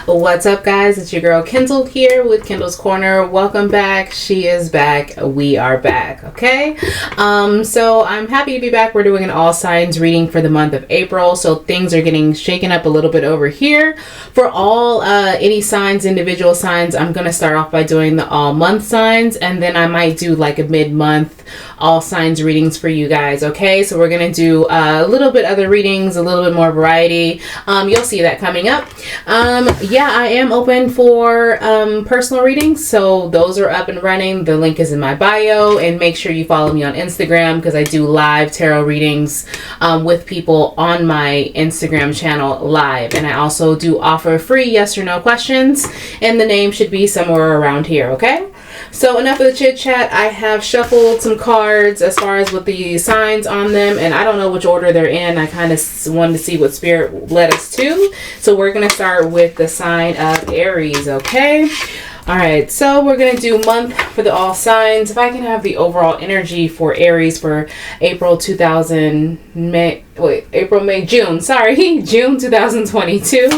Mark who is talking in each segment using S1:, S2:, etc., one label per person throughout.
S1: What's up, guys? It's your girl Kendall here with Kendall's Corner. Welcome back. She is back. We are back. Okay. So I'm happy to be back. We're doing an all signs reading for the month of April. So things are getting shaken up a little bit over here. For all any signs, individual signs, I'm gonna start off by doing the all month signs, and then I might do like a mid-month all signs readings for you guys. Okay, so we're gonna do a little bit other readings, a little bit more variety. You'll see that coming up. Yeah, I am open for personal readings, so those are up and running. The link is in my bio, and make sure you follow me on Instagram because I do live tarot readings with people on my Instagram channel live, and I also do offer free yes or no questions, and the name should be somewhere around here. Okay, so enough of the chit chat. I have shuffled some cards as far as with the signs on them, and I don't know which order they're in. I kind of wanted to see what spirit led us to, so we're going to start with the sign of Aries. Okay, all right, so we're going to do month for the all signs. If I can have the overall energy for Aries for June 2022.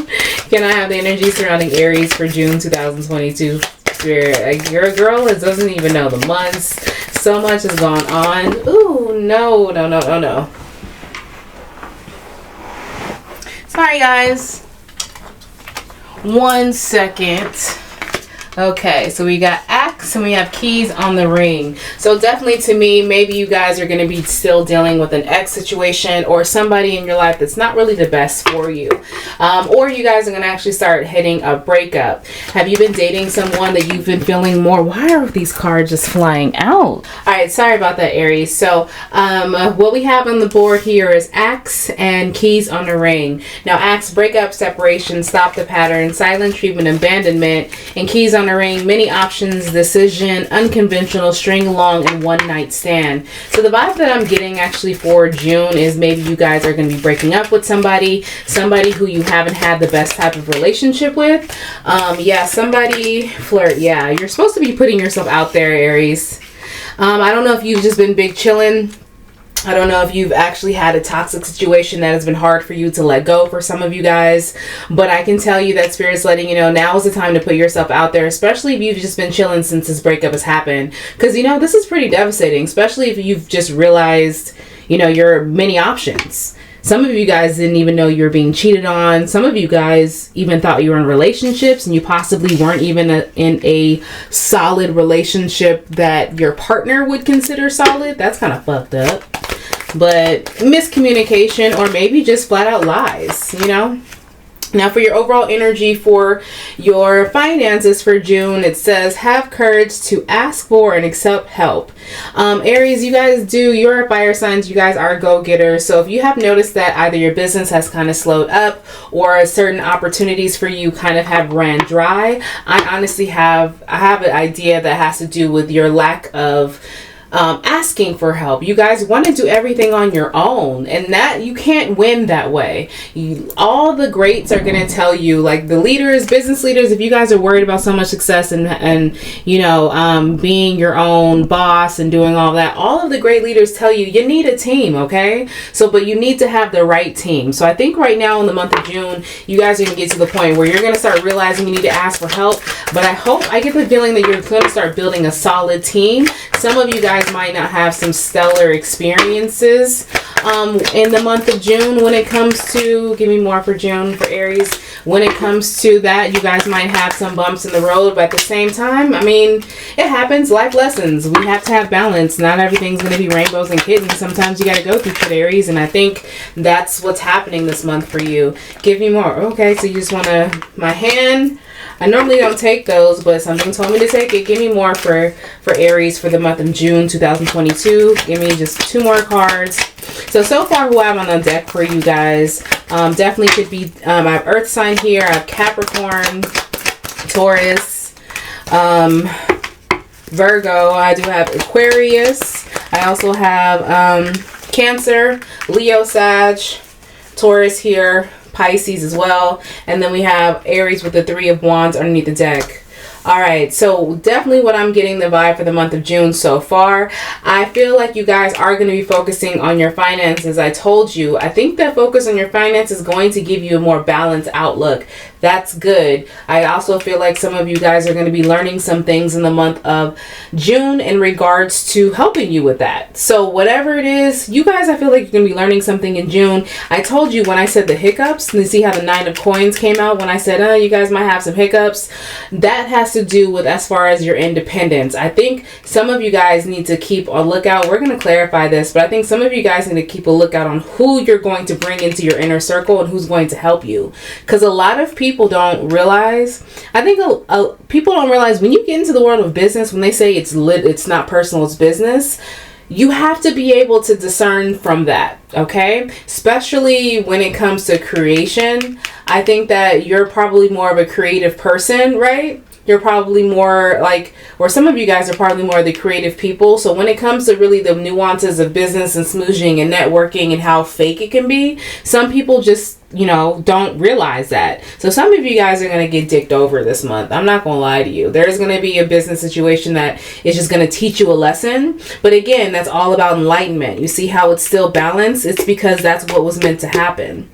S1: Can I have the energy surrounding Aries for June 2022? Spirit, your girl doesn't even know the months. So much has gone on. Ooh, no. Sorry, guys. 1 second. Okay, so we got axe and we have keys on the ring. So definitely, to me, maybe you guys are going to be still dealing with an ex situation or somebody in your life that's not really the best for you. Or you guys are going to actually start hitting a breakup. Have you been dating someone that you've been feeling more? Why are these cards just flying out? All right, sorry about that, Aries. So what we have on the board here is axe and keys on the ring. Now, axe, breakup, separation, stop the pattern, silent treatment, abandonment, and keys on the ring, many options, decision, unconventional, string along, and one night stand. So the vibe that I'm getting actually for June is maybe you guys are going to be breaking up with somebody who you haven't had the best type of relationship with. Yeah, somebody flirt. Yeah, you're supposed to be putting yourself out there, Aries. I don't know if you've just been big chilling. I don't know if you've actually had a toxic situation that has been hard for you to let go for some of you guys, but I can tell you that Spirit's letting you know now is the time to put yourself out there, especially if you've just been chilling since this breakup has happened, because this is pretty devastating, especially if you've just realized your many options. Some of you guys didn't even know you were being cheated on. Some of you guys even thought you were in relationships and you possibly weren't even in a solid relationship that your partner would consider solid. That's kind of fucked up. But miscommunication, or maybe just flat out lies, Now, for your overall energy for your finances for June, it says, have courage to ask for and accept help. Aries, you're fire signs. You guys are go-getters. So if you have noticed that either your business has kind of slowed up or certain opportunities for you kind of have ran dry, I honestly have an idea that has to do with your lack of asking for help. You guys want to do everything on your own, and that you can't win that way. All the greats are going to tell you, like the leaders, business leaders, if you guys are worried about so much success and being your own boss and doing all that, all of the great leaders tell you need a team. Okay, but you need to have the right team. So I think right now in the month of June, you guys are going to get to the point where you're going to start realizing you need to ask for help. But I get the feeling that you're going to start building a solid team. Some of you guys might not have some stellar experiences in the month of June when it comes to, give me more for June for Aries. When it comes to that, you guys might have some bumps in the road, but at the same time, it happens. Life lessons. We have to have balance. Not everything's going to be rainbows and kittens. Sometimes you got to go through shit, Aries, and I think that's what's happening this month for you. Give me more. Okay, so you just want my hand. I normally don't take those, but something told me to take it. Give me more for Aries for the month of June 2022. Give me just 2 more cards. So far who I have on the deck for you guys definitely could be, I have Earth sign here. I have Capricorn, Taurus, Virgo. I do have Aquarius. I also have Cancer, Leo, Sag, Taurus here, Pisces as well, and then we have Aries with the 3 of Wands underneath the deck. All right, so definitely what I'm getting the vibe for the month of June so far. I feel like you guys are going to be focusing on your finances. I told you, I think that focus on your finances is going to give you a more balanced outlook That's good. I also feel like some of you guys are going to be learning some things in the month of June in regards to helping you with that. So whatever it is, you guys, I feel like you're going to be learning something in June. I told you when I said the hiccups, and you see how the 9 of coins came out when I said, oh, you guys might have some hiccups. That has to do with as far as your independence. I think some of you guys need to keep a lookout. We're going to clarify this, but I think some of you guys need to keep a lookout on who you're going to bring into your inner circle and who's going to help you. Because a lot of people don't realize, I think people don't realize when you get into the world of business, when they say it's not personal, it's business, you have to be able to discern from that, okay? Especially when it comes to creation. I think that you're probably more of a creative person, right? You're probably more like, or some of you guys are probably more the creative people. So when it comes to really the nuances of business and smooching and networking and how fake it can be, some people just, you know, don't realize that. So some of you guys are going to get dicked over this month. I'm not going to lie to you. There's going to be a business situation that is just going to teach you a lesson. But again, that's all about enlightenment. You see how it's still balanced? It's because that's what was meant to happen.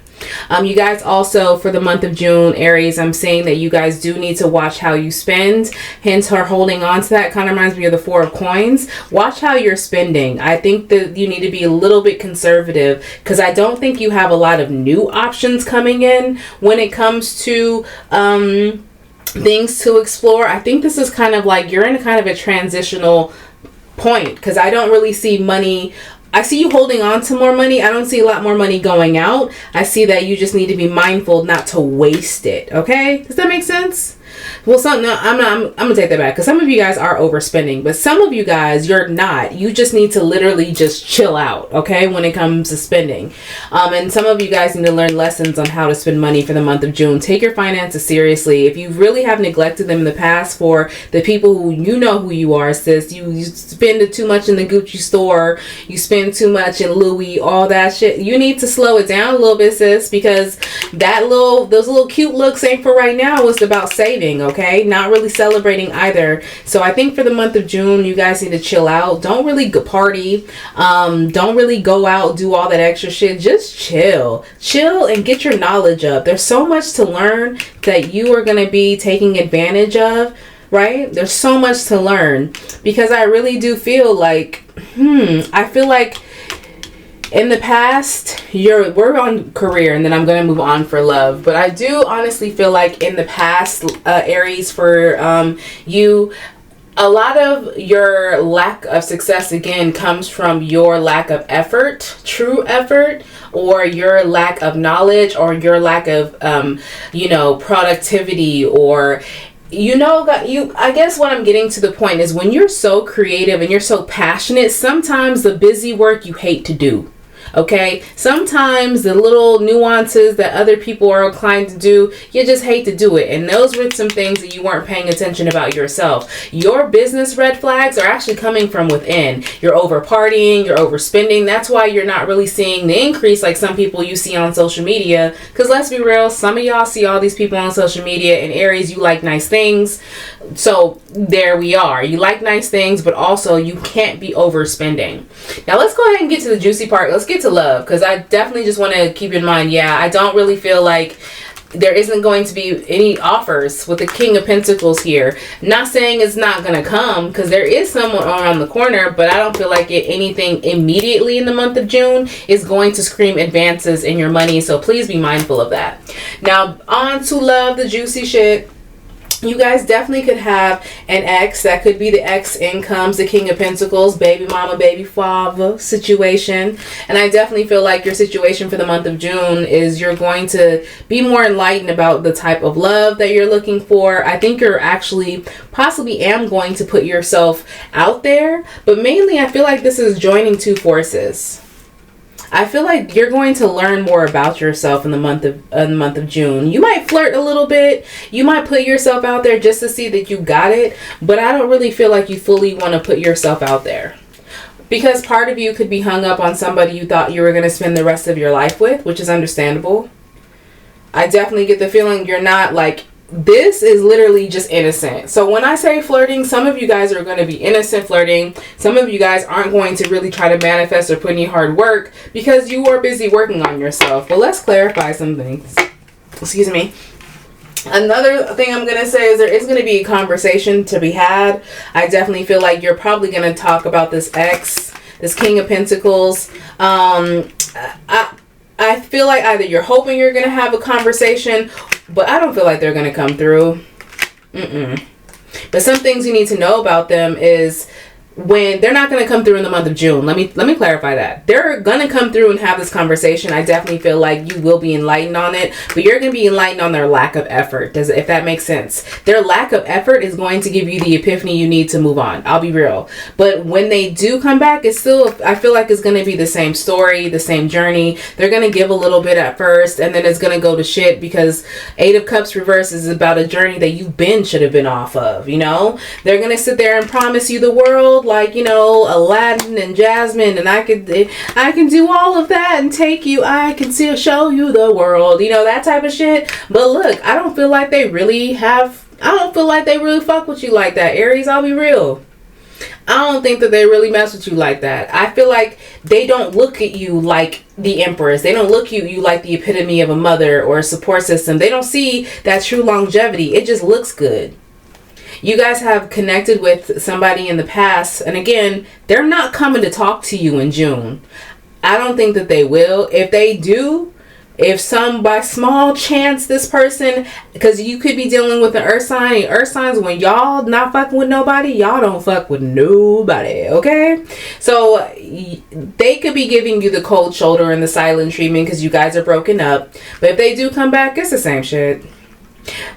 S1: You guys also, for the month of June, Aries, I'm saying that you guys do need to watch how you spend. Hence her holding on to that kind of reminds me of the 4 of coins. Watch how you're spending. I think that you need to be a little bit conservative because I don't think you have a lot of new options coming in when it comes to things to explore. I think this is kind of like you're in kind of a transitional point because I don't really see money. I see you holding on to more money. I don't see a lot more money going out. I see that you just need to be mindful not to waste it. Okay? Does that make sense? Well, I'm gonna take that back because some of you guys are overspending, but some of you guys, you're not. You just need to literally just chill out, okay, when it comes to spending. And some of you guys need to learn lessons on how to spend money for the month of June. Take your finances seriously. If you really have neglected them in the past, for the people who you know who you are, sis, you spend too much in the Gucci store, you spend too much in Louis, all that shit. You need to slow it down a little bit, sis, because those little cute looks ain't for right now. It's about saving. Okay, not really celebrating either. So I think for the month of June, you guys need to chill out. Don't really party. Don't really go out, do all that extra shit. Just chill and get your knowledge up. There's so much to learn that you are going to be taking advantage of, right? There's so much to learn because I really do feel like, I feel like in the past, we're on career and then I'm going to move on for love. But I do honestly feel like in the past, Aries, for you, a lot of your lack of success, again, comes from your lack of effort, true effort, or your lack of knowledge, or your lack of, productivity, or I guess what I'm getting to the point is when you're so creative and you're so passionate, sometimes the busy work you hate to do. Okay, sometimes the little nuances that other people are inclined to do, you just hate to do it. And those were some things that you weren't paying attention about yourself. Your business red flags are actually coming from within. You're over partying, you're overspending. That's why you're not really seeing the increase like some people you see on social media. Because let's be real, some of y'all see all these people on social media, and Aries, you like nice things. So there we are. You like nice things, but also you can't be overspending. Now let's go ahead and get to the juicy part. Let's get to love, because I definitely just want to keep in mind, I don't really feel like there isn't going to be any offers with the King of Pentacles here. Not saying it's not going to come, because there is someone around the corner, but I don't feel like anything immediately in the month of June is going to scream advances in your money. So please be mindful of that. Now on to love, the juicy shit. You guys definitely could have an ex. That could be the ex incomes, the King of Pentacles, baby mama, baby father situation. And I definitely feel like your situation for the month of June is you're going to be more enlightened about the type of love that you're looking for. I think you're actually possibly going to put yourself out there. But mainly I feel like this is joining two forces. I feel like you're going to learn more about yourself in the month of June. You might flirt a little bit. You might put yourself out there just to see that you got it. But I don't really feel like you fully want to put yourself out there. Because part of you could be hung up on somebody you thought you were going to spend the rest of your life with, which is understandable. I definitely get the feeling you're not like, this is literally just innocent. So when I say flirting, some of you guys are going to be innocent flirting. Some of you guys aren't going to really try to manifest or put any hard work because you are busy working on yourself. But let's clarify some things. Excuse me. Another thing I'm going to say is there is going to be a conversation to be had. I definitely feel like you're probably going to talk about this ex, this King of Pentacles. I feel like either you're hoping you're going to have a conversation, but I don't feel like they're going to come through. But some things you need to know about them is when they're not going to come through in the month of June. Let me clarify that. They're going to come through and have this conversation. I definitely feel like you will be enlightened on it, but you're going to be enlightened on their lack of effort. If that makes sense. Their lack of effort is going to give you the epiphany you need to move on. I'll be real. But when they do come back, it's still, I feel like it's going to be the same story, the same journey. They're going to give a little bit at first, and then it's going to go to shit because 8 of Cups reverse is about a journey that you should have been off of, you know? They're going to sit there and promise you the world, like, you know, Aladdin and Jasmine, and I can do all of that and take you, I can show you the world, you know, that type of shit. But look, I don't feel like they really fuck with you like that, Aries. I'll be real. I don't think that they really mess with you like that. I feel like they don't look at you like the Empress. They don't look at you like the epitome of a mother or a support system. They don't see that true longevity. It just looks good. You guys have connected with somebody in the past, and again, they're not coming to talk to you in June. I don't think that they will. If they do, by small chance this person, because you could be dealing with an earth sign, and earth signs, when y'all not fucking with nobody, y'all don't fuck with nobody, okay? So they could be giving you the cold shoulder and the silent treatment because you guys are broken up. But if they do come back, it's the same shit.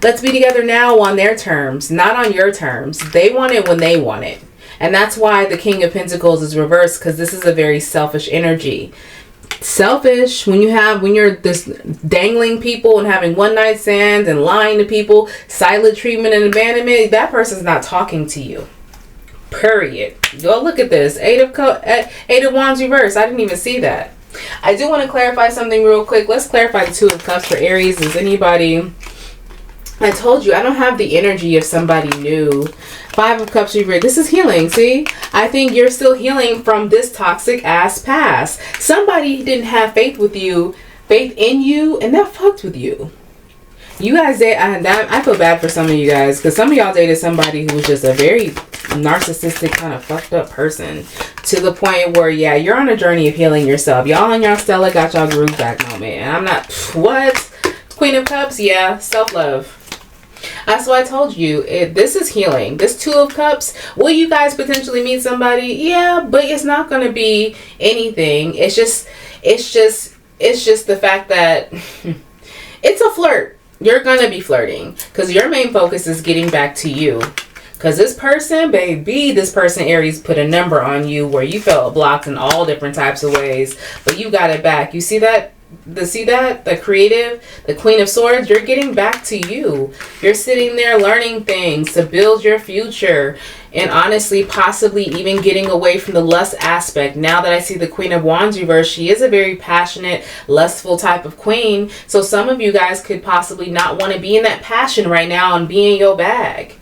S1: Let's be together now on their terms, not on your terms. They want it when they want it. And that's why the King of Pentacles is reversed, because this is a very selfish energy. Selfish when you're this dangling people and having one night stands and lying to people, silent treatment and abandonment, that person's not talking to you. Period. Go look at this. 8 of Wands reverse. I didn't even see that. I do want to clarify something real quick. Let's clarify the 2 of Cups for Aries. Is anybody... I told you, I don't have the energy of somebody new. 5 of Cups reversed. This is healing, see? I think you're still healing from this toxic ass past. Somebody didn't have faith in you, and that fucked with you. You guys, I feel bad for some of you guys, because some of y'all dated somebody who was just a very narcissistic, kind of fucked up person, to the point where, yeah, you're on a journey of healing yourself. Y'all and y'all Stella got y'all groove back moment. And I'm not, what? Queen of Cups, yeah, self-love. That's why I told you, this is healing. This 2 of Cups, will you guys potentially meet somebody? Yeah, but it's not going to be anything. It's just the fact that it's a flirt. You're going to be flirting because your main focus is getting back to you. Because this person, Aries, put a number on you where you felt blocked in all different types of ways, but you got it back. You see that? The creative, the Queen of Swords, you're getting back to you. You're sitting there learning things to build your future, and honestly, possibly even getting away from the lust aspect. Now that I see the Queen of Wands reverse, she is a very passionate, lustful type of queen. So some of you guys could possibly not want to be in that passion right now and be in your bag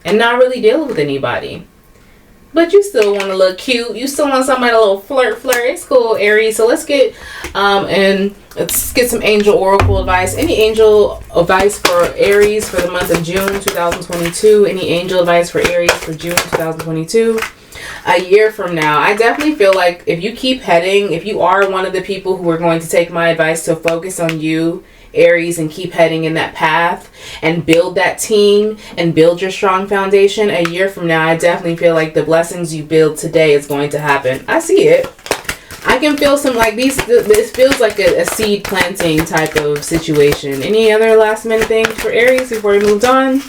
S1: and not really deal with anybody. But you still want to look cute. You still want somebody a little flirt. It's cool, Aries. So let's get some angel oracle advice. Any angel advice for Aries for the month of June 2022? Any angel advice for Aries for June 2022? A year from now, I definitely feel like if you are one of the people who are going to take my advice to focus on you, Aries, and keep heading in that path and build that team and build your strong foundation, a year from now, I definitely feel like the blessings you build today is going to happen. I see it. I can feel some like this feels like a seed planting type of situation. Any other last minute things for Aries before we moved on?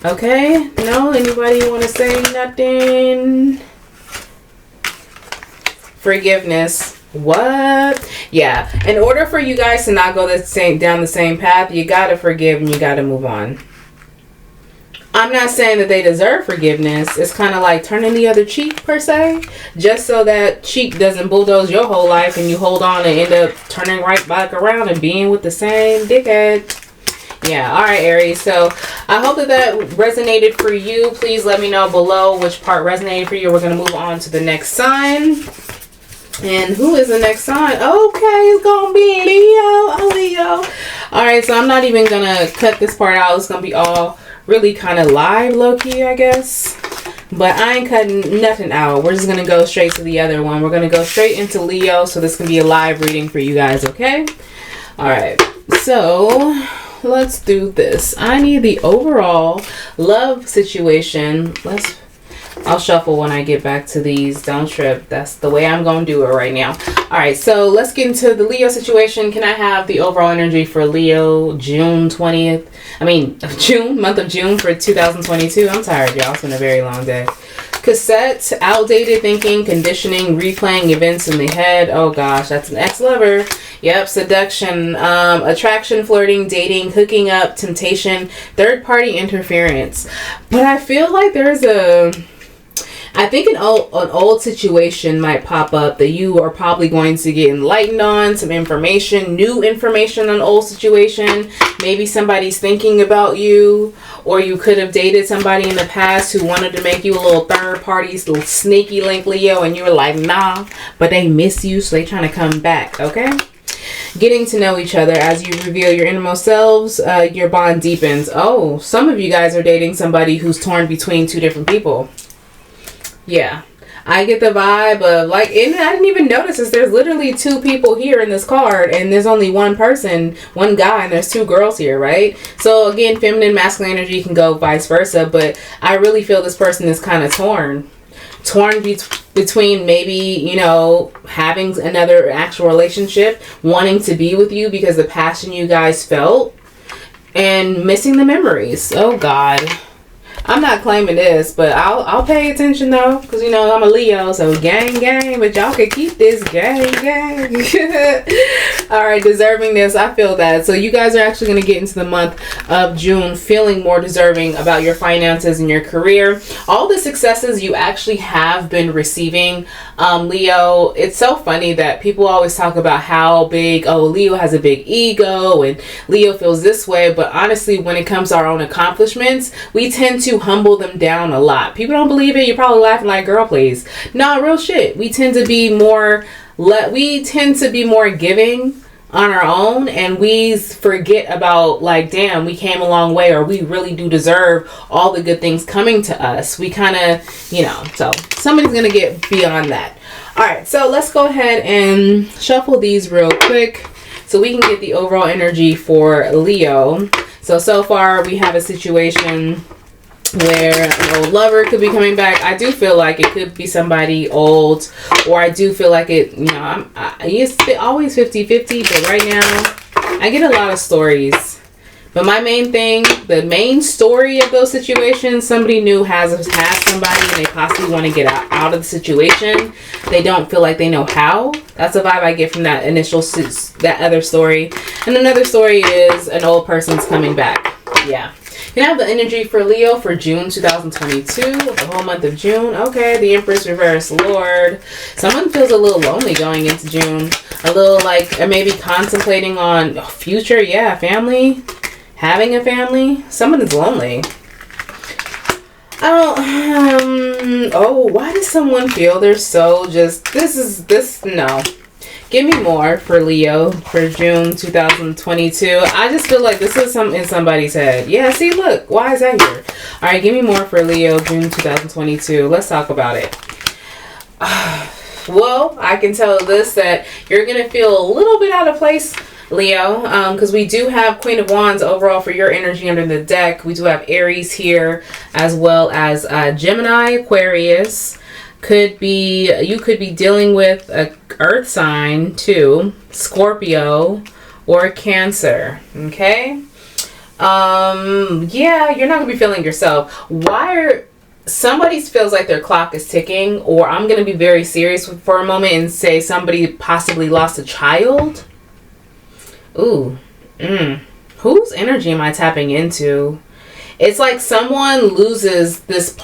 S1: Okay, no, anybody want to say nothing? Forgiveness. What? Yeah, in order for you guys to not go down the same path, you gotta forgive and you gotta move on. I'm not saying that they deserve forgiveness. It's kind of like turning the other cheek per se, just so that cheek doesn't bulldoze your whole life and you hold on and end up turning right back around and being with the same dickhead. Yeah, all right, Aries. So I hope that resonated for you. Please let me know below which part resonated for you. We're going to move on to the next sign. And who is the next sign? Okay, it's gonna be Leo. Oh, Leo. All right, so I'm not even gonna cut this part out. It's gonna be all really kind of live, low-key, I guess. But I ain't cutting nothing out. We're just gonna go straight to the other one. We're gonna go straight into Leo, so this can be a live reading for you guys, okay? All right, so let's do this. I need the overall love situation. I'll shuffle when I get back to these. Don't trip. That's the way I'm going to do it right now. All right, so let's get into the Leo situation. Can I have the overall energy for Leo June 20th? Month of June for 2022. I'm tired, y'all. It's been a very long day. Cassette, outdated thinking, conditioning, replaying events in the head. Oh gosh, that's an ex-lover. Yep, seduction, attraction, flirting, dating, hooking up, temptation, third-party interference. But I feel like there's I think an old situation might pop up that you are probably going to get enlightened on, some information, new information on old situation. Maybe somebody's thinking about you, or you could have dated somebody in the past who wanted to make you a little third party, little sneaky link, Leo, and you were like, nah, but they miss you, so they trying to come back, okay? Getting to know each other as you reveal your innermost selves, your bond deepens. Oh, some of you guys are dating somebody who's torn between two different people. Yeah, I get the vibe of like, and I didn't even notice this. There's literally two people here in this card, and there's only one person, one guy, and there's two girls here, right? So again, feminine, masculine energy can go vice versa, but I really feel this person is kind of torn between maybe, you know, having another actual relationship, wanting to be with you because the passion you guys felt, and missing the memories. Oh God. I'm not claiming this, but I'll pay attention though, because you know I'm a Leo, so gang, but y'all can keep this gang. All right, deserving this, I feel that. So you guys are actually going to get into the month of June feeling more deserving about your finances and your career. All the successes you actually have been receiving, Leo. It's so funny that people always talk about how big, Leo has a big ego and Leo feels this way, but honestly, when it comes to our own accomplishments, we tend to humble them down a lot. People don't believe it. You're probably laughing like, girl, please. No, real shit. We tend to be more giving on our own, and we forget about like, damn, we came a long way, or we really do deserve all the good things coming to us. We kind of, you know, so somebody's gonna get beyond that. All right, so let's go ahead and shuffle these real quick so we can get the overall energy for Leo. So far we have a situation where an old lover could be coming back. I do feel like it could be somebody old, or I do feel like it, you know, it's always 50-50, but right now I get a lot of stories. But my main thing, the main story of those situations, somebody new has somebody and they possibly want to get out of the situation. They don't feel like they know how. That's the vibe I get from that that other story. And another story is an old person's coming back. Yeah. Can I have the energy for Leo for June 2022, the whole month of June? Okay, the Empress reverse, Lord. Someone feels a little lonely going into June. A little like, or maybe contemplating on future, yeah, family, having a family. Someone is lonely. Why does someone feel they're so just, no. Give me more for Leo for June 2022. I just feel like this is in somebody's head. Yeah, see, look. Why is that here? All right, give me more for Leo June 2022. Let's talk about it. Well, I can tell this that you're going to feel a little bit out of place, Leo, because we do have Queen of Wands overall for your energy under the deck. We do have Aries here, as well as Gemini, Aquarius. You could be dealing with a earth sign too, Scorpio or Cancer. Okay. Yeah, you're not gonna be feeling yourself. Somebody feels like their clock is ticking, or I'm gonna be very serious for a moment and say somebody possibly lost a child. Ooh. Whose energy am I tapping into? It's like someone loses this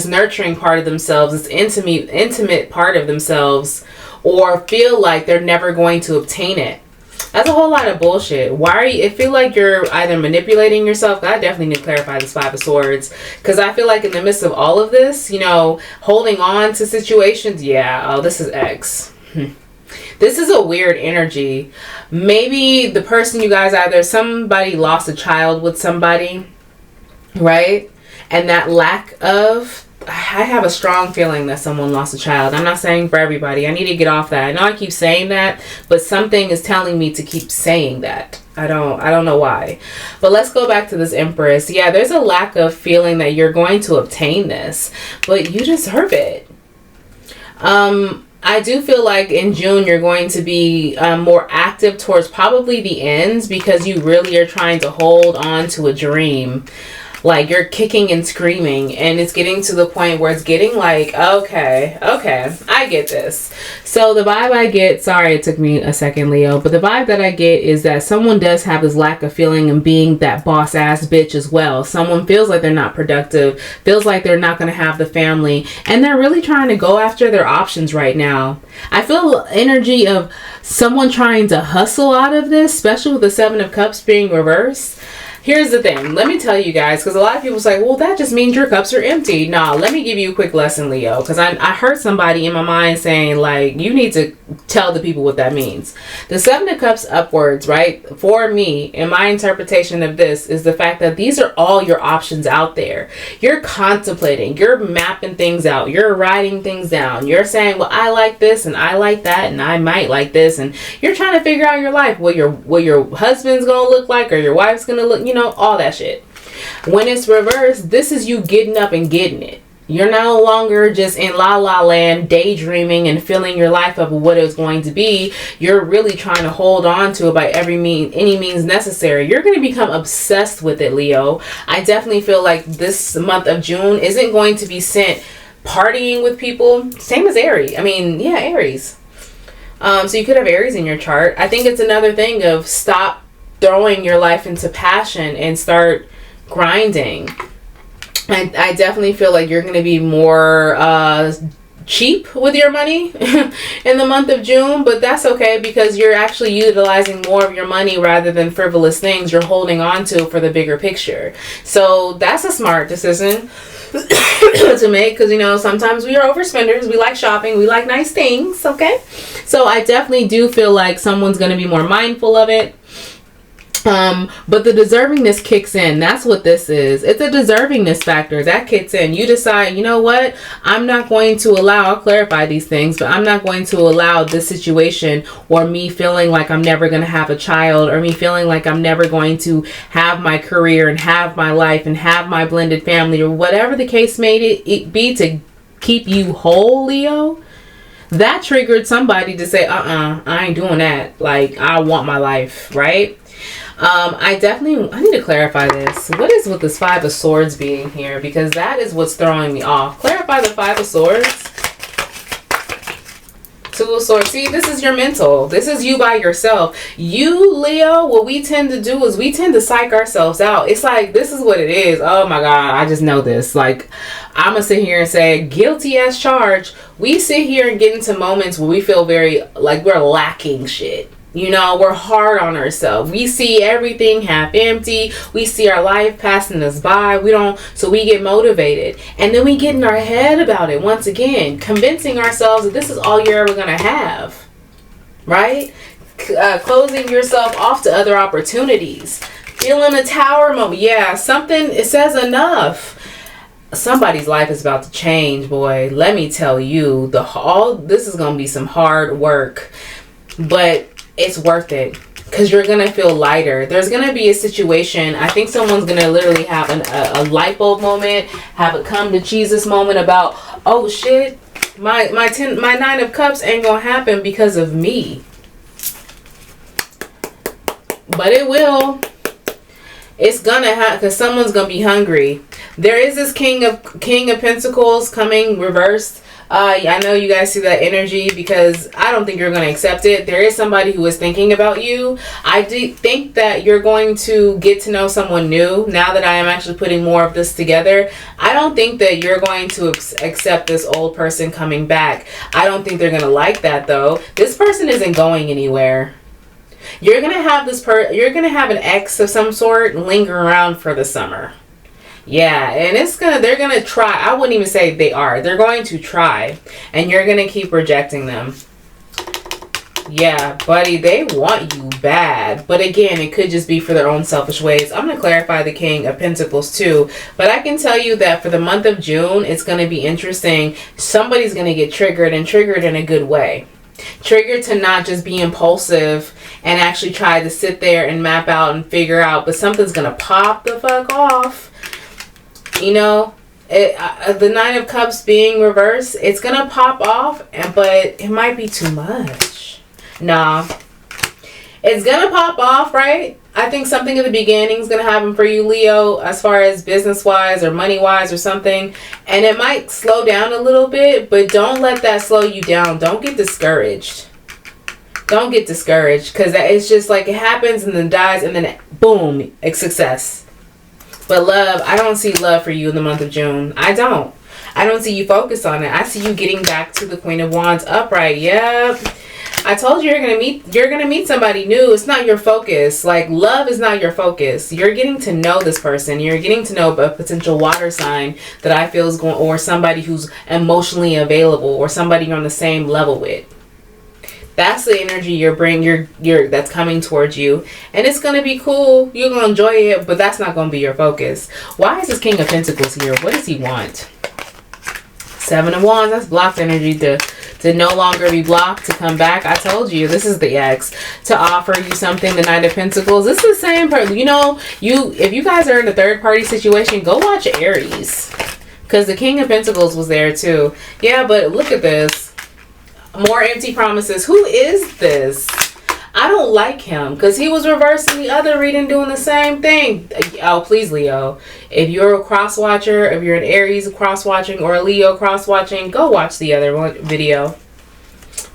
S1: nurturing part of themselves, this intimate part of themselves, or feel like they're never going to obtain it. That's a whole lot of bullshit. I feel like you're either manipulating yourself. I definitely need to clarify this Five of Swords, because I feel like in the midst of all of this, you know, holding on to situations. Yeah, this is X. This is a weird energy. Maybe the person, you guys, either somebody lost a child with somebody, right? And that lack of, I have a strong feeling that someone lost a child. I'm not saying for everybody. I need to get off that. I know I keep saying that, but something is telling me to keep saying that. I don't know why. But let's go back to this Empress. Yeah, there's a lack of feeling that you're going to obtain this, but you deserve it. I do feel like in June you're going to be more active towards probably the ends, because you really are trying to hold on to a dream. Like, you're kicking and screaming, and it's getting to the point where it's getting like, okay, I get this. So the vibe I get, sorry it took me a second, Leo, but the vibe that I get is that someone does have this lack of feeling and being that boss ass bitch as well. Someone feels like they're not productive, feels like they're not going to have the family, and they're really trying to go after their options right now. I feel energy of someone trying to hustle out of this, especially with the Seven of Cups being reversed. Here's the thing. Let me tell you guys, because a lot of people say, well, that just means your cups are empty. Nah, let me give you a quick lesson, Leo, because I heard somebody in my mind saying, like, you need to tell the people what that means. The Seven of Cups upwards, right? For me, in my interpretation of this, is the fact that these are all your options out there. You're contemplating. You're mapping things out. You're writing things down. You're saying, well, I like this and I like that and I might like this. And you're trying to figure out your life. What your husband's going to look like, or your wife's going to look, you know, all that shit. When it's reversed, this is you getting up and getting it. You're no longer just in la la land daydreaming and filling your life up with what it's going to be. You're really trying to hold on to it by any means necessary. You're going to become obsessed with it, Leo. I definitely feel like this month of June isn't going to be sent partying with people. Same as Aries. Aries. So you could have Aries in your chart. I think it's another thing of stop throwing your life into passion and start grinding. I definitely feel like you're going to be more cheap with your money in the month of June, but that's okay, because you're actually utilizing more of your money rather than frivolous things you're holding on to for the bigger picture. So that's a smart decision to make, because, you know, sometimes we are overspenders. We like shopping. We like nice things, okay? So I definitely do feel like someone's going to be more mindful of it. But the deservingness kicks in. That's what this is. It's a deservingness factor that kicks in. You decide, you know what? I'm not going to allow, I'll clarify these things, but I'm not going to allow this situation, or me feeling like I'm never going to have a child, or me feeling like I'm never going to have my career and have my life and have my blended family, or whatever the case may it be, to keep you whole, Leo. That triggered somebody to say, I ain't doing that. Like, I want my life, right? I need to clarify this. What is with this Five of Swords being here? Because that is what's throwing me off. Clarify the Five of Swords. Two of Swords. See, this is your mental. This is you by yourself. You, Leo, what we tend to do is we tend to psych ourselves out. It's like, this is what it is. Oh my God, I just know this. Like, I'm going to sit here and say, guilty as charged. We sit here and get into moments where we feel very, like, we're lacking shit. You know, we're hard on ourselves. We see everything half empty. We see our life passing us by. So we get motivated. And then we get in our head about it once again, convincing ourselves that this is all you're ever going to have. Right? Closing yourself off to other opportunities. Feeling a tower moment. Yeah, something, it says enough. Somebody's life is about to change, boy. Let me tell you, this is going to be some hard work. But it's worth it, because you're gonna feel lighter. There's gonna be a situation, I think someone's gonna literally have a light bulb moment, have a come to Jesus moment about, oh shit, my Nine of Cups ain't gonna happen because of me. But it will. It's gonna happen, because someone's gonna be hungry. There is this King of Pentacles coming reversed. I know you guys see that energy, because I don't think you're going to accept it. There is somebody who is thinking about you. I do think that you're going to get to know someone new now that I am actually putting more of this together. I don't think that you're going to accept this old person coming back. I don't think they're going to like that, though. This person isn't going anywhere. You're going to have you're going to have an ex of some sort linger around for the summer. Yeah, and they're gonna try. I wouldn't even say they are. They're going to try, and you're gonna keep rejecting them. Yeah, buddy, they want you bad. But again, it could just be for their own selfish ways. I'm going to clarify the King of Pentacles too. But I can tell you that for the month of June, it's going to be interesting. Somebody's going to get triggered, and triggered in a good way. Triggered to not just be impulsive and actually try to sit there and map out and figure out. But something's going to pop the fuck off. You know? The Nine of Cups being reversed, it's going to pop off. But it might be too much. Nah, it's gonna pop off, right? I think something at the beginning is gonna happen for you, Leo, as far as business wise or money wise or something, and it might slow down a little bit, but don't let that slow you down. Don't get discouraged. Don't get discouraged, because it's just like it happens and then dies and then boom, it's success. But love, I don't see love for you in the month of June. I don't see you focused on it. I see you getting back to the Queen of Wands upright. Yep. I told you you're gonna meet somebody new. It's not your focus. Like, love is not your focus. You're getting to know this person. You're getting to know a potential water sign that I feel is going, or somebody who's emotionally available, or somebody you're on the same level with. That's the energy you're bringing. That's coming towards you, and it's gonna be cool. You're gonna enjoy it, but that's not gonna be your focus. Why is this King of Pentacles here? What does he want? Seven of Wands. That's blocked energy to no longer be blocked, to come back. I told you, this is the ex. To offer you something, the Knight of Pentacles. This is the same person. You know, if you guys are in a third party situation, go watch Aries. Because the King of Pentacles was there too. Yeah, but look at this. More empty promises. Who is this? I don't like him because he was reversing the other reading, doing the same thing. Oh, please, Leo. If you're a cross-watcher, if you're an Aries cross-watching or a Leo cross-watching, go watch the other video.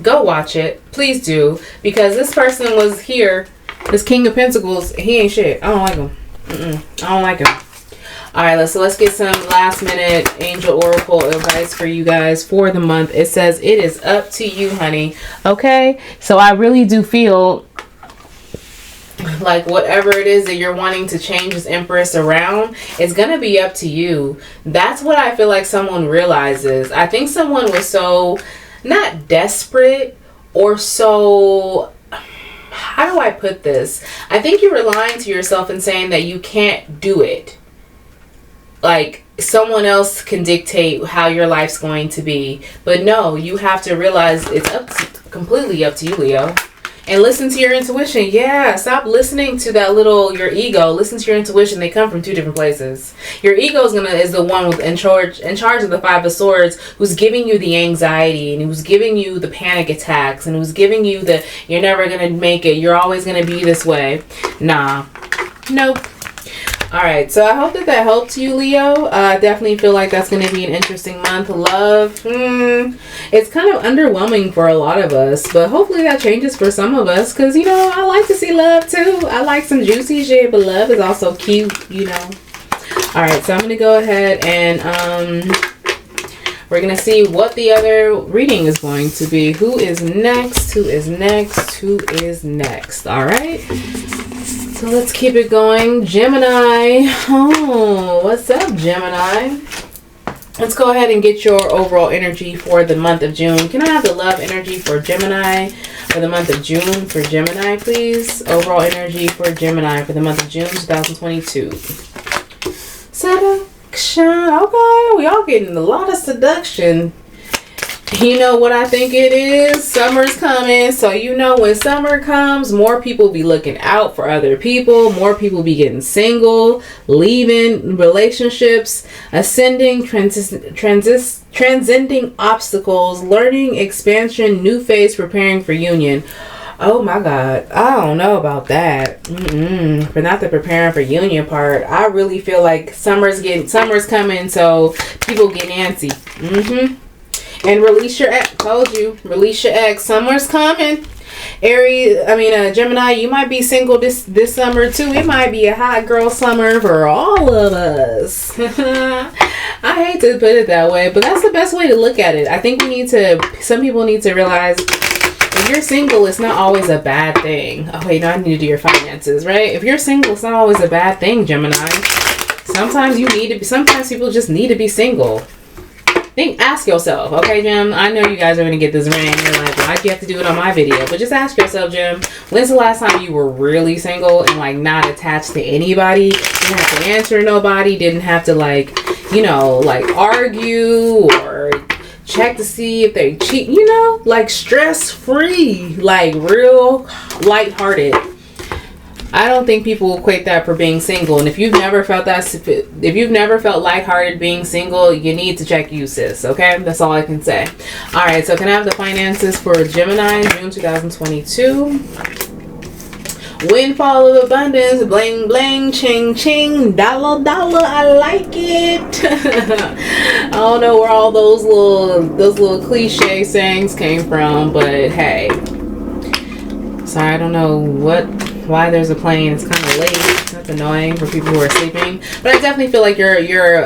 S1: Go watch it. Please do. Because this person was here, this King of Pentacles, he ain't shit. I don't like him. I don't like him. Alright, so let's get some last minute angel oracle advice for you guys for the month. It says, it is up to you, honey. Okay? So I really do feel like whatever it is that you're wanting to change this Empress around, it's going to be up to you. That's what I feel like someone realizes. I think someone was so, not desperate or so, how do I put this? I think you were lying to yourself and saying that you can't do it. Like someone else can dictate how your life's going to be. But no, you have to realize it's completely up to you, Leo. And listen to your intuition. Yeah, stop listening to that your ego. Listen to your intuition. They come from two different places. Your ego is the one in charge of the Five of Swords, who's giving you the anxiety, and who's giving you the panic attacks, and who's giving you the you're never gonna make it, you're always gonna be this way. Nah. Nope. Alright, so I hope that helped you, Leo. I definitely feel like that's going to be an interesting month. Love, it's kind of underwhelming for a lot of us, but hopefully that changes for some of us, because, you know, I like to see love too. I like some juicy shit, but love is also cute, you know. Alright, so I'm going to go ahead and we're going to see what the other reading is going to be. Who is next? Who is next? Who is next? Alright. So let's keep it going. Gemini. Oh, what's up, Gemini? Let's go ahead and get your overall energy for the month of June. Can I have the love energy for Gemini for the month of June for Gemini, please? Overall energy for Gemini for the month of June 2022. Seduction. Okay, we all getting a lot of seduction. You know what I think it is? Summer's coming. So you know when summer comes, more people be looking out for other people. More people be getting single, leaving relationships, ascending, transcending obstacles, learning, expansion, new phase, preparing for union. Oh my God. I don't know about that. For not the preparing for union part. I really feel like summer's coming, so people get antsy. And release your ex. Told you. Release your ex. Summer's coming. Gemini, you might be single this summer too. It might be a hot girl summer for all of us. I hate to put it that way, but that's the best way to look at it. I think some people need to realize if you're single, it's not always a bad thing. Oh wait, no, I need to do your finances, right? If you're single, it's not always a bad thing, Gemini. Sometimes people just need to be single. Ask yourself, okay, Jim? I know you guys are gonna get this ring. You're like, why'd you have to do it on my video? But just ask yourself, Jim, when's the last time you were really single and like not attached to anybody? Didn't have to answer nobody, didn't have to like, you know, like argue or check to see if they cheat, you know, like stress free, like real lighthearted. I don't think people equate that for being single. And if you've never felt that, if you've never felt lighthearted being single, you need to check you, sis. Okay, that's all I can say. All right, so can I have the finances for Gemini, June 2022? Windfall of abundance, bling bling, ching ching, dollar dollar. I like it. I don't know where all those little cliche sayings came from, but hey, sorry, I don't know why there's a plane. It's kind of late. That's annoying for people who are sleeping. But I definitely feel like your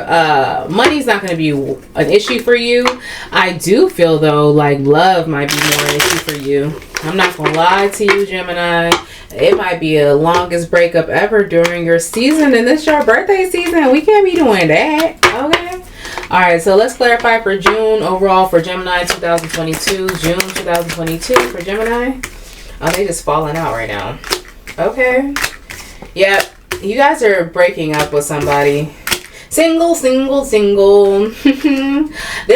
S1: money's not going to be an issue for you. I do feel though like love might be more an issue for you. I'm not going to lie to you, Gemini. It might be the longest breakup ever during your season, and this is your birthday season. We can't be doing that. Okay. All right. So let's clarify for June overall for Gemini 2022. June 2022 for Gemini. Oh, they just falling out right now. Okay. Yep. You guys are breaking up with somebody. Single. There's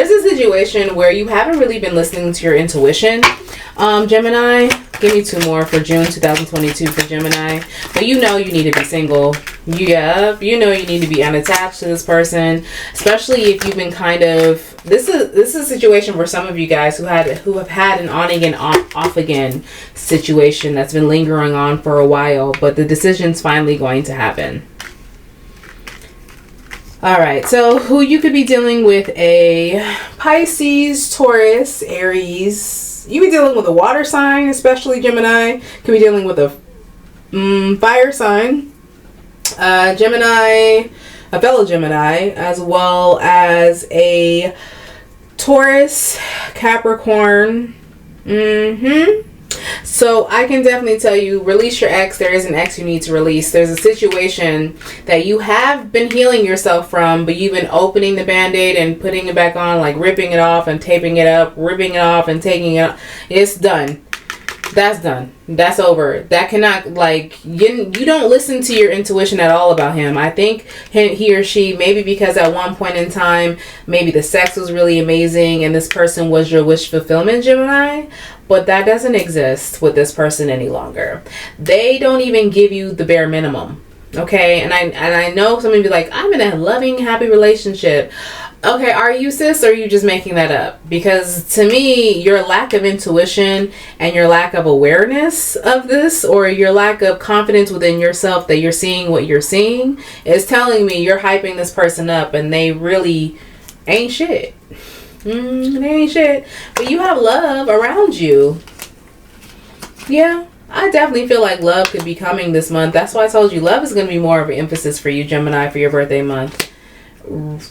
S1: a situation where you haven't really been listening to your intuition. Gemini, give me 2 more for June 2022 for Gemini. But you know you need to be single. Yep. You know you need to be unattached to this person. Especially if you've been kind of... This is a situation for some of you guys who have had an on again, off again situation that's been lingering on for a while. But the decision's finally going to happen. All right, so who you could be dealing with: a Pisces, Taurus, Aries. You be dealing with a water sign, especially Gemini. Could be dealing with a fire sign, Gemini, a fellow Gemini, as well as a Taurus, Capricorn. So I can definitely tell you, release your ex. There is an ex you need to release. There's a situation that you have been healing yourself from, but you've been opening the band-aid and putting it back on, like ripping it off and taping it up, ripping it off and taking it off. It's done. That's done. That's over. That cannot, like, you don't listen to your intuition at all about him. I think he or she, maybe because at one point in time, maybe the sex was really amazing and this person was your wish fulfillment, Gemini. But that doesn't exist with this person any longer. They don't even give you the bare minimum. Okay? And I know some of you be like, I'm in a loving, happy relationship. Okay, are you, sis, or are you just making that up? Because to me, your lack of intuition and your lack of awareness of this, or your lack of confidence within yourself that you're seeing what you're seeing, is telling me you're hyping this person up and they really ain't shit. They ain't shit. But you have love around you. Yeah, I definitely feel like love could be coming this month. That's why I told you love is going to be more of an emphasis for you, Gemini, for your birthday month.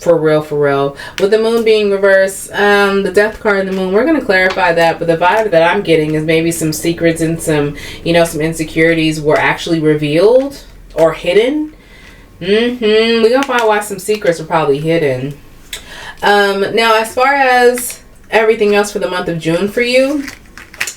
S1: For real. With the moon being reversed, the death card in the moon, we're going to clarify that. But the vibe that I'm getting is maybe some secrets and some, some insecurities were actually revealed or hidden. We're going to find why some secrets are probably hidden. Now, as far as everything else for the month of June for you,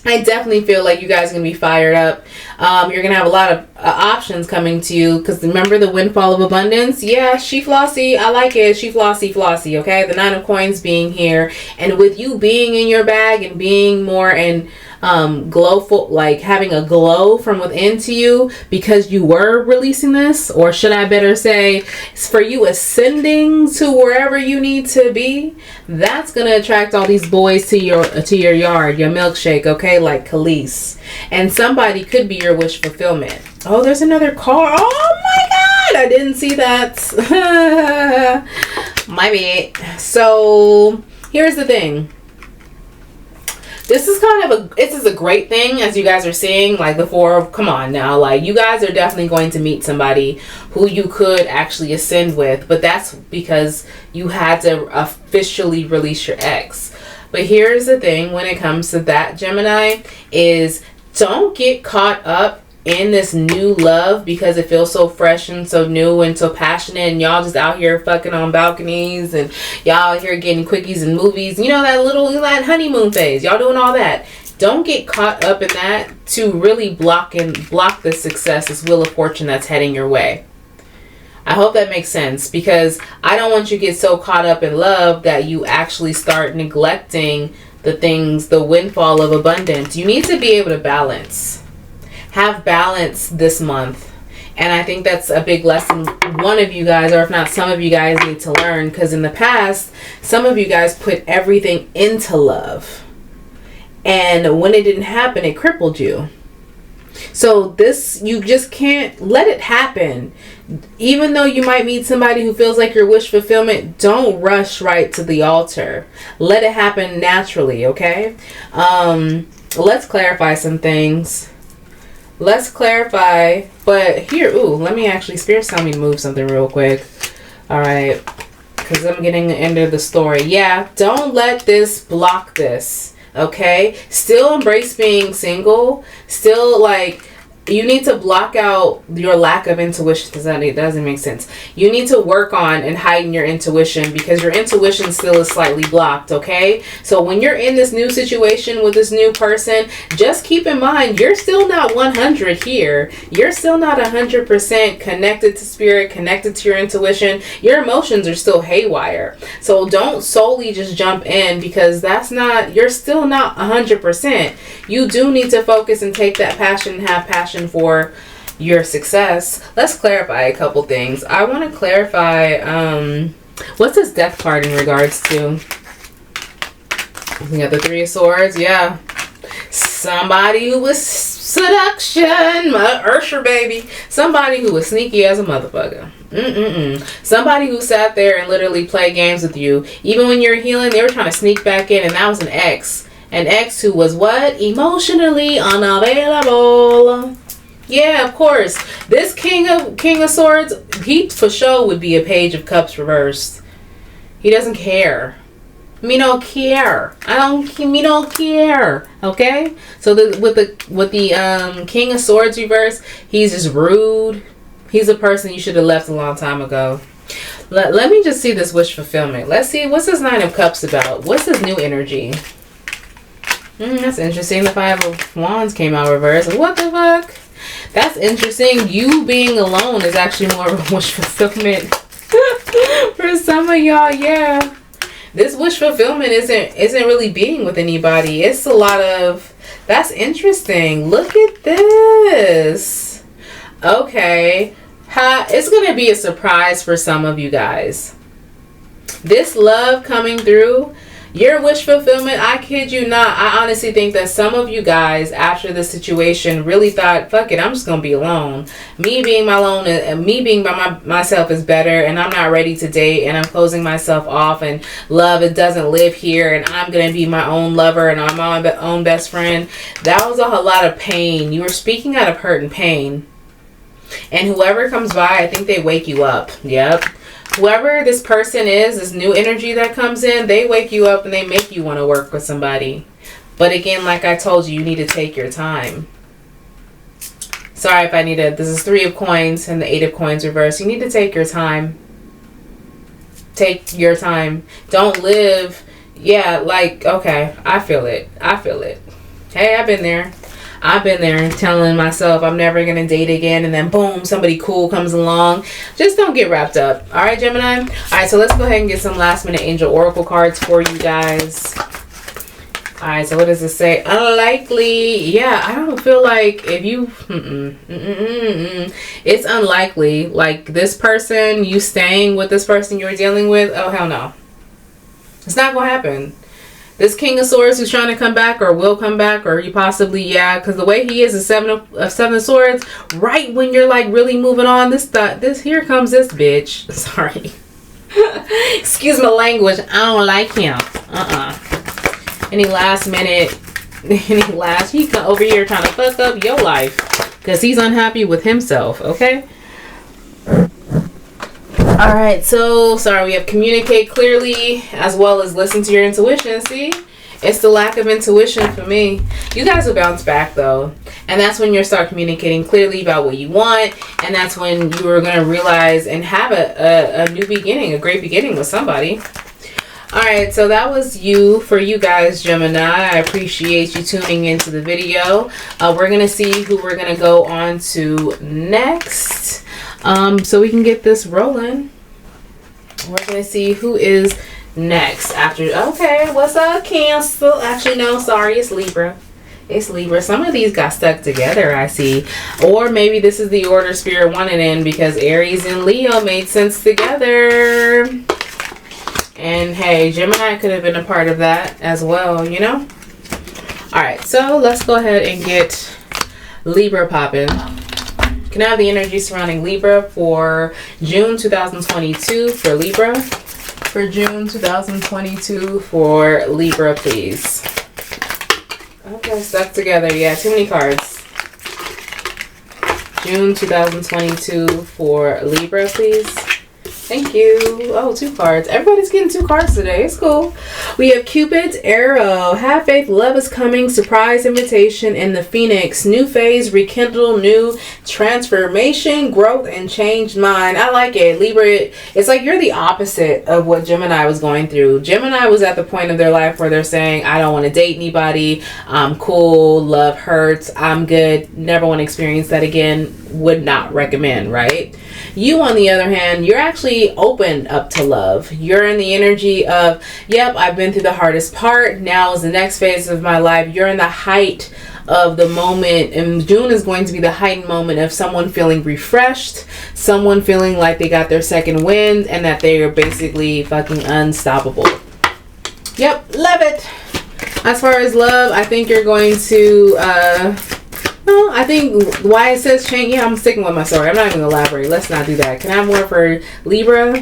S1: I definitely feel like you guys are going to be fired up. You're going to have a lot of options coming to you. Because remember the windfall of abundance? Yeah, she flossy. I like it. She flossy. Okay? The 9 of coins being here. And with you being in your bag and being more in glowful, like having a glow from within to you because you were releasing this, or should I better say, it's for you ascending to wherever you need to be. That's gonna attract all these boys to your yard, your milkshake, okay, like Khalees. And somebody could be your wish fulfillment. Oh, there's another car. Oh my god, I didn't see that. My bad. So here's the thing. This is this is a great thing, as you guys are seeing, like come on now, like you guys are definitely going to meet somebody who you could actually ascend with, but that's because you had to officially release your ex. But here's the thing when it comes to that, Gemini, is don't get caught up in this new love because it feels so fresh and so new and so passionate, and y'all just out here fucking on balconies, and y'all out here getting quickies and movies, you know, that honeymoon phase, y'all doing all that. Don't get caught up in that to really block the success, this wheel of fortune that's heading your way. I hope that makes sense, because I don't want you to get so caught up in love that you actually start neglecting the things, the windfall of abundance. You need to be able to balance. Have balance this month. And I think that's a big lesson one of you guys, or if not some of you guys, need to learn, because in the past, some of you guys put everything into love. And when it didn't happen, it crippled you. So this, you just can't let it happen. Even though you might meet somebody who feels like your wish fulfillment, don't rush right to the altar. Let it happen naturally, okay? Let's clarify some things. Let's clarify, but here, let me actually, Spirit's telling me to move something real quick. All right, because I'm getting into the story. Yeah, don't let this block this, okay? Still embrace being single. Still, like, you need to block out your lack of intuition. It doesn't make sense. You need to work on and heighten your intuition, because your intuition still is slightly blocked, okay? So when you're in this new situation with this new person, just keep in mind, you're still not 100 here. You're still not 100% connected to spirit, connected to your intuition. Your emotions are still haywire. So don't solely just jump in, because you're still not 100%. You do need to focus and take that passion and have passion for your success. Let's clarify a couple things. I want to clarify what's this death card in regards to? We got the Three of Swords. Yeah, somebody who was seduction, my Ursher baby. Somebody who was sneaky as a motherfucker. Somebody who sat there and literally played games with you. Even when you're healing, they were trying to sneak back in, and that was an ex. An ex who was what? Emotionally unavailable. Yeah, of course. This King of Swords, he for sure would be a Page of Cups reversed. He doesn't care. Me don't care. Me don't care. Okay? So with the King of Swords reversed, he's just rude. He's a person you should have left a long time ago. Let me just see this wish fulfillment. Let's see, what's this Nine of Cups about? What's this new energy? That's interesting. The Five of Wands came out reversed. What the fuck? That's interesting. You being alone is actually more of a wish fulfillment for some of y'all. Yeah, this wish fulfillment isn't really being with anybody. It's a lot of. That's interesting. Look at this. Okay, it's gonna be a surprise for some of you guys. This love coming through. Your wish fulfillment, I kid you not. I honestly think that some of you guys, after this situation, really thought, fuck it, I'm just going to be alone. Me being by myself is better, and I'm not ready to date, and I'm closing myself off, and love, it doesn't live here, and I'm going to be my own lover, and I'm my own best friend. That was a whole lot of pain. You were speaking out of hurt and pain. And whoever comes by, I think they wake you up. Yep. Whoever this person is, this new energy that comes in, they wake you up and they make you want to work with somebody. But again, like I told you, you need to take your time. Sorry if I need to. This is Three of Coins and the Eight of Coins reversed. You need to take your time. Take your time. Don't live. Yeah, like, okay, I feel it. Hey, I've been there. Telling myself I'm never going to date again, and then boom, somebody cool comes along. Just don't get wrapped up. All right, Gemini? All right, so let's go ahead and get some last minute angel oracle cards for you guys. All right, so what does it say? Unlikely. Yeah, I don't feel like if you... It's unlikely. Like this person, you staying with this person you're dealing with, oh, hell no. It's not going to happen. This King of Swords who's trying to come back or will come back, or you possibly, yeah, because the way he is a Seven of Swords, right when you're like really moving on, here comes this bitch. Sorry. Excuse my language. I don't like him. Any last minute, he come over here trying to fuck up your life because he's unhappy with himself, okay? All right, so sorry, we have communicate clearly as well as listen to your intuition. See, It's the lack of intuition for me. You guys will bounce back though. And that's when you'll start communicating clearly about what you want. And that's when you are going to realize and have a new beginning, a great beginning with somebody. Alright, so that was for you guys, Gemini. I appreciate you tuning into the video. We're going to see who we're going to go on to next. So we can get this rolling. We're going to see who is next after. Okay, what's up, Cancer? Actually, no, sorry, it's Libra. It's Libra. Some of these got stuck together, I see. Or maybe this is the order Spirit wanted in because Aries and Leo made sense together. And hey, Gemini could have been a part of that as well, you know? Alright, so let's go ahead and get Libra popping. Can I have the energy surrounding Libra for June 2022 for Libra? For June 2022 for Libra, please. Okay, stuck together. Yeah, too many cards. June 2022 for Libra, please. Thank you. Oh, 2 cards. Everybody's getting 2 cards today. It's cool. We have Cupid's arrow. Have faith. Love is coming. Surprise invitation. And the Phoenix. New phase. Rekindle. New transformation. Growth and changed mind. I like it. Libra. It's like you're the opposite of what Gemini was going through. Gemini was at the point of their life where they're saying, I don't want to date anybody. I'm cool. Love hurts. I'm good. Never want to experience that again. Would not recommend, right? You, on the other hand, you're actually open up to love. You're in the energy of, yep, I've been through the hardest part. Now is the next phase of my life. You're in the height of the moment, and June is going to be the heightened moment of someone feeling refreshed, someone feeling like they got their second wind, and that they are basically fucking unstoppable. Yep, love it. As far as love, I think you're going to, no, I think why it says change. Yeah, I'm sticking with my story. I'm not even going to elaborate. Let's not do that. Can I have more for Libra?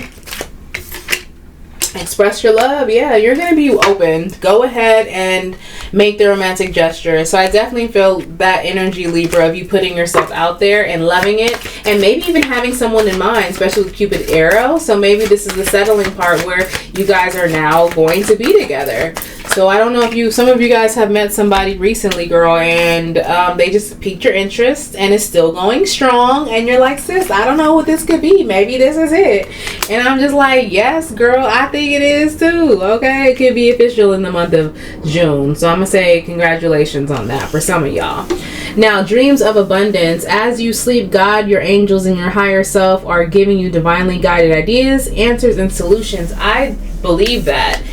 S1: Express your love. Yeah, you're going to be open. Go ahead and make the romantic gesture. So I definitely feel that energy, Libra, of you putting yourself out there and loving it. And maybe even having someone in mind, especially with Cupid arrow. So maybe this is the settling part where you guys are now going to be together. So I don't know if some of you guys have met somebody recently, girl, and they just piqued your interest and it's still going strong. And you're like, sis, I don't know what this could be. Maybe this is it. And I'm just like, yes, girl, I think it is too. Okay, it could be official in the month of June. So I'm going to say congratulations on that for some of y'all. Now, dreams of abundance. As you sleep, God, your angels, and your higher self are giving you divinely guided ideas, answers, and solutions. I believe that.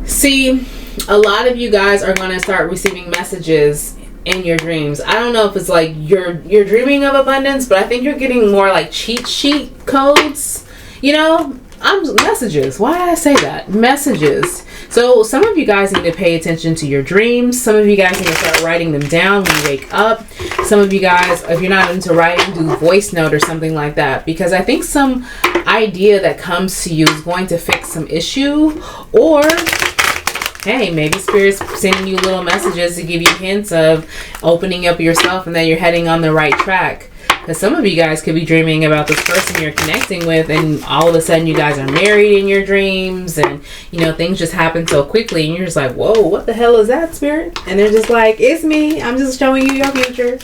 S1: See, a lot of you guys are going to start receiving messages in your dreams. I don't know if it's like you're dreaming of abundance, but I think you're getting more like cheat sheet codes. You know, messages. Why did I say that? Messages. So some of you guys need to pay attention to your dreams. Some of you guys need to start writing them down when you wake up. Some of you guys, if you're not into writing, do voice note or something like that. Because I think some idea that comes to you is going to fix some issue, or hey, maybe Spirit's sending you little messages to give you hints of opening up yourself and that you're heading on the right track. Because some of you guys could be dreaming about this person you're connecting with, and all of a sudden you guys are married in your dreams, and you know, things just happen so quickly, and you're just like, whoa, what the hell is that, Spirit? And they're just like, it's me. I'm just showing you your future.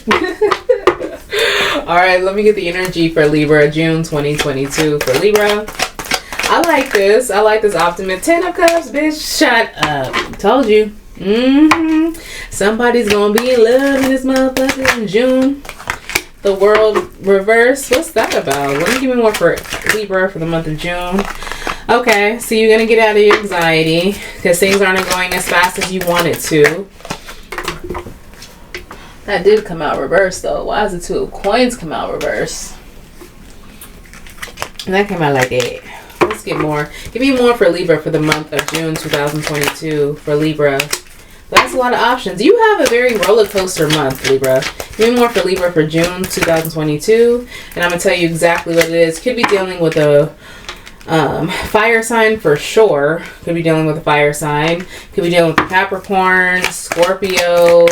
S1: All right, let me get the energy for Libra, June 2022 for Libra. I like this. I like this optimist. 10 of Cups, bitch. Shut up. Told you. Somebody's gonna be in love in this motherfucker in June. The world reverse. What's that about? Let me give me more for Libra for the month of June. Okay, so you're gonna get out of your anxiety because things aren't going as fast as you want it to. That did come out reverse though. Why is the 2 of Coins come out reverse? And that came out like that. Let's get more. Give me more for Libra for the month of June 2022 for Libra. That's a lot of options. You have a very roller coaster month, Libra. Give me more for Libra for June 2022. And I'm going to tell you exactly what it is. Could be dealing with a fire sign for sure. Could be dealing with a fire sign. Could be dealing with a Capricorn, Scorpio,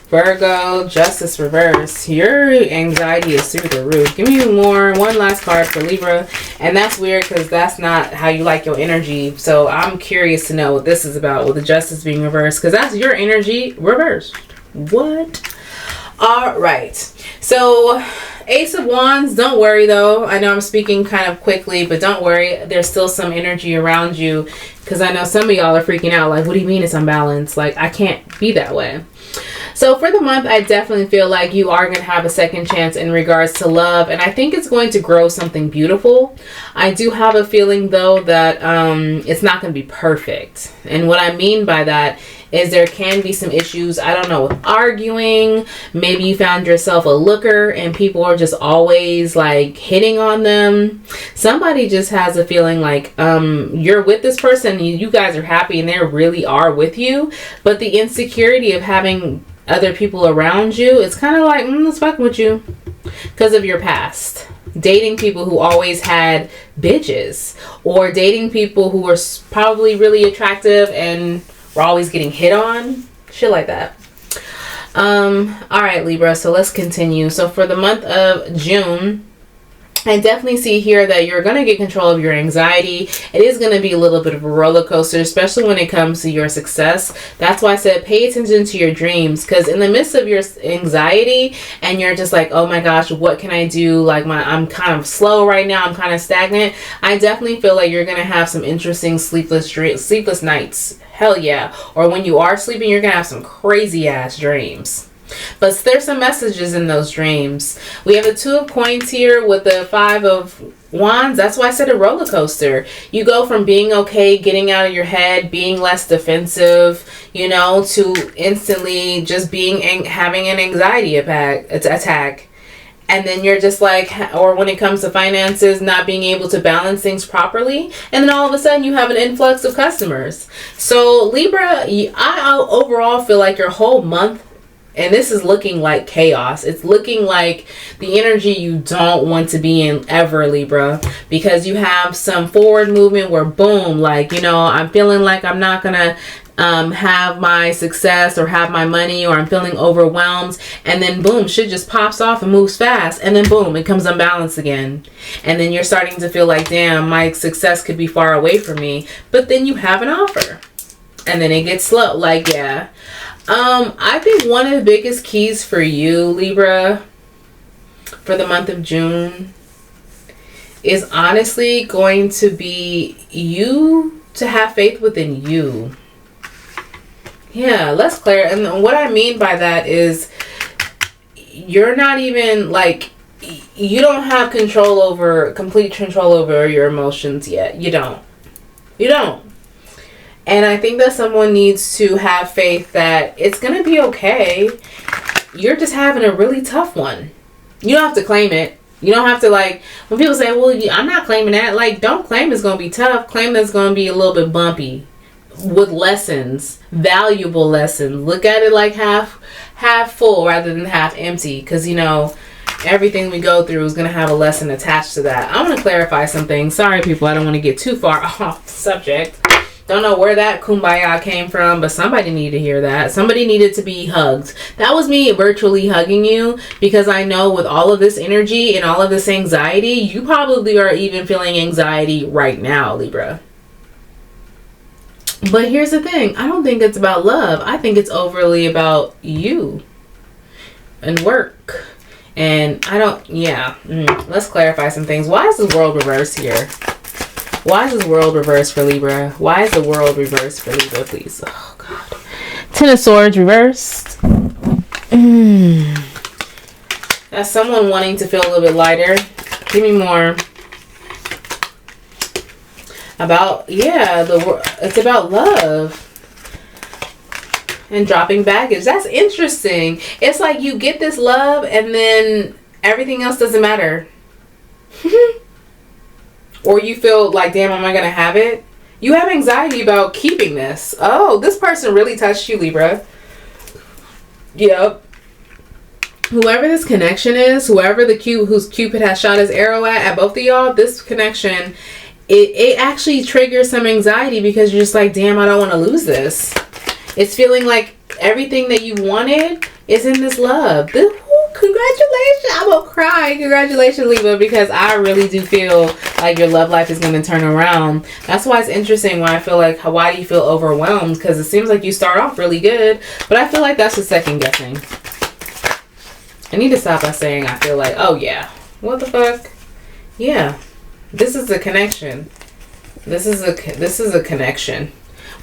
S1: Virgo, Justice reverse. Your anxiety is through the roof. Give me more. One last card for Libra. And that's weird because that's not how you like your energy. So I'm curious to know what this is about with the Justice being reversed. Because that's your energy reversed. What? All right. So Ace of Wands, don't worry though. I know I'm speaking kind of quickly, but don't worry. There's still some energy around you. Because I know some of y'all are freaking out. Like, what do you mean it's unbalanced? Like, I can't be that way. So for the month, I definitely feel like you are going to have a second chance in regards to love. And I think it's going to grow something beautiful. I do have a feeling, though, that it's not going to be perfect. And what I mean by that is there can be some issues, I don't know, with arguing. Maybe you found yourself a looker and people are just always like hitting on them. Somebody just has a feeling like you're with this person, you guys are happy and they really are with you, but the insecurity of having other people around you, it's kind of like, let's fuck with you because of your past. Dating people who always had bitches, or dating people who were probably really attractive and were always getting hit on, shit like that. All right, Libra, so let's continue. So for the month of June, I definitely see here that you're going to get control of your anxiety. It is going to be a little bit of a roller coaster, especially when it comes to your success. That's why I said pay attention to your dreams, because in the midst of your anxiety and you're just like, oh my gosh, what can I do? Like I'm kind of slow right now. I'm kind of stagnant. I definitely feel like you're going to have some interesting sleepless nights. Hell yeah. Or when you are sleeping, you're going to have some crazy ass dreams. But there's some messages in those dreams. We have the Two of Coins here with the Five of Wands. That's why I said a roller coaster. You go from being okay, getting out of your head, being less defensive, you know, to instantly just having an anxiety attack. And then you're just like, or when it comes to finances, not being able to balance things properly. And then all of a sudden you have an influx of customers. So Libra, I overall feel like your whole month, and this is looking like chaos. It's looking like the energy you don't want to be in ever, Libra. Because you have some forward movement where boom, like, you know, I'm feeling like I'm not going to have my success or have my money, or I'm feeling overwhelmed. And then boom, shit just pops off and moves fast. And then boom, it comes unbalanced again. And then you're starting to feel like, damn, my success could be far away from me. But then you have an offer. And then it gets slow. Like, yeah. I think one of the biggest keys for you, Libra, for the month of June is honestly going to be you to have faith within you. Yeah, let's clear. And what I mean by that is you're not even like, you don't have complete control over your emotions yet. You don't. And I think that someone needs to have faith that it's going to be okay. You're just having a really tough one. You don't have to claim it. You don't have to, like, when people say, well, I'm not claiming that. Like, don't claim it's going to be tough. Claim that it's going to be a little bit bumpy with lessons, valuable lessons. Look at it like half full rather than half empty. Because, you know, everything we go through is going to have a lesson attached to that. I want to clarify some things. Sorry, people. I don't want to get too far off the subject. Don't know where that kumbaya came from, but somebody needed to hear that. Somebody needed to be hugged. That was me virtually hugging you, because I know with all of this energy and all of this anxiety, you probably are even feeling anxiety right now, Libra. But here's the thing. I don't think it's about love. I think it's overly about you and work. And I don't, let's clarify some things. Why is the world reversed here? Why is this world reversed for Libra? Why is the world reversed for Libra, please? Oh, God. Ten of Swords reversed. That's someone wanting to feel a little bit lighter. Give me more. It's about love. And dropping baggage. That's interesting. It's like you get this love and then everything else doesn't matter. Or you feel like, damn, am I going to have it? You have anxiety about keeping this. Oh, this person really touched you, Libra. Yep. Whoever this connection is, whose Cupid has shot his arrow at both of y'all, this connection, it actually triggers some anxiety because you're just like, damn, I don't want to lose this. It's feeling like everything that you wanted is in this love. Congratulations. I'm gonna cry. Congratulations, Libra, because I really do feel like your love life is going to turn around. That's why it's interesting why I feel like, why do you feel overwhelmed? Because it seems like you start off really good, but I feel like that's the second guessing. I need to stop by saying I feel like, oh yeah, what the fuck? Yeah, this is a connection. This is a connection.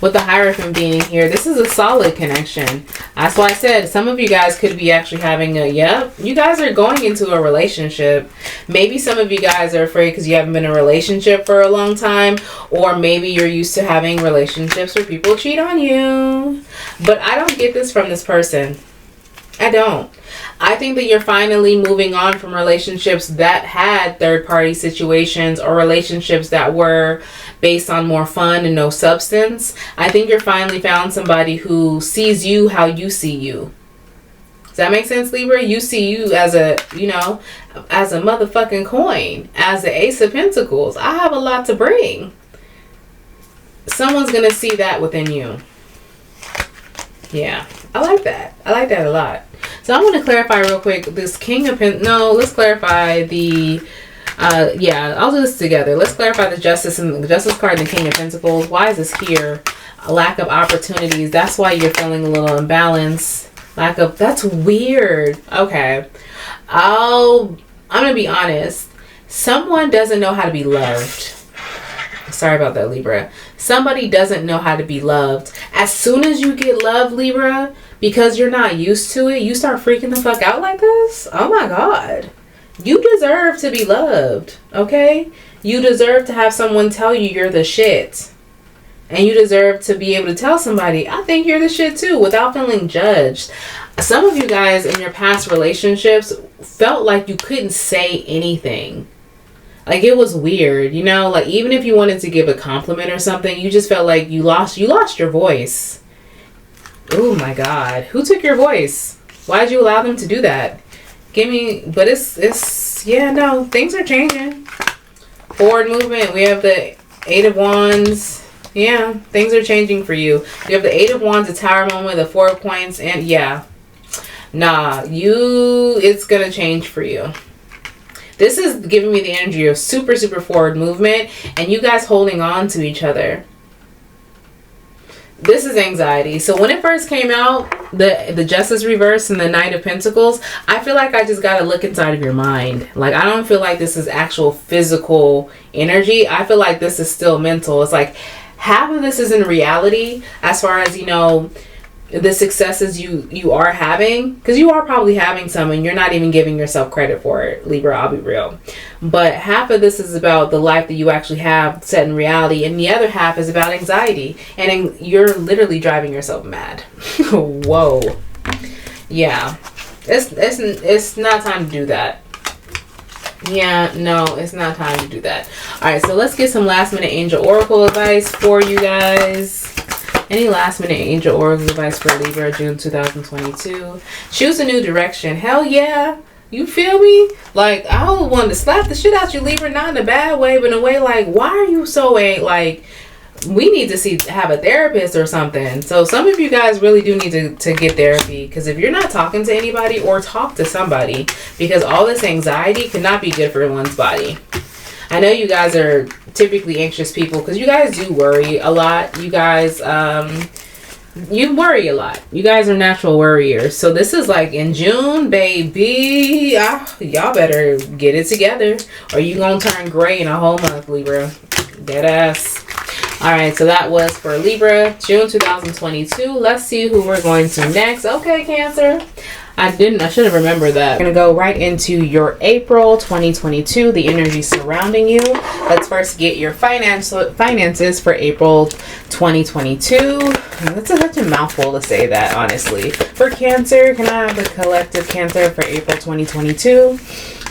S1: With the Hierophant being here, this is a solid connection. That's why I said some of you guys could be actually having a, you guys are going into a relationship. Maybe some of you guys are afraid because you haven't been in a relationship for a long time, or maybe you're used to having relationships where people cheat on you. But I don't get this from this person. I don't. I think that you're finally moving on from relationships that had third-party situations or relationships that were based on more fun and no substance. I think you're finally found somebody who sees you how you see you. Does that make sense, Libra? You see you as a, as a motherfucking coin, as the Ace of Pentacles. I have a lot to bring. Someone's going to see that within you. Yeah, I like that. I like that a lot. So I want to clarify real quick this King of Pentacles. No, let's clarify the I'll do this together. Let's clarify the Justice and the Justice card and the King of Pentacles. Why is this here? A lack of opportunities. That's why you're feeling a little imbalanced. That's weird. Okay. I'm going to be honest. Someone doesn't know how to be loved. Sorry about that, Libra. Somebody doesn't know how to be loved. As soon as you get love, Libra, because you're not used to it, you start freaking the fuck out like this. Oh my God. You deserve to be loved, okay? You deserve to have someone tell you you're the shit. And you deserve to be able to tell somebody, I think you're the shit too, without feeling judged. Some of you guys in your past relationships felt like you couldn't say anything. Like it was weird, like even if you wanted to give a compliment or something, you just felt like you lost your voice. Oh my God. Who took your voice? Why'd you allow them to do that? But things are changing. Forward movement. We have the 8 of Wands. Yeah, things are changing for you. You have the 8 of Wands, the Tower moment, the 4 of Coins, and it's gonna change for you. This is giving me the energy of super, super forward movement and you guys holding on to each other. This is anxiety. So when it first came out, the Justice reverse and the Knight of Pentacles, I feel like I just got to look inside of your mind. Like, I don't feel like this is actual physical energy. I feel like this is still mental. It's like half of this is in reality as far as, the successes you are having, because you are probably having some and you're not even giving yourself credit for it, Libra. I'll be real. But half of this is about the life that you actually have set in reality, and the other half is about anxiety, and you're literally driving yourself mad. Whoa. Yeah, it's not time to do that. Yeah, no, it's not time to do that. All right, so let's get some last minute angel oracle advice for you guys. Any last minute angel oracle advice for Libra, June 2022? Choose a new direction. Hell yeah. You feel me? Like, I would want to slap the shit out you, Libra, not in a bad way, but in a way like, why are you so like, we need to have a therapist or something. So some of you guys really do need to get therapy, because if you're not talking to anybody, or talk to somebody, because all this anxiety cannot be good for one's body. I know you guys are typically anxious people because you guys do worry a lot. You guys, you worry a lot. You guys are natural worriers. So this is like in June, baby. Y'all better get it together or you gonna turn gray in a whole month, Libra. Dead ass. All right, so that was for Libra, June 2022. Let's see who we're going to next. Okay, Cancer. I should have remembered that. We're going to go right into your April 2022, the energy surrounding you. Let's first get your finances for April 2022. That's such a mouthful to say that, honestly. For Cancer, can I have the collective Cancer for April 2022?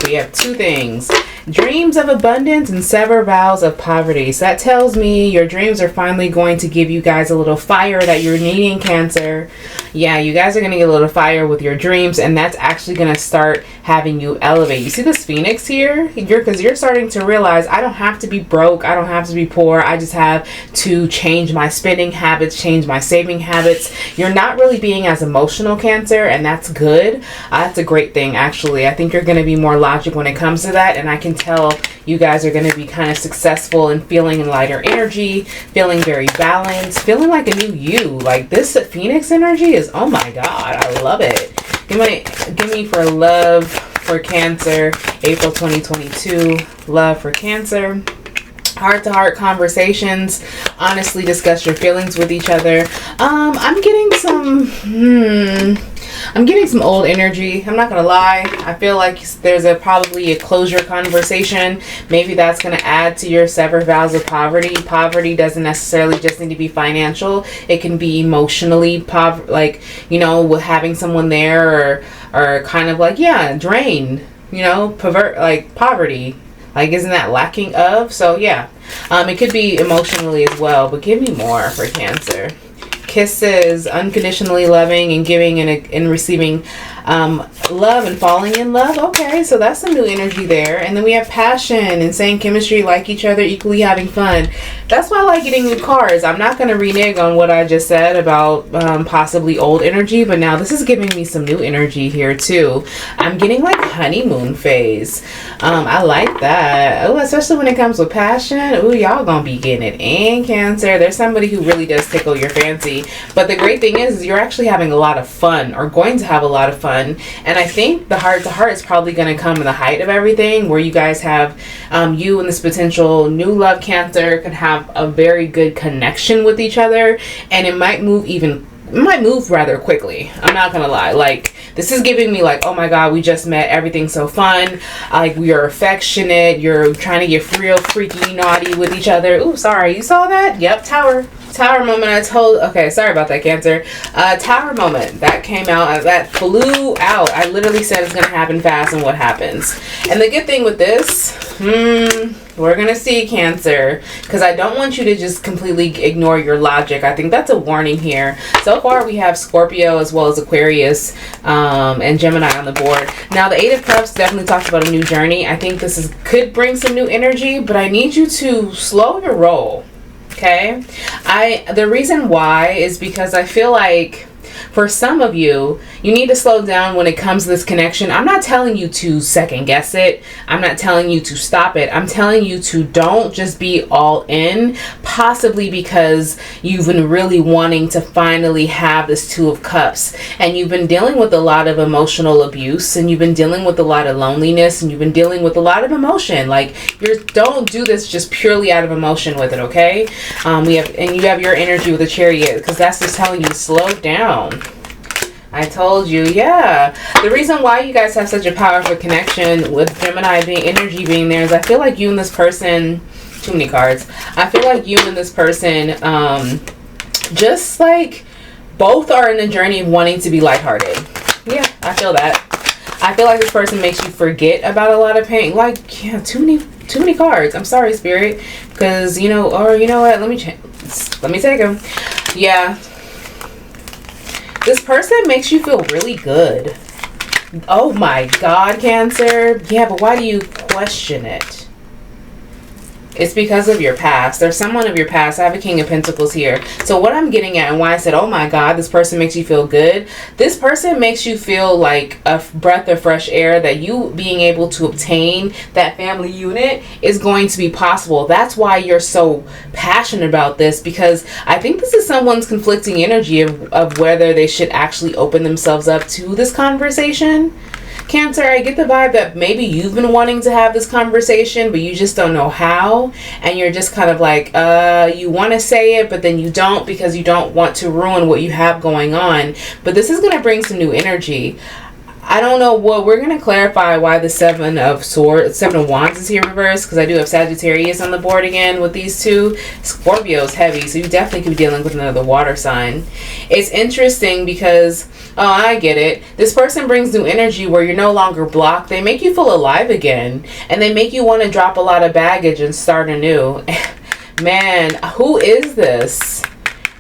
S1: We have two things. Dreams of abundance and sever vows of poverty. So that tells me your dreams are finally going to give you guys a little fire that you're needing, Cancer. Yeah, you guys are going to get a little fire with your dreams, and that's actually going to start having you elevate. You see this Phoenix here? Because you're starting to realize, I don't have to be broke. I don't have to be poor. I just have to change my spending habits, change my saving habits. You're not really being as emotional, Cancer, and that's good. That's a great thing, actually. I think you're going to be more logical when it comes to that, and I can tell you guys are going to be kind of successful and feeling in lighter energy, feeling very balanced, feeling like a new you. Like this Phoenix energy is, oh my God, I love it. Give me for love for Cancer, April 2022. Love for Cancer. Heart-to-heart conversations. Honestly discuss your feelings with each other. I'm getting some old energy. I'm not gonna lie. I feel like there's probably a closure conversation. Maybe that's gonna add to your severed vows of poverty. Poverty doesn't necessarily just need to be financial. It can be emotionally like, you know, with having someone there, or kind of like, yeah, drained, you know, like poverty. Like, isn't that lacking of? So yeah, it could be emotionally as well, but give me more for Cancer. Kisses, unconditionally loving and giving and receiving love and falling in love. Okay, so that's some new energy there. And then we have passion, insane chemistry, like each other, equally having fun. That's why I like getting new cards. I'm not going to renege on what I just said about possibly old energy, but now this is giving me some new energy here too. I'm getting like honeymoon phase. I like that. Oh, especially when it comes with passion. Oh, y'all gonna be getting it in, Cancer. There's somebody who really does tickle your fancy. But the great thing is you're actually having a lot of fun, or going to have a lot of fun. And I think the heart-to-heart is probably going to come in the height of everything, where you guys have, you and this potential new love, Cancer, can have a very good connection with each other. And it might move rather quickly. I'm not gonna lie. Like, this is giving me like, oh my God, we just met, everything's so fun, like we are affectionate, you're trying to get real freaky naughty with each other. Ooh, sorry, you saw that? Yep, Tower moment. Okay, sorry about that, Cancer. Tower moment that came out, that flew out. I literally said it's gonna happen fast, and what happens? And the good thing with this, we're gonna see, Cancer, because I don't want you to just completely ignore your logic. I think that's a warning here. So far we have Scorpio as well as Aquarius and Gemini on the board. Now the Eight of Cups definitely talks about a new journey. I think this could bring some new energy, but I need you to slow your roll. Okay, the reason why is because I feel like for some of you, you need to slow down when it comes to this connection. I'm not telling you to second guess it. I'm not telling you to stop it. I'm telling you to don't just be all in, possibly because you've been really wanting to finally have this Two of Cups, and you've been dealing with a lot of emotional abuse, and you've been dealing with a lot of loneliness, and you've been dealing with a lot of emotion. Like, don't do this just purely out of emotion with it, okay? You have your energy with the Chariot, because that's just telling you to slow down. I told you, yeah. The reason why you guys have such a powerful connection with Gemini energy being there is I feel like you and this person, too many cards. I feel like you and this person, just like both are in a journey of wanting to be lighthearted. Yeah, I feel that. I feel like this person makes you forget about a lot of pain. Like, yeah, too many cards. I'm sorry, Spirit, because you know what? Let me take them. Yeah. This person makes you feel really good. Oh my God, Cancer. Yeah, but why do you question it? It's because of your past. There's someone of your past. I have a King of Pentacles here. So what I'm getting at, and why I said, oh my God, this person makes you feel good. This person makes you feel like a breath of fresh air, that you being able to obtain that family unit is going to be possible. That's why you're so passionate about this, because I think this is someone's conflicting energy of whether they should actually open themselves up to this conversation. Cancer, I get the vibe that maybe you've been wanting to have this conversation, but you just don't know how, and you're just kind of like, you want to say it, but then you don't, because you don't want to ruin what you have going on. But this is going to bring some new energy. I don't know what we're going to clarify why the Seven of Wands is here reversed, because I do have Sagittarius on the board again with these two. Scorpio is heavy, so you definitely could be dealing with another water sign. It's interesting because, oh, I get it. This person brings new energy where you're no longer blocked. They make you feel alive again, and they make you want to drop a lot of baggage and start anew. Man, who is this?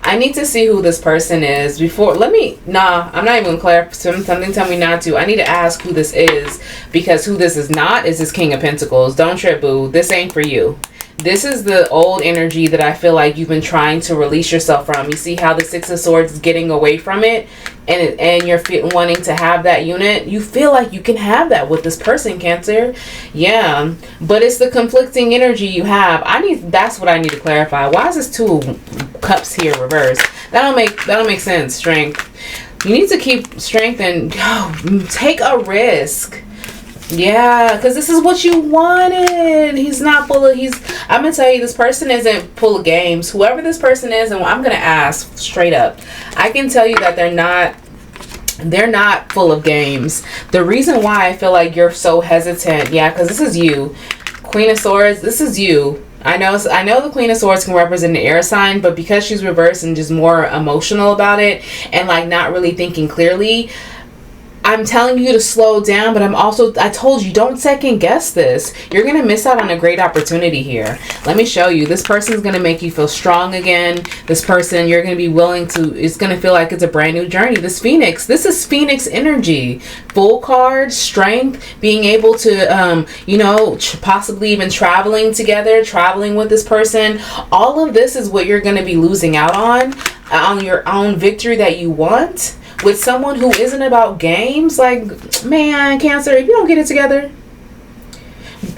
S1: I need to see who this person is before. I'm not even going to clarify. Something tell me not to. I need to ask who this is, because who this is not is this King of Pentacles. Don't trip, boo. This ain't for you. This is the old energy that I feel like you've been trying to release yourself from. You see how the Six of Swords is getting away from it, and you're wanting to have that unit. You feel like you can have that with this person, Cancer. Yeah, but it's the conflicting energy you have. That's what I need to clarify. Why is this Two of Cups here reversed? That don't make sense. Strength. You need to keep strength and take a risk. Yeah, because this is what you wanted. I'm going to tell you, this person isn't full of games. Whoever this person is, and I'm going to ask straight up, I can tell you that they're not full of games. The reason why I feel like you're so hesitant, yeah, because this is you. Queen of Swords, this is you. I know the Queen of Swords can represent an air sign, but because she's reversed and just more emotional about it and like not really thinking clearly, I'm telling you to slow down, but I told you, don't second guess this. You're going to miss out on a great opportunity here. Let me show you. This person is going to make you feel strong again. This person, you're going to be it's going to feel like it's a brand new journey. This Phoenix, this is Phoenix energy. Full card, strength, being able to, possibly even traveling together, traveling with this person. All of this is what you're going to be losing out on your own victory that you want. With someone who isn't about games. Like, man, Cancer, if you don't get it together,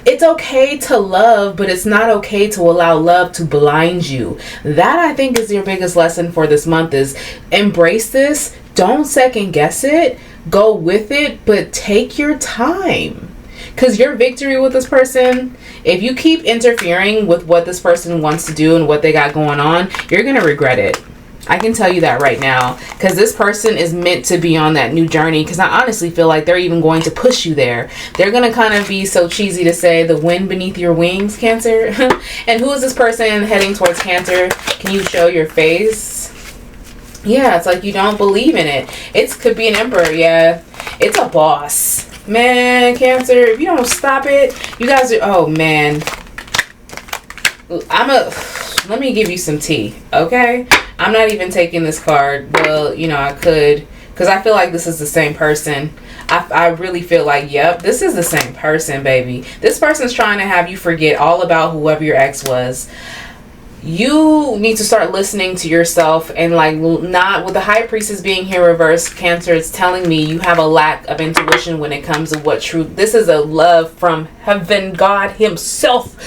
S1: it's okay to love, but it's not okay to allow love to blind you. That, I think, is your biggest lesson for this month, is embrace this. Don't second guess it. Go with it, but take your time. Because your victory with this person, if you keep interfering with what this person wants to do and what they got going on, you're going to regret it. I can tell you that right now, because this person is meant to be on that new journey, because I honestly feel like they're even going to push you there. They're going to kind of be so cheesy to say the wind beneath your wings, Cancer. And who is this person heading towards Cancer? Can you show your face? Yeah, it's like you don't believe in it. It could be an emperor, yeah. It's a boss. Man, Cancer, if you don't stop it, you guys are, oh man. Let me give you some tea, okay? I'm not even taking this card. Well, I could, because I feel like this is the same person. I really feel like, yep, this is the same person, baby. This person's trying to have you forget all about whoever your ex was. You need to start listening to yourself, and like, not with the High Priestess being here reversed, Cancer, it's telling me you have a lack of intuition when it comes to what truth. This is a love from heaven. God himself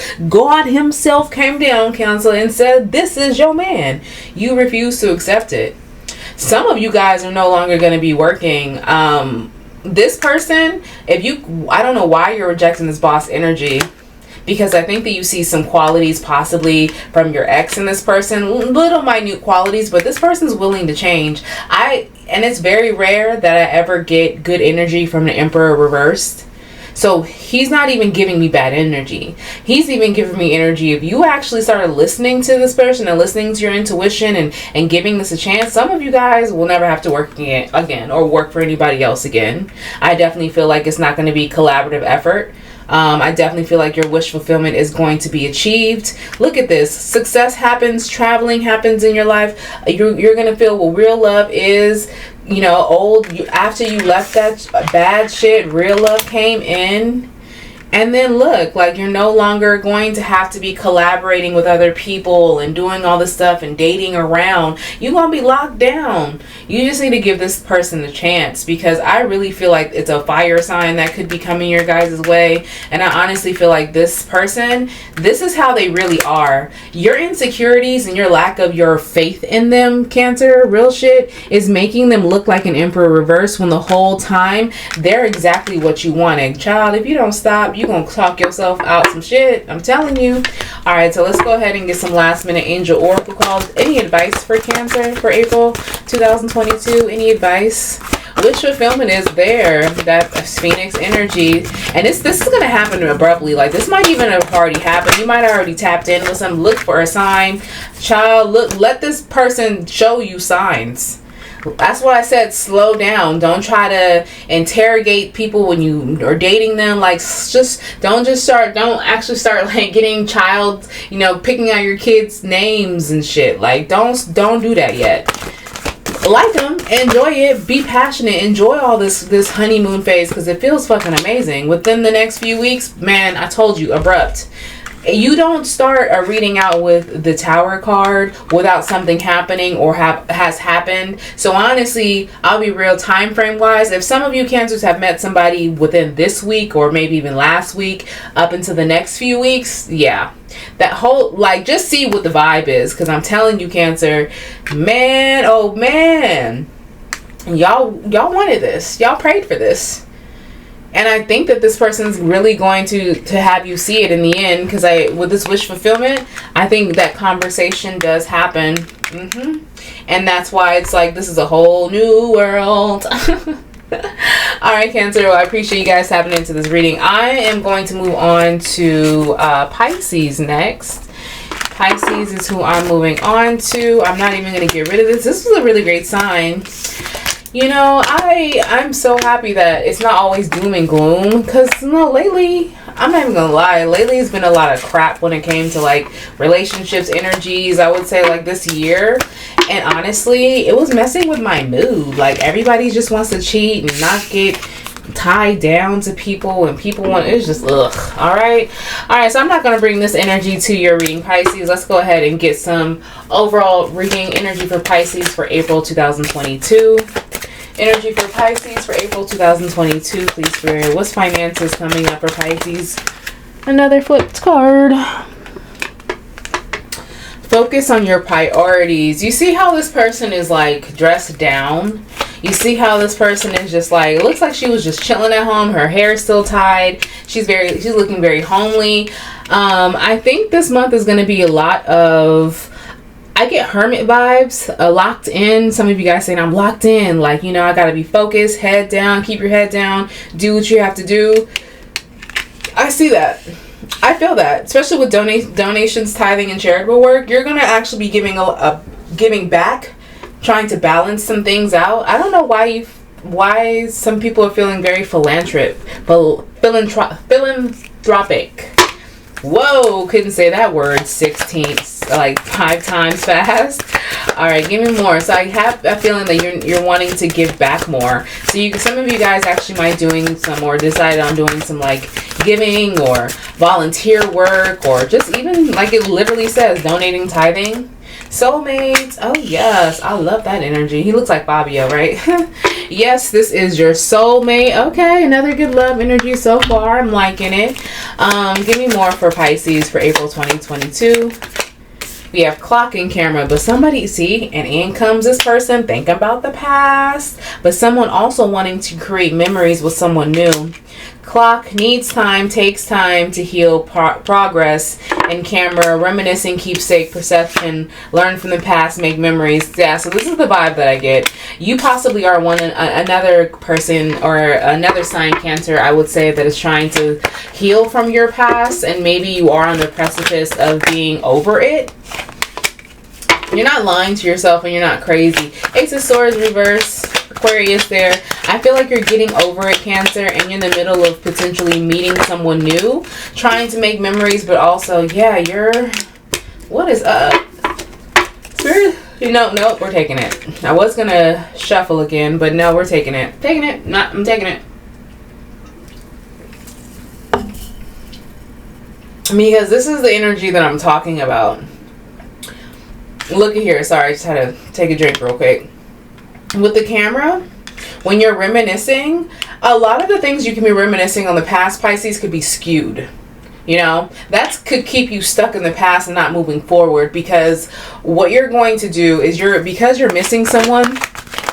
S1: came down, Cancer, and said, this is your man. You refuse to accept it. Some of you guys are no longer going to be working. This person, I don't know why you're rejecting this boss energy, because I think that you see some qualities possibly from your ex in this person, little minute qualities, but this person's willing to change. And it's very rare that I ever get good energy from the Emperor reversed. So he's not even giving me bad energy. He's even giving me energy. If you actually started listening to this person and listening to your intuition and giving this a chance, some of you guys will never have to work again or work for anybody else again. I definitely feel like it's not going to be collaborative effort. I definitely feel like your wish fulfillment is going to be achieved. Look at this. Success happens. Traveling happens in your life. You're going to feel what real love is. After you left that bad shit, real love came in. And then look, like, you're no longer going to have to be collaborating with other people and doing all this stuff and dating around. You're going to be locked down. You just need to give this person a chance, because I really feel like it's a fire sign that could be coming your guys' way. And I honestly feel like this person, this is how they really are. Your insecurities and your lack of your faith in them, Cancer, real shit, is making them look like an Emperor reverse, when the whole time they're exactly what you wanted. Child, if you don't stop, you're going to talk yourself out some shit. I'm telling you. All right, so let's go ahead and get some last minute angel oracle calls. Any advice for Cancer for April 2022? Any advice? Wish fulfillment is there. That Phoenix energy. And this is going to happen abruptly. Like, this might even have already happened. You might have already tapped in with some. Look for a sign. Child, look, let this person show you signs. That's why I said slow down. Don't try to interrogate people when you are dating them. Like, don't actually start like getting picking out your kids' names and shit. Like, don't do that yet. Like them, enjoy it, be passionate, enjoy all this honeymoon phase, because it feels fucking amazing. Within the next few weeks, man, I told you, abrupt. You don't start a reading out with the Tower card without something happening or has happened. So honestly, I'll be real, time frame wise, if some of you Cancers have met somebody within this week or maybe even last week up into the next few weeks, yeah, that whole, like, just see what the vibe is, because I'm telling you, Cancer, man, oh man, y'all wanted this, y'all prayed for this. And I think that this person's really going to have you see it in the end, because with this wish fulfillment, I think that conversation does happen. And that's why it's like, this is a whole new world. Alright, Cancer, well, I appreciate you guys tapping into this reading. I am going to move on to Pisces next. Pisces is who I'm moving on to. I'm not even going to get rid of this. This was a really great sign. You know, I'm so happy that it's not always doom and gloom, because lately, I'm not even gonna lie, lately it's been a lot of crap when it came to like relationships, energies, I would say, like this year. And honestly, it was messing with my mood. Like, everybody just wants to cheat and not get tied down to people, and people want, it's just ugh. All right, so I'm not going to bring this energy to your reading, Pisces. Let's go ahead and get some overall reading energy for Pisces for April 2022. Energy for Pisces for April 2022, please, Spirit. What's finances coming up for Pisces? Another flipped card. Focus on your priorities. You see how this person is like dressed down? You see how this person is just like, it looks like she was just chilling at home. Her hair is still tied. She's looking very homely. I think this month is going to be a lot of, I get hermit vibes, locked in. Some of you guys saying I'm locked in. Like, you know, I got to be focused, head down, keep your head down, do what you have to do. I see that. I feel that, especially with donations, tithing, and charitable work. You're going to actually be giving back, trying to balance some things out. I don't know why some people are feeling very philanthropic. Whoa, couldn't say that word 5 times fast. All right, give me more. So I have a feeling that you're wanting to give back more. So some of you guys actually might doing some, or decided on doing some like giving or volunteer work, or just even like it literally says donating, tithing. Soulmates, oh yes, I love that energy. He looks like Fabio, right? Yes, this is your soulmate. Okay, another good love energy so far. I'm liking it. Give me more for Pisces for April 2022. We have clock and camera, but somebody, see, and in comes this person thinking about the past, but someone also wanting to create memories with someone new. Clock needs time, takes time to heal progress, and camera, reminiscing, keepsake, perception, learn from the past, make memories. Yeah, so this is the vibe that I get. You possibly are another person or another sign, Cancer, I would say, that is trying to heal from your past, and maybe you are on the precipice of being over it. You're not lying to yourself, and you're not crazy. Ace of Swords reverse, Aquarius there. I feel like you're getting over it, Cancer, and you're in the middle of potentially meeting someone new, trying to make memories, but also, yeah, what is up? Spirit? No, we're taking it. I was gonna shuffle again, but no, we're taking it. I'm taking it. Because this is the energy that I'm talking about. Look at here. Sorry, I just had to take a drink real quick. With the camera, when you're reminiscing, a lot of the things you can be reminiscing on the past, Pisces, could be skewed. You know, that could keep you stuck in the past and not moving forward, because what you're going to do is because you're missing someone,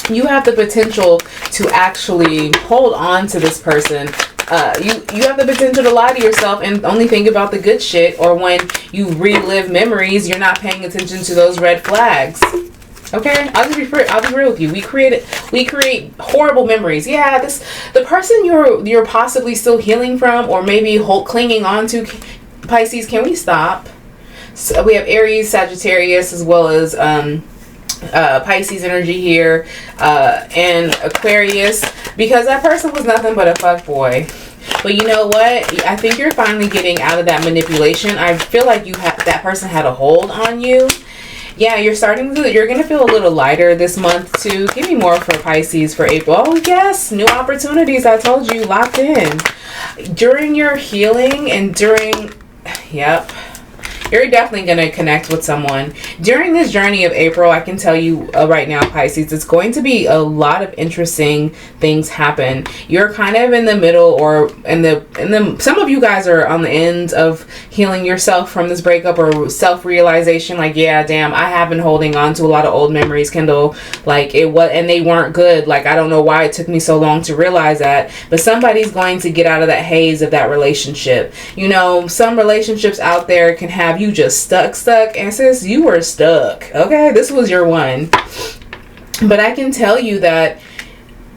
S1: you have the potential to actually hold on to this person. You have the potential to lie to yourself and only think about the good shit, or when you relive memories, you're not paying attention to those red flags. Okay, I'll be real with you. We create horrible memories. Yeah, the person you're possibly still healing from, or maybe clinging on to, Pisces. Can we stop? So we have Aries, Sagittarius, as well as Pisces energy here, and Aquarius, because that person was nothing but a fuckboy. But you know what? I think you're finally getting out of that manipulation. I feel like that person had a hold on you. Yeah, you're going to feel a little lighter this month too. Give me more for Pisces for April. Oh yes, new opportunities. I told you, locked in. During your healing and yep. You're definitely going to connect with someone. During this journey of April, I can tell you right now, Pisces, it's going to be a lot of interesting things happen. You're kind of in the middle, or some of you guys are on the end of healing yourself from this breakup, or self-realization, like, yeah, damn, I have been holding on to a lot of old memories, Kendall. Like, and they weren't good. Like, I don't know why it took me so long to realize that. But somebody's going to get out of that haze of that relationship. You know, some relationships out there can have you just stuck, and sis, you were stuck. Okay, this was your one. But I can tell you that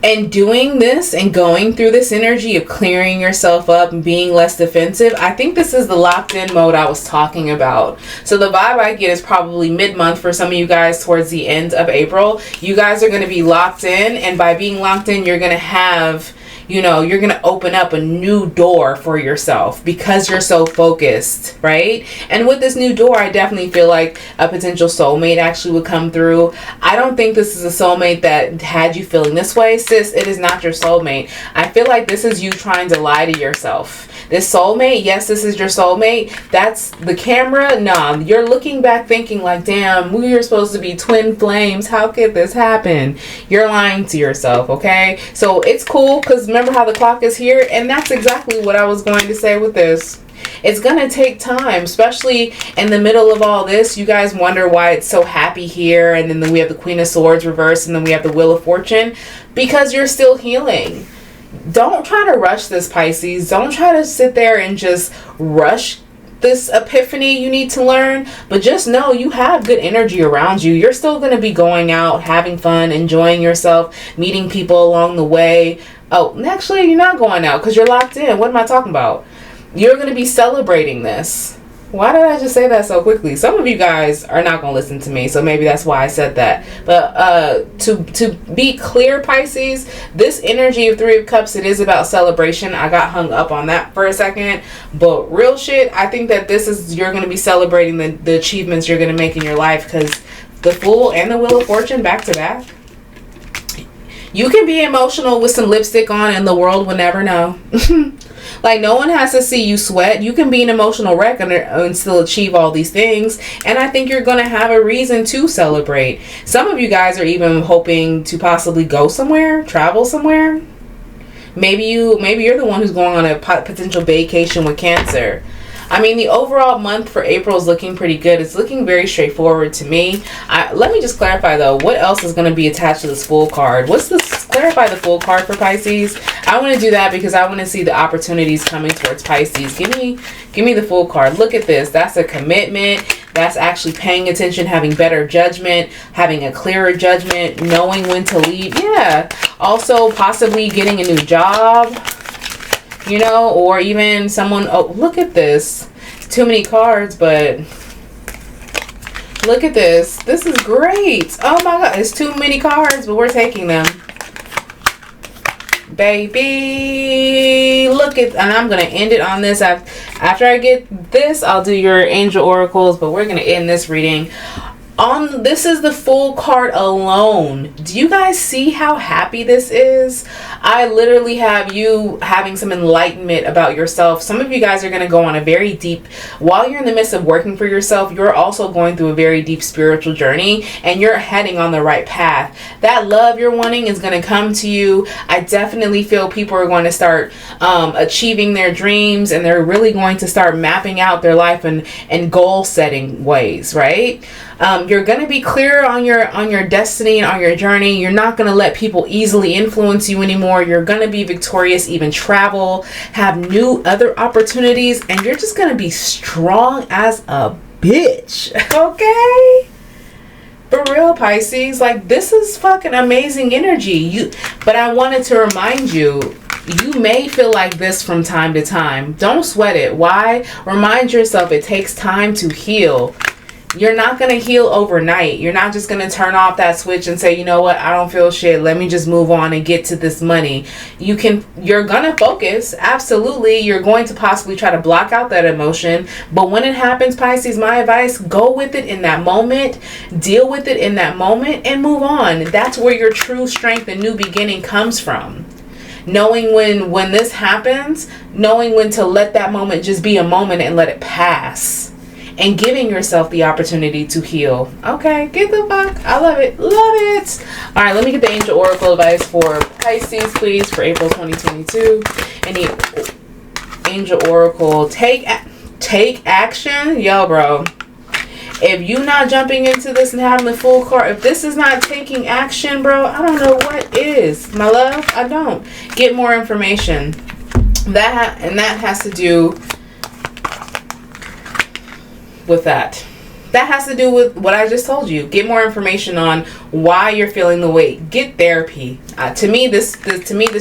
S1: in doing this and going through this energy of clearing yourself up and being less defensive, I think this is the locked in mode I was talking about. So the vibe I get is probably mid-month for some of you guys, towards the end of April. You guys are going to be locked in, and by being locked in, you're going to have, you know, you're going to open up a new door for yourself because you're so focused, right? And with this new door, I definitely feel like a potential soulmate actually would come through. I don't think this is a soulmate that had you feeling this way. Sis, it is not your soulmate. I feel like this is you trying to lie to yourself. This soulmate, yes, this is your soulmate. That's the camera. Nah, you're looking back thinking like, damn, we were supposed to be twin flames. How could this happen? You're lying to yourself, okay? So it's cool, because remember how the clock is here? And that's exactly what I was going to say with this. It's going to take time, especially in the middle of all this. You guys wonder why it's so happy here, and then we have the Queen of Swords reversed, and then we have the Wheel of Fortune, because you're still healing. Don't try to rush this, Pisces. Don't try to sit there and just rush this epiphany you need to learn, but just know you have good energy around you. You're still going to be going out, having fun, enjoying yourself, meeting people along the way. Oh, actually, you're not going out because you're locked in. What am I talking about? You're going to be celebrating this. Why did I just say that so quickly? Some of you guys are not going to listen to me, so maybe that's why I said that. But to be clear, Pisces, this energy of Three of Cups, it is about celebration. I got hung up on that for a second. But real shit, I think that you're going to be celebrating the achievements you're going to make in your life, because the Fool and the Wheel of Fortune back to back. You can be emotional with some lipstick on, and the world will never know. Like, no one has to see you sweat. You can be an emotional wreck and still achieve all these things. And I think you're going to have a reason to celebrate. Some of you guys are even hoping to possibly go somewhere, travel somewhere. Maybe you're the one who's going on a potential vacation with Cancer. I mean, the overall month for April is looking pretty good. It's looking very straightforward to me. Let me just clarify, though. What else is going to be attached to this Fool card? Clarify the Fool card for Pisces. I want to do that because I want to see the opportunities coming towards Pisces. Give me the Fool card. Look at this. That's a commitment. That's actually paying attention, having better judgment, having a clearer judgment, knowing when to leave. Yeah. Also, possibly getting a new job. You know, or even someone, oh, look at this. It's too many cards, but look at this. This is great. Oh my God, it's too many cards, but we're taking them. Baby, look at, and I'm going to end it on this. After I get this, I'll do your angel oracles, but we're going to end this reading. This is the Fool card alone. Do you guys see how happy this is? I literally have you having some enlightenment about yourself. Some of you guys are going to go on a very deep, while you're in the midst of working for yourself, you're also going through a very deep spiritual journey, and you're heading on the right path. That love you're wanting is going to come to you. I definitely feel people are going to start achieving their dreams, and they're really going to start mapping out their life in goal setting ways, right? You're going to be clear on your destiny and on your journey. You're not going to let people easily influence you anymore. You're going to be victorious, even travel, have new other opportunities, and you're just going to be strong as a bitch. Okay? For real, Pisces. Like, this is fucking amazing energy. But I wanted to remind you, you may feel like this from time to time. Don't sweat it. Why? Remind yourself it takes time to heal. You're not going to heal overnight. You're not just going to turn off that switch and say, you know what, I don't feel shit. Let me just move on and get to this money. You're going to focus. Absolutely. You're going to possibly try to block out that emotion. But when it happens, Pisces, my advice, go with it in that moment. Deal with it in that moment and move on. That's where your true strength and new beginning comes from. Knowing when this happens, knowing when to let that moment just be a moment and let it pass. And giving yourself the opportunity to heal. Okay, get the fuck. I love it. Love it. All right, let me get the Angel Oracle advice for Pisces, please, for April 2022. Any Angel Oracle, take action. Yo, bro. If you not jumping into this and having the full card, if this is not taking action, bro, I don't know what is. My love, I don't. Get more information. That has to do with that. That has to do with what I just told you. Get more information on why you're feeling the way. Get therapy. To me, this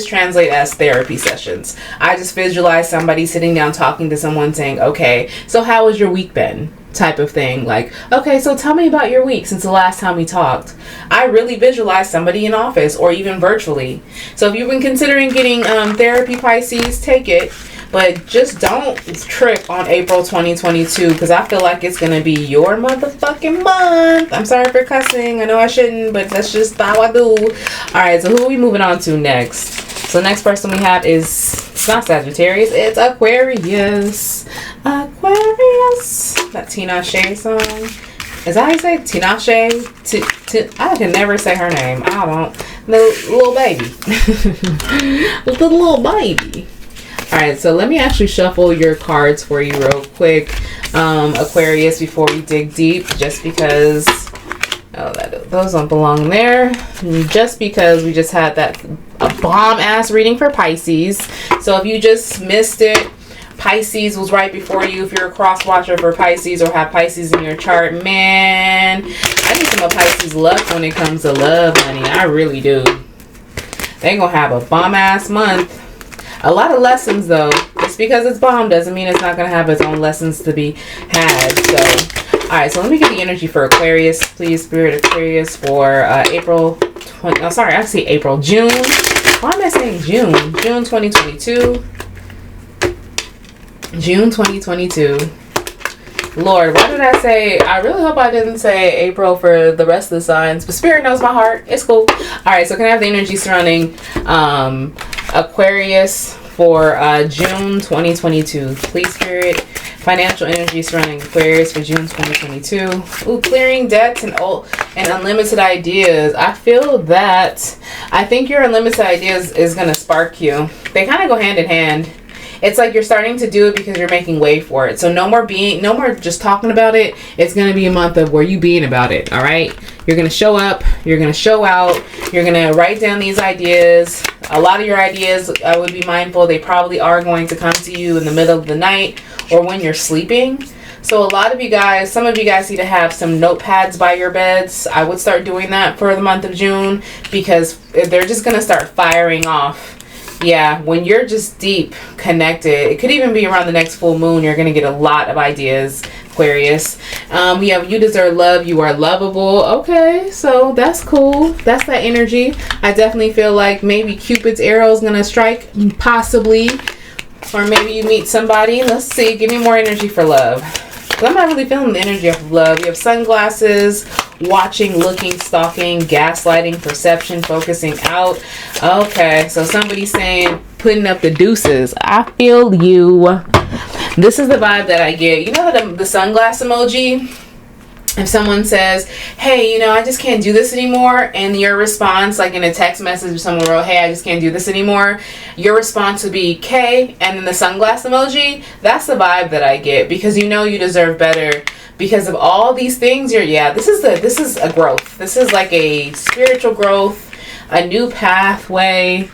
S1: translates as therapy sessions. I just visualize somebody sitting down talking to someone saying, okay, so how has your week been? Type of thing. Like, okay, so tell me about your week since the last time we talked. I really visualize somebody in office or even virtually. So if you've been considering getting therapy, Pisces, take it. But just don't trip on April 2022 because I feel like it's going to be your motherfucking month. I'm sorry for cussing. I know I shouldn't, but that's just how I do. Alright, so who are we moving on to next? So next person we have is, it's not Sagittarius, it's Aquarius. Aquarius. That Tinashe song. Is that how you say it? Tinashe? I can never say her name. I don't. The little baby. The little baby. Alright, so let me actually shuffle your cards for you real quick, Aquarius, before we dig deep, just because, those don't belong there, just because we just had a bomb-ass reading for Pisces. So if you just missed it, Pisces was right before you. If you're a cross-watcher for Pisces or have Pisces in your chart, man, I need some of Pisces luck when it comes to love, honey. I really do. They're gonna have a bomb-ass month. A lot of lessons, though. Just because it's bomb doesn't mean it's not going to have its own lessons to be had. So, alright, so let me get the energy for Aquarius, please, Spirit Aquarius, for April 20... Oh, sorry, I see April. June. Why am I saying June? June 2022. June 2022. Lord, why did I say... I really hope I didn't say April for the rest of the signs. But Spirit knows my heart. It's cool. Alright, so can I have the energy surrounding... Aquarius for June 2022, please, Spirit. Financial energy surrounding Aquarius for June 2022. Ooh, clearing debts and unlimited ideas. I feel that. I think your unlimited ideas is gonna spark you. They kind of go hand in hand. It's like you're starting to do it because you're making way for it. So no more just talking about it. It's going to be a month of where you being about it. All right. You're going to show up. You're going to show out. You're going to write down these ideas. A lot of your ideas, I would be mindful, they probably are going to come to you in the middle of the night or when you're sleeping. So a lot of you guys, some of you guys need to have some notepads by your beds. I would start doing that for the month of June because they're just going to start firing off. Yeah, when you're just deep connected, it could even be around the next full moon, you're going to get a lot of ideas, Aquarius. We have you deserve love, you are lovable. Okay, so that's cool. That's that energy. I definitely feel like maybe Cupid's arrow is going to strike, possibly. Or maybe you meet somebody. Let's see, give me more energy for love. I'm not really feeling the energy of love. You have sunglasses, watching, looking, stalking, gaslighting, perception, focusing out. Okay, so somebody's saying putting up the deuces. I feel you. This is the vibe that I get. You know the sunglass emoji? If someone says, hey, you know, I just can't do this anymore, and your response, like in a text message or someone wrote, hey, I just can't do this anymore, your response would be K, and then the sunglass emoji. That's the vibe that I get, because you know you deserve better. Because of all these things, this is a growth. This is like a spiritual growth, a new pathway.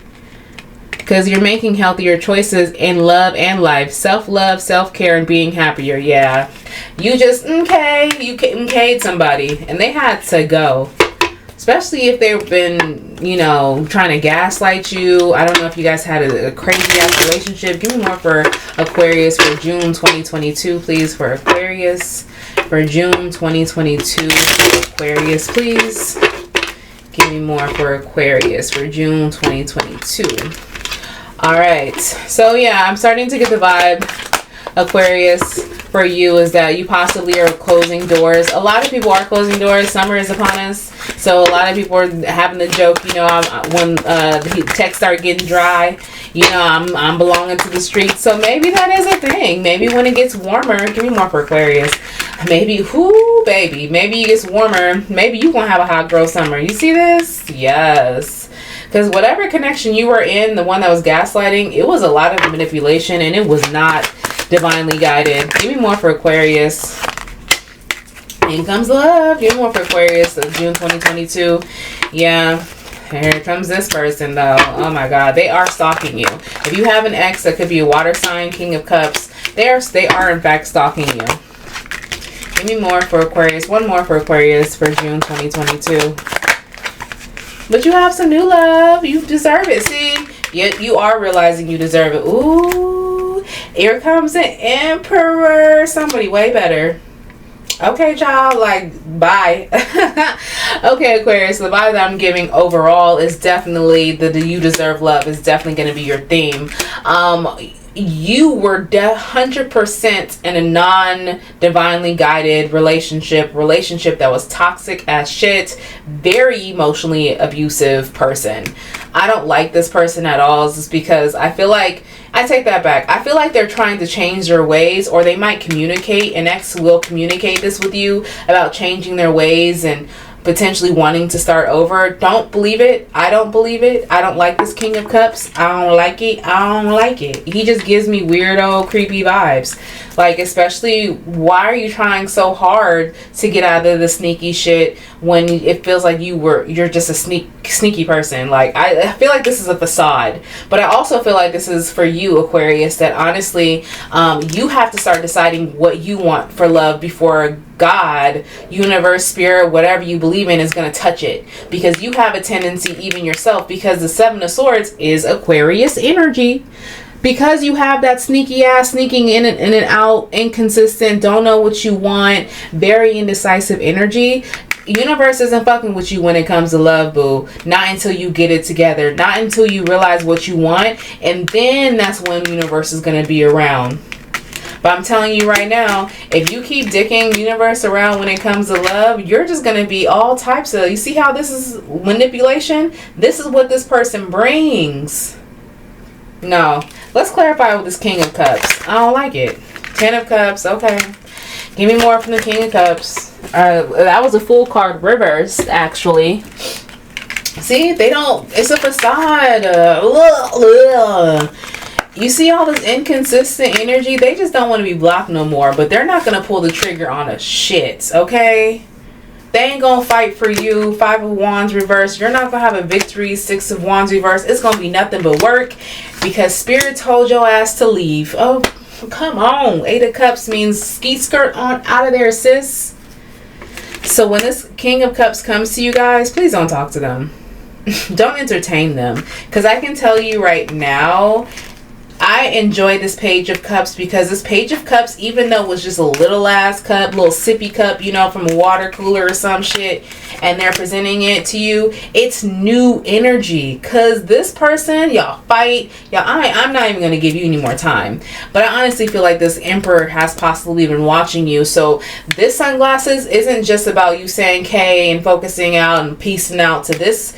S1: Because you're making healthier choices in love and life. Self-love, self-care, and being happier. Yeah. You just, you K'd somebody. And they had to go. Especially if they've been, you know, trying to gaslight you. I don't know if you guys had a crazy ass relationship. Give me more for Aquarius for June 2022, please. For Aquarius for June 2022. Aquarius, please. Give me more for Aquarius for June 2022. All right. So, yeah, I'm starting to get the vibe, Aquarius, for you is that you possibly are closing doors. A lot of people are closing doors. Summer is upon us. So a lot of people are having the joke, you know, when the texts start getting dry, you know, I'm belonging to the streets. So maybe that is a thing. Maybe when it gets warmer, give me more for Aquarius. Maybe, baby, maybe it gets warmer. Maybe you gonna have a hot girl summer. You see this? Yes. Because whatever connection you were in, the one that was gaslighting, it was a lot of manipulation and it was not divinely guided. Give me more for Aquarius. In comes love. Give me more for Aquarius of June 2022. Yeah. Here comes this person though. Oh my God. They are stalking you. If you have an ex that could be a water sign, King of Cups, they are in fact stalking you. Give me more for Aquarius. One more for Aquarius for June 2022. But you have some new love. You deserve it. See? You are realizing you deserve it. Ooh. Here comes an Emperor. Somebody way better. Okay, child, like, bye. Okay, Aquarius, the vibe that I'm giving overall is definitely the you deserve love is definitely going to be your theme. You were 100% in a non-divinely guided relationship that was toxic as shit, very emotionally abusive person. I don't like this person at all, just because I feel like, I take that back. I feel like they're trying to change their ways, or they might communicate. An ex will communicate this with you about changing their ways and potentially wanting to start over. Don't believe it. I don't believe it. I don't like this King of Cups. I don't like it. I don't like it. He just gives me weirdo, creepy vibes. Like, especially, why are you trying so hard to get out of the sneaky shit when it feels like you're just a sneaky person? Like, I feel like this is a facade. But I also feel like this is for you, Aquarius, that honestly, you have to start deciding what you want for love before God, universe, spirit, whatever you believe in is going to touch it. Because you have a tendency, even yourself, because the Seven of Swords is Aquarius energy. Because you have that sneaky ass, sneaking in and out, inconsistent, don't know what you want, very indecisive energy. Universe isn't fucking with you when it comes to love, boo. Not until you get it together. Not until you realize what you want. And then that's when universe is going to be around. But I'm telling you right now, if you keep dicking universe around when it comes to love, you're just going to be all types of... You see how this is manipulation? This is what this person brings. No. Let's clarify with this King of Cups. I don't like it. 10 of Cups. Okay. Give me more from the King of Cups. That was a full card reverse, actually. See? They don't... It's a facade. You see all this inconsistent energy? They just don't want to be blocked no more. But they're not going to pull the trigger on a shit. Okay? They ain't going to fight for you. 5 of Wands reverse. You're not going to have a victory. 6 of Wands reverse. It's going to be nothing but work. Because Spirit told your ass to leave. Oh, come on. 8 of Cups means ski skirt on out of there, sis. So when this King of Cups comes to you guys, please don't talk to them. Don't entertain them. Because I can tell you right now, I enjoy this Page of Cups because this Page of Cups, even though it was just a little ass cup, little sippy cup, you know, from a water cooler or some shit, and they're presenting it to you, it's new energy. Because this person, y'all fight, I'm not even going to give you any more time. But I honestly feel like this Emperor has possibly been watching you. So this sunglasses isn't just about you saying K and focusing out and piecing out to this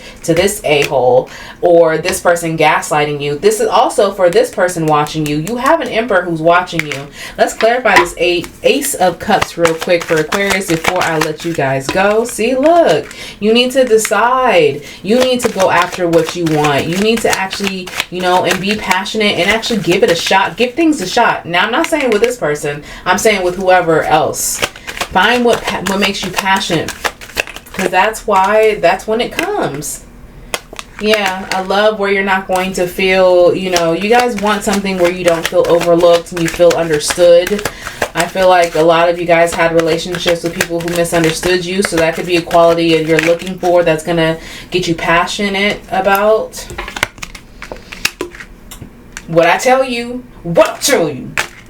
S1: a-hole or this person gaslighting you. This is also for this person watching you. You have an Emperor who's watching you. Let's clarify this Ace of Cups real quick for Aquarius before I let you guys go. See, look, you need to decide. You need to go after what you want. You need to actually, you know, and be passionate and actually give it a shot. Give things a shot. Now, I'm not saying with this person. I'm saying with whoever else. Find what makes you passionate, because that's when it comes. Yeah, I love where you're not going to feel, you know, you guys want something where you don't feel overlooked and you feel understood. I feel like a lot of you guys had relationships with people who misunderstood you. So that could be a quality that you're looking for that's going to get you passionate about. What I tell you.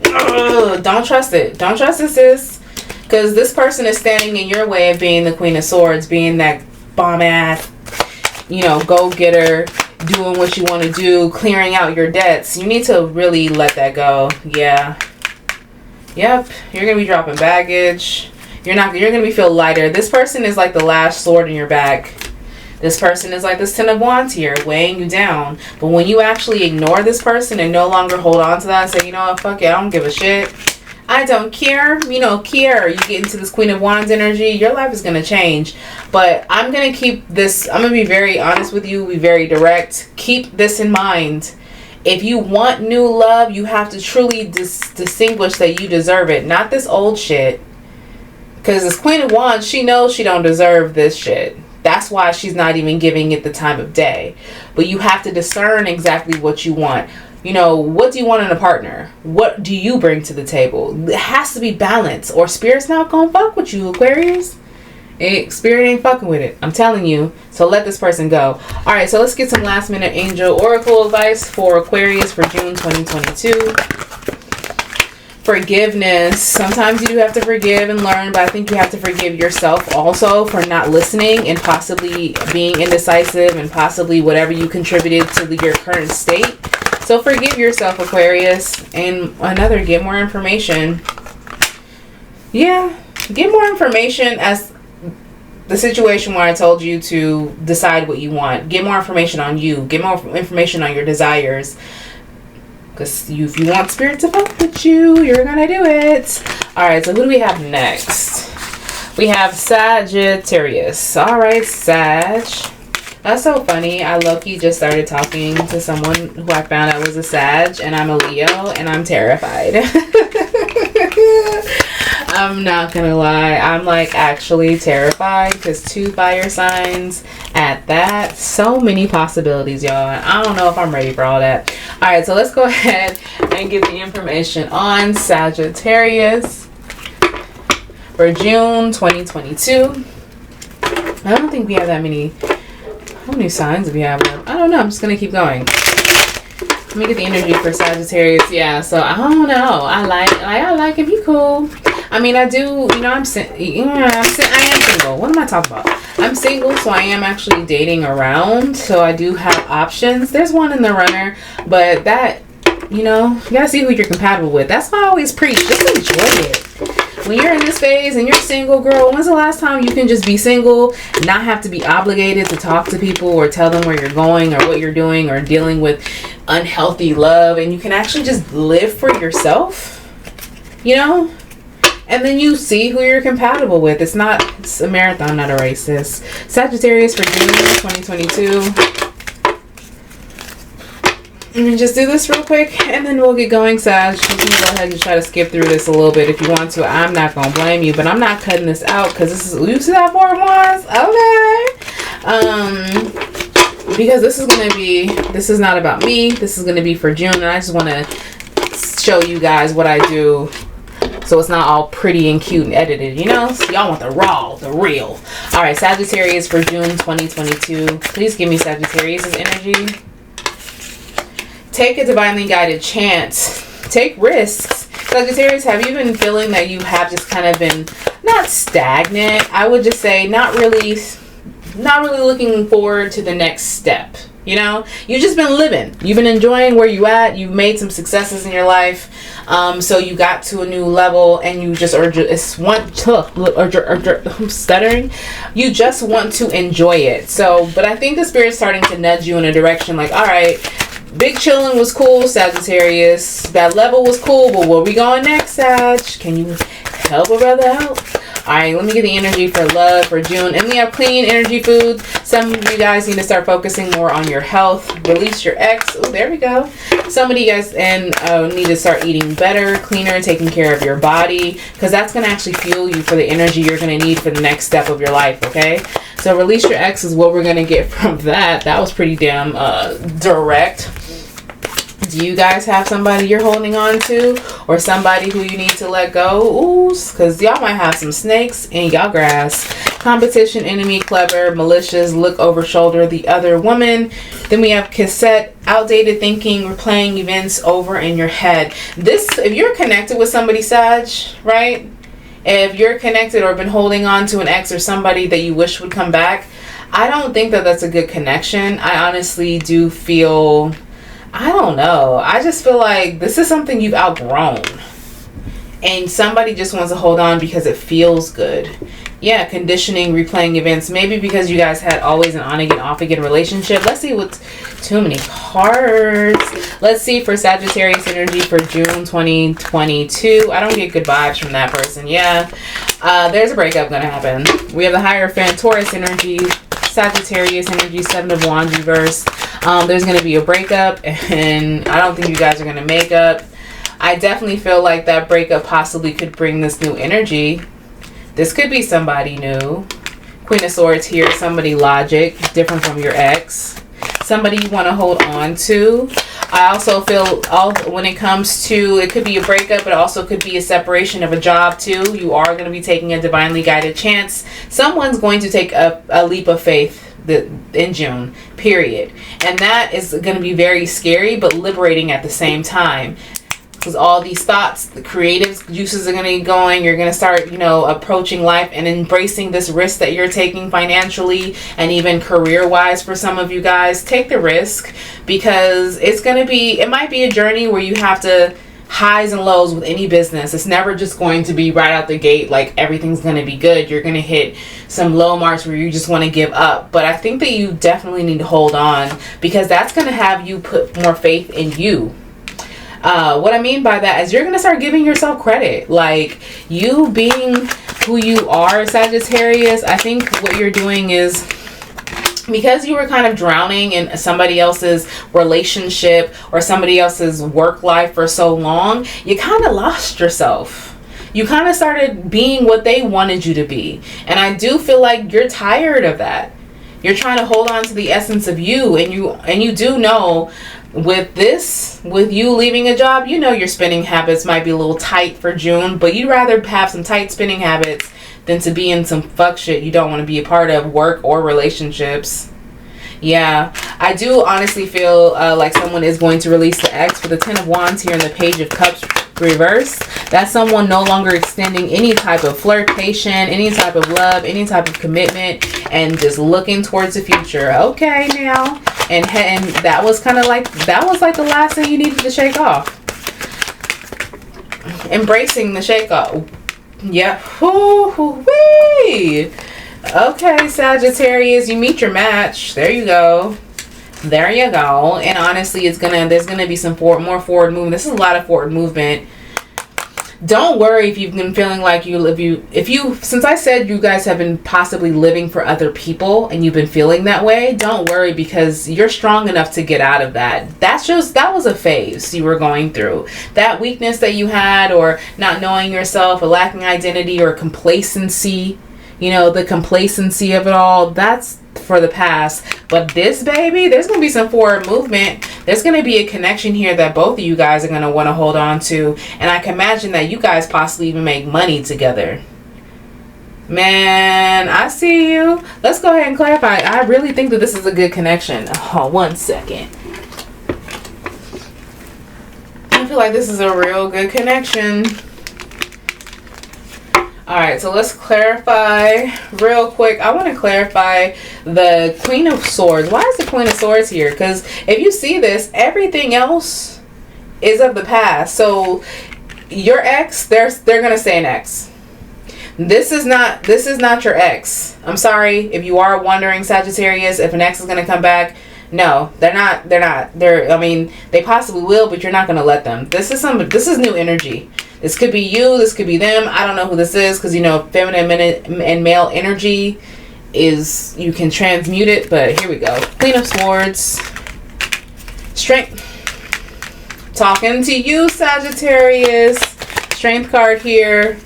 S1: Ugh, don't trust it. Don't trust it, sis. Because this person is standing in your way of being the Queen of Swords. Being that bomb ass, you know, go-getter. Doing what you want to do. Clearing out your debts. You need to really let that go. Yeah. Yep. You're going to be dropping baggage. You're going to feel lighter. This person is like the last sword in your back. This person is like this 10 of Wands here, weighing you down. But when you actually ignore this person and no longer hold on to that and say, you know what, fuck it, I don't give a shit. I don't care. You know, care. You get into this Queen of Wands energy, your life is going to change. But I'm going to keep this, I'm going to be very honest with you, be very direct. Keep this in mind. If you want new love, you have to truly distinguish that you deserve it. Not this old shit. Because this Queen of Wands, she knows she don't deserve this shit. That's why she's not even giving it the time of day. But you have to discern exactly what you want. You know, what do you want in a partner? What do you bring to the table? It has to be balanced, or Spirit's not gonna fuck with you, Aquarius. Spirit ain't fucking with it. I'm telling you. So let this person go. Alright, so let's get some last minute angel oracle advice for Aquarius for June 2022. Forgiveness. Sometimes you do have to forgive and learn, but I think you have to forgive yourself also for not listening and possibly being indecisive and possibly whatever you contributed to your current state. So forgive yourself, Aquarius. And another, get more information. Yeah, get more information as the situation where I told you to decide what you want. Get more information on you. Get more information on your desires. Because if you want Spirit to fuck with you, you're going to do it. Alright, so who do we have next? We have Sagittarius. Alright, Sag. That's so funny. I low-key just started talking to someone who I found out was a Sag, and I'm a Leo, and I'm terrified. I'm not gonna lie. I'm like actually terrified because 2 fire signs at that. So many possibilities, y'all. I don't know if I'm ready for all that. Alright, so let's go ahead and get the information on Sagittarius for June 2022. I don't think we have that many. How many signs do we have left? I don't know. I'm just going to keep going. Let me get the energy for Sagittarius. Yeah, so I don't know. I like him. He cool. I mean, I do, you know, I am single. What am I talking about? I'm single, so I am actually dating around. So I do have options. There's one in the runner, but that, you know, you got to see who you're compatible with. That's why I always preach. Just enjoy it. When you're in this phase and you're single, girl, when's the last time you can just be single, not have to be obligated to talk to people or tell them where you're going or what you're doing or dealing with unhealthy love, and you can actually just live for yourself, you know? And then you see who you're compatible with. It's a marathon, not a race, sis. Sagittarius for June 2022. Let me just do this real quick and then we'll get going, Sag. You can go ahead and try to skip through this a little bit if you want to. I'm not going to blame you, but I'm not cutting this out because this is, you see that 4 of Wands? Okay. Because this is going to be, this is not about me. This is going to be for June, and I just want to show you guys what I do so it's not all pretty and cute and edited, you know? So y'all want the raw, the real. All right, Sagittarius for June 2022. Please give me Sagittarius' energy. Take a divinely guided chance. Take risks. Sagittarius, have you been feeling that you have just kind of been not stagnant? I would just say not really looking forward to the next step. You know, you've just been living. You've been enjoying where you at. You've made some successes in your life. So you got to a new level and you just I'm stuttering. You just want to enjoy it. So, but I think the Spirit's starting to nudge you in a direction like, all right, big chilling was cool, Sagittarius. That level was cool, but where we going next, Sag? Can you help a brother out? Alright, let me get the energy for love for June. And we have clean energy food. Some of you guys need to start focusing more on your health. Release your ex. Oh, there we go. Some of you guys need to start eating better, cleaner, taking care of your body. Because that's going to actually fuel you for the energy you're going to need for the next step of your life, okay? So release your ex is what we're going to get from that. That was pretty damn direct. Do you guys have somebody you're holding on to, or somebody who you need to let go? Ooh, because y'all might have some snakes in y'all grass. Competition, enemy, clever, malicious, look over shoulder the other woman. Then we have cassette, outdated thinking, replaying events over in your head. This, if you're connected with somebody, Sag, right? If you're connected or been holding on to an ex or somebody that you wish would come back, I don't think that that's a good connection. I honestly do feel, I don't know. I just feel like this is something you've outgrown. And somebody just wants to hold on because it feels good. Yeah, conditioning, replaying events. Maybe because you guys had always an on again, off again relationship. Let's see what's too many cards. Let's see for Sagittarius energy for June 2022. I don't get good vibes from that person. Yeah, there's a breakup gonna happen. We have the Hierophant, Taurus energy, Sagittarius energy, Seven of Wands reverse. There's gonna be a breakup, and I don't think you guys are gonna make up. I definitely feel like that breakup possibly could bring this new energy. This could be somebody new. Queen of Swords here, somebody logic, different from your ex. Somebody you want to hold on to. I also feel when it comes to, it could be a breakup, but also could be a separation of a job too. You are going to be taking a divinely guided chance. Someone's going to take a leap of faith in June, period. And that is going to be very scary, but liberating at the same time. Because all these thoughts, the creative juices are going to be going. You're going to start, approaching life and embracing this risk that you're taking financially and even career-wise for some of you guys. Take the risk, because it might be a journey where you have to highs and lows with any business. It's never just going to be right out the gate like everything's going to be good. You're going to hit some low marks where you just want to give up. But I think that you definitely need to hold on, because that's going to have you put more faith in you. What I mean by that is you're going to start giving yourself credit. Like, you being who you are, Sagittarius, I think what you're doing is, because you were kind of drowning in somebody else's relationship or somebody else's work life for so long, you kind of lost yourself. You kind of started being what they wanted you to be. And I do feel like you're tired of that. You're trying to hold on to the essence of you, and you do know with you leaving a job, your spending habits might be a little tight for June, but you'd rather have some tight spending habits than to be in some fuck shit you don't want to be a part of, work or relationships. Yeah, I do honestly feel like someone is going to release the ex. For the Ten of Wands here and the Page of Cups reverse, that's someone no longer extending any type of flirtation, any type of love, any type of commitment, and just looking towards the future. Okay, now, and that was kind of like, that was like the last thing you needed to shake off. Embracing the shake off. Yeah. Woo-wee. Okay, Sagittarius, you meet your match. There you go. There you go. And honestly, there's gonna be some more forward movement. This is a lot of forward movement. Don't worry if you've been feeling like since I said you guys have been possibly living for other people and you've been feeling that way, don't worry, because you're strong enough to get out of that. That was a phase you were going through. That weakness that you had, or not knowing yourself, or lacking identity, or complacency, the complacency of it all, that's for the past. But this, baby, there's going to be some forward movement. There's going to be a connection here that both of you guys are going to want to hold on to. And I can imagine that you guys possibly even make money together. Man, I see you. Let's go ahead and clarify. I really think that this is a good connection. Oh, 1 second. I feel like this is a real good connection. Alright, so let's clarify real quick. I want to clarify the Queen of Swords. Why is the Queen of Swords here? Because if you see this, everything else is of the past. So your ex, they're going to say an ex. This is not your ex. I'm sorry if you are wondering, Sagittarius, if an ex is going to come back. No, they're not. They possibly will, but you're not going to let them. This is new energy. This could be you. This could be them. I don't know who this is, because, feminine and male energy is, you can transmute it. But here we go. Queen of Swords. Strength. Talking to you, Sagittarius. Strength card here.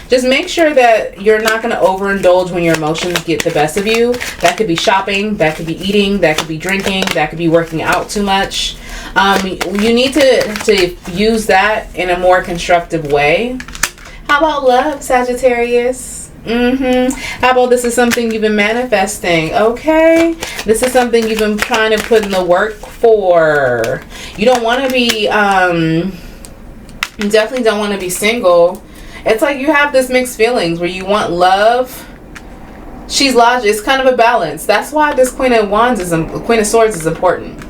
S1: Just make sure that you're not going to overindulge when your emotions get the best of you. That could be shopping, that could be eating, that could be drinking, that could be working out too much. You need to use that in a more constructive way. How about love, Sagittarius? How about this is something you've been manifesting? Okay. This is something you've been trying to put in the work for. You don't want to be, you definitely don't want to be single. It's like you have this mixed feelings where you want love. She's logical. It's kind of a balance. That's why this Queen of Swords is important.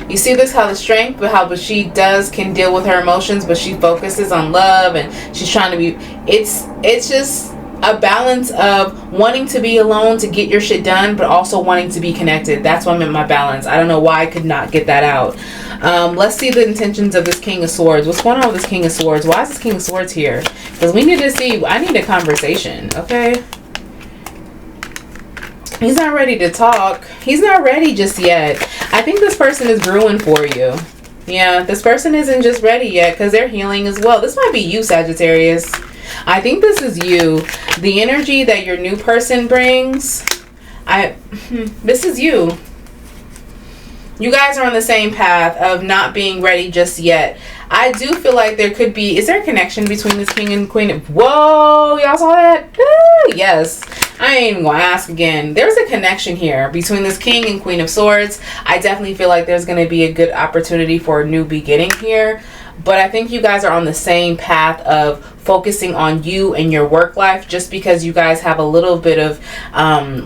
S1: You see this, how the strength, but how she can deal with her emotions, but she focuses on love and she's trying to be, it's just a balance of wanting to be alone to get your shit done, but also wanting to be connected. That's what I meant by balance. I don't know why I could not get that out. Let's see the intentions of this King of Swords. What's going on with this King of Swords? Why is this King of Swords here? Because we need to see, I need a conversation, okay? He's not ready to talk. He's not ready just yet. I think this person is brewing for you. Yeah, this person isn't just ready yet because they're healing as well. This might be you, Sagittarius. I think this is you. The energy that your new person brings, this is you. You guys are on the same path of not being ready just yet. I do feel like there could be, is there a connection between this King and Queen? Whoa, y'all saw that? Ooh, yes. I ain't even gonna ask again. There's a connection here between this King and Queen of Swords. I definitely feel like there's going to be a good opportunity for a new beginning here. But I think you guys are on the same path of focusing on you and your work life, just because you guys have a little bit of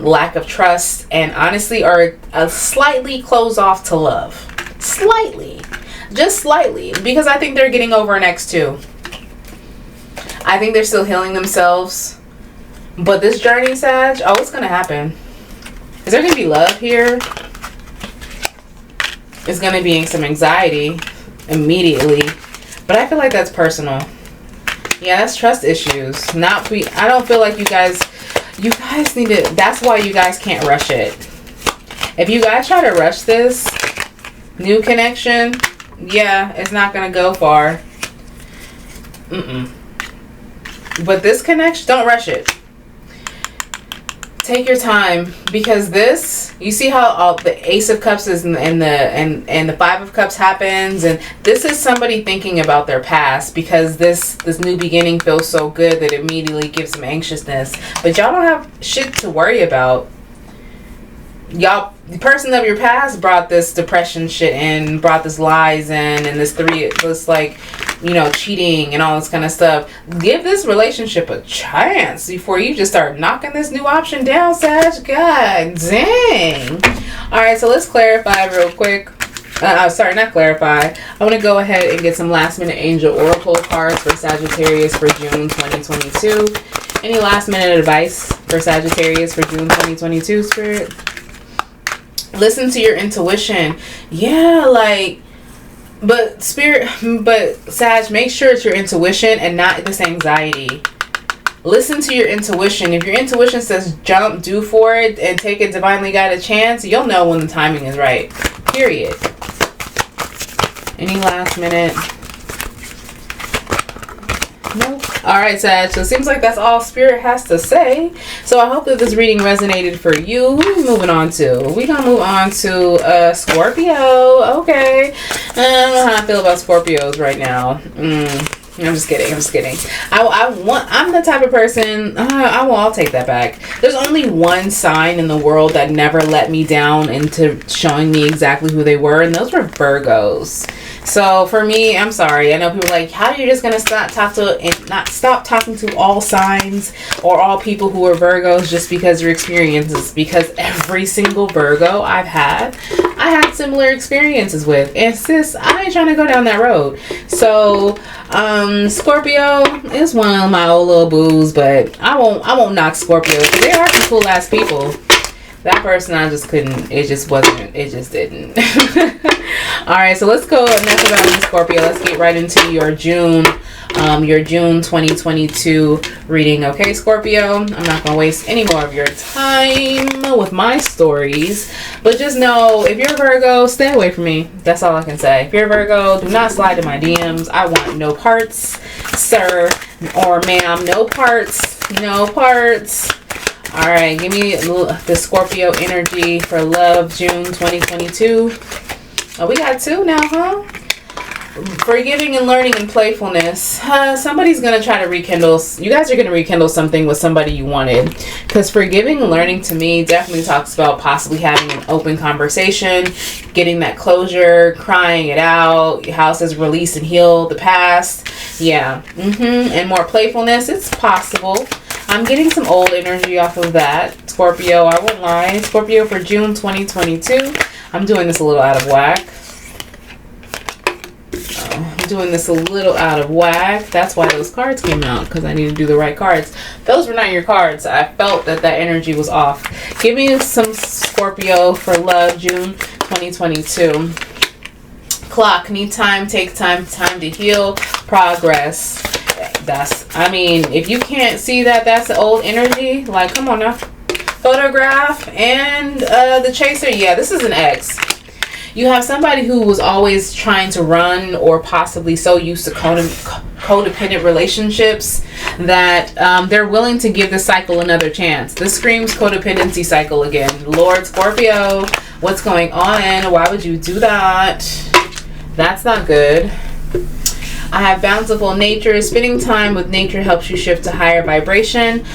S1: lack of trust and honestly are slightly closed off to love. Slightly. Just slightly. Because I think they're getting over an ex too. I think they're still healing themselves. But this journey, Sag, oh, it's going to happen. Is there going to be love here? It's going to be some anxiety immediately. But I feel like that's personal. Yeah, that's trust issues. I don't feel like you guys need to, that's why you guys can't rush it. If you guys try to rush this new connection, yeah, it's not going to go far. But this connection, don't rush it. Take your time, because this, you see how the Ace of Cups is and the Five of Cups happens, and this is somebody thinking about their past, because this new beginning feels so good that it immediately gives them anxiousness. But y'all don't have shit to worry about. Y'all, the person of your past brought this depression shit in, brought this lies in, and this like, you know, cheating and all this kind of stuff. Give this relationship a chance before you just start knocking this new option down, Sag. God dang. Alright, so let's clarify real quick. Sorry, not clarify. I want to go ahead and get some last minute angel oracle cards for Sagittarius for June 2022. Any last minute advice for Sagittarius for June 2022, Spirit? Listen to your intuition. Yeah, like, but Sag, make sure it's your intuition and not this anxiety. Listen to your intuition. If your intuition says jump, do for it, and take a divinely guided chance, you'll know when the timing is right. Period. Any last minute? Nope. Alright, Sag, so it seems like that's all Spirit has to say. So I hope that this reading resonated for you. Who are we moving on to? We're going to move on to Scorpio. Okay. I don't know how I feel about Scorpios right now. I'm just kidding. I'm the type of person, I'll take that back. There's only one sign in the world that never let me down into showing me exactly who they were, and those were Virgos. So for me, I'm sorry. I know people are like, how are you just gonna not stop talking to all signs or all people who are Virgos just because your experiences? Because every single Virgo I had similar experiences with, and sis, I ain't trying to go down that road. So Scorpio is one of my old little boos, but I won't knock Scorpio. They are some cool ass people. That person, I just couldn't, it just wasn't, it just didn't. All right, so let's go enough about you, Scorpio. Let's get right into your June 2022 reading. Okay, Scorpio, I'm not going to waste any more of your time with my stories, but just know, if you're a Virgo, stay away from me. That's all I can say. If you're a Virgo, do not slide in my DMs. I want no parts, sir or ma'am. No parts. No parts. All right, give me the Scorpio energy for love, June 2022. Oh, we got two now, huh? Forgiving and learning and playfulness. Somebody's going to try to rekindle. You guys are going to rekindle something with somebody you wanted. Because forgiving and learning to me definitely talks about possibly having an open conversation, getting that closure, crying it out. Your house has released and healed the past. Yeah. And more playfulness. It's possible. I'm getting some old energy off of that. Scorpio, I won't lie. Scorpio for June 2022. I'm doing this a little out of whack. Doing this a little out of whack. That's why those cards came out, because I need to do the right cards. Those were not your cards. I felt that energy was off. Give me some Scorpio for love, June 2022. Clock, need time, take time to heal, progress. I mean, if you can't see that, that's the old energy. Like, come on now. Photograph and the chaser. Yeah, this is an ex. You have somebody who was always trying to run, or possibly so used to codependent relationships that they're willing to give the cycle another chance. This screams codependency cycle again. Lord Scorpio, what's going on? Why would you do that? That's not good. I have bountiful nature. Spending time with nature helps you shift to higher vibration.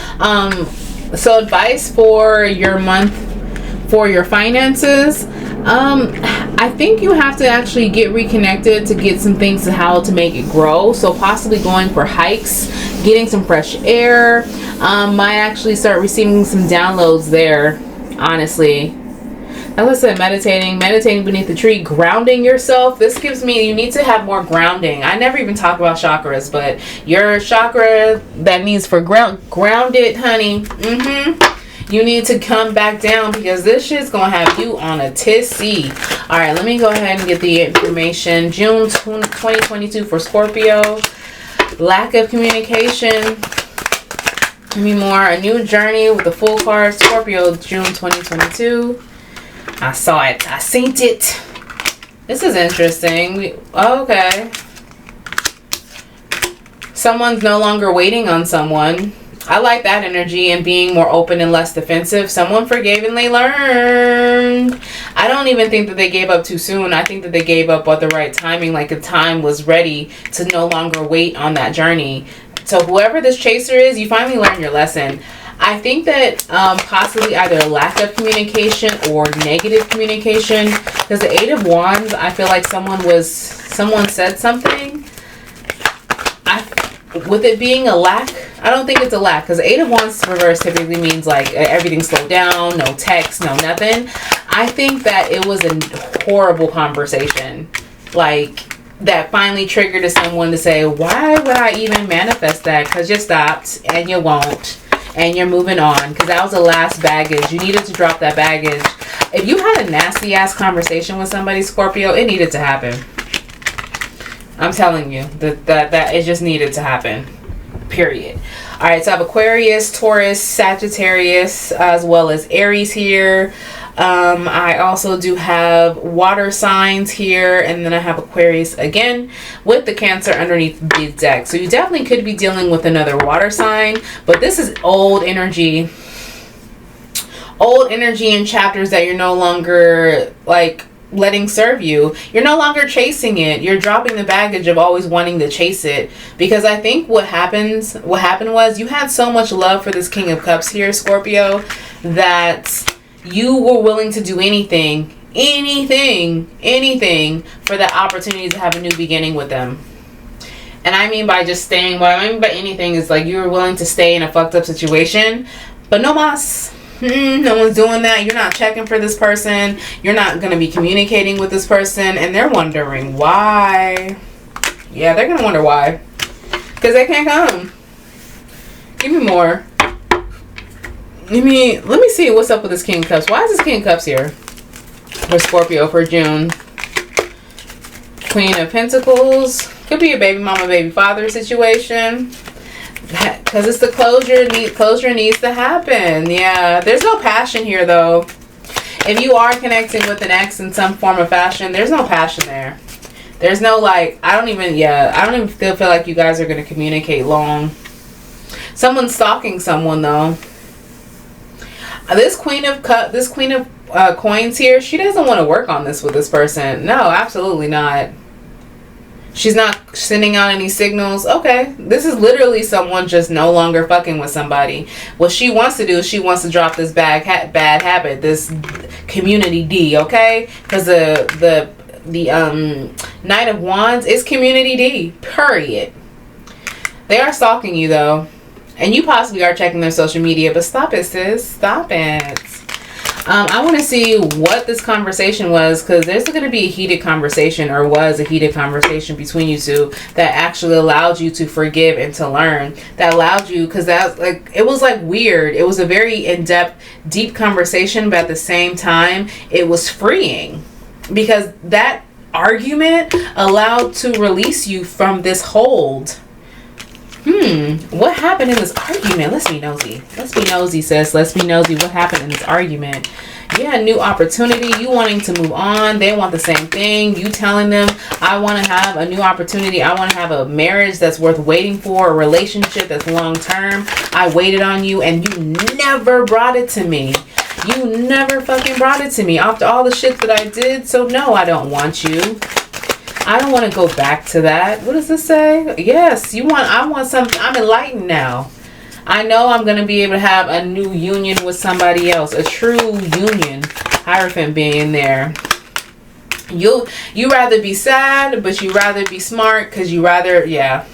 S1: So advice for your month for your finances. I think you have to actually get reconnected to get some things to how to make it grow. So possibly going for hikes, getting some fresh air. Might actually start receiving some downloads there, honestly. As I said, meditating beneath the tree, grounding yourself. This gives me, you need to have more grounding. I never even talk about chakras, but your chakra that needs for grounded, honey. You need to come back down, because this shit's gonna have you on a tizzy. All right, let me go ahead and get the information. June 2022 for Scorpio. Lack of communication. Give me more. A new journey with the full card. Scorpio, June 2022. I saw it. I seen it. This is interesting. Okay. Someone's no longer waiting on someone. I like that energy, and being more open and less defensive. Someone forgave and they learned. I don't even think that they gave up too soon. I think that they gave up at the right timing, like the time was ready to no longer wait on that journey. So whoever this chaser is, you finally learned your lesson. I think that possibly either a lack of communication or negative communication, because the Eight of Wands, I feel like someone said something. With it being a lack, I don't think it's a lack, because Eight of Wands reverse typically means like everything slowed down, no text, no nothing. I think that it was a horrible conversation, like that finally triggered someone to say, why would I even manifest that? Because you stopped and you won't, and you're moving on, because that was the last baggage. You needed to drop that baggage. If you had a nasty ass conversation with somebody, Scorpio, it needed to happen. I'm telling you that it just needed to happen. Period. All right, so I have Aquarius, Taurus, Sagittarius, as well as Aries here. I also do have water signs here, and then I have Aquarius again with the Cancer underneath the deck. So you definitely could be dealing with another water sign, but this is old energy. Old energy in chapters that you're no longer like letting serve you. You're no longer chasing it. You're dropping the baggage of always wanting to chase it, because I think what happened was you had so much love for this King of Cups here, Scorpio, that you were willing to do anything for that opportunity to have a new beginning with them. And I mean by just staying, what I mean by anything is like you were willing to stay in a fucked up situation, but no mas. No one's doing that. You're not checking for this person. You're not going to be communicating with this person. And they're wondering why. Yeah, they're going to wonder why. Because they can't come. Give me more. let me see what's up with this King of Cups. Why is this King of Cups here for Scorpio for June? Queen of Pentacles. Could be a baby mama, baby father situation. Because it's the closure. Closure needs to happen. Yeah. There's no passion here, though. If you are connecting with an ex in some form of fashion, there's no passion there. There's no, like, I don't even feel like you guys are going to communicate long. Someone's stalking someone, though. This Queen of Coins here, she doesn't want to work on this with this person. No, absolutely not. She's not sending out any signals. Okay, this is literally someone just no longer fucking with somebody. What she wants to do is she wants to drop this bad habit, this community D, okay? Because the Knight of Wands is community D, period. They are stalking you, though. And you possibly are checking their social media, but stop it, sis. Stop it. I want to see what this conversation was, because there's going to be a heated conversation, or was a heated conversation between you two that actually allowed you to forgive and to learn. That allowed you, because that's like, it was like weird. It was a very in-depth, deep conversation, but at the same time, it was freeing, because that argument allowed to release you from this hold. What happened in this argument? Let's be nosy. Let's be nosy, sis. Let's be nosy. What happened in this argument? Yeah, new opportunity. You wanting to move on. They want the same thing. You telling them, I want to have a new opportunity. I want to have a marriage that's worth waiting for. A relationship that's long term. I waited on you and you never brought it to me. You never fucking brought it to me after all the shit that I did. So no, I don't want you. I don't want to go back to that. What does this say? Yes, I want something. I'm enlightened now. I know I'm going to be able to have a new union with somebody else. A true union. Hierophant being there. You rather be sad, but you rather be smart, because you rather, yeah.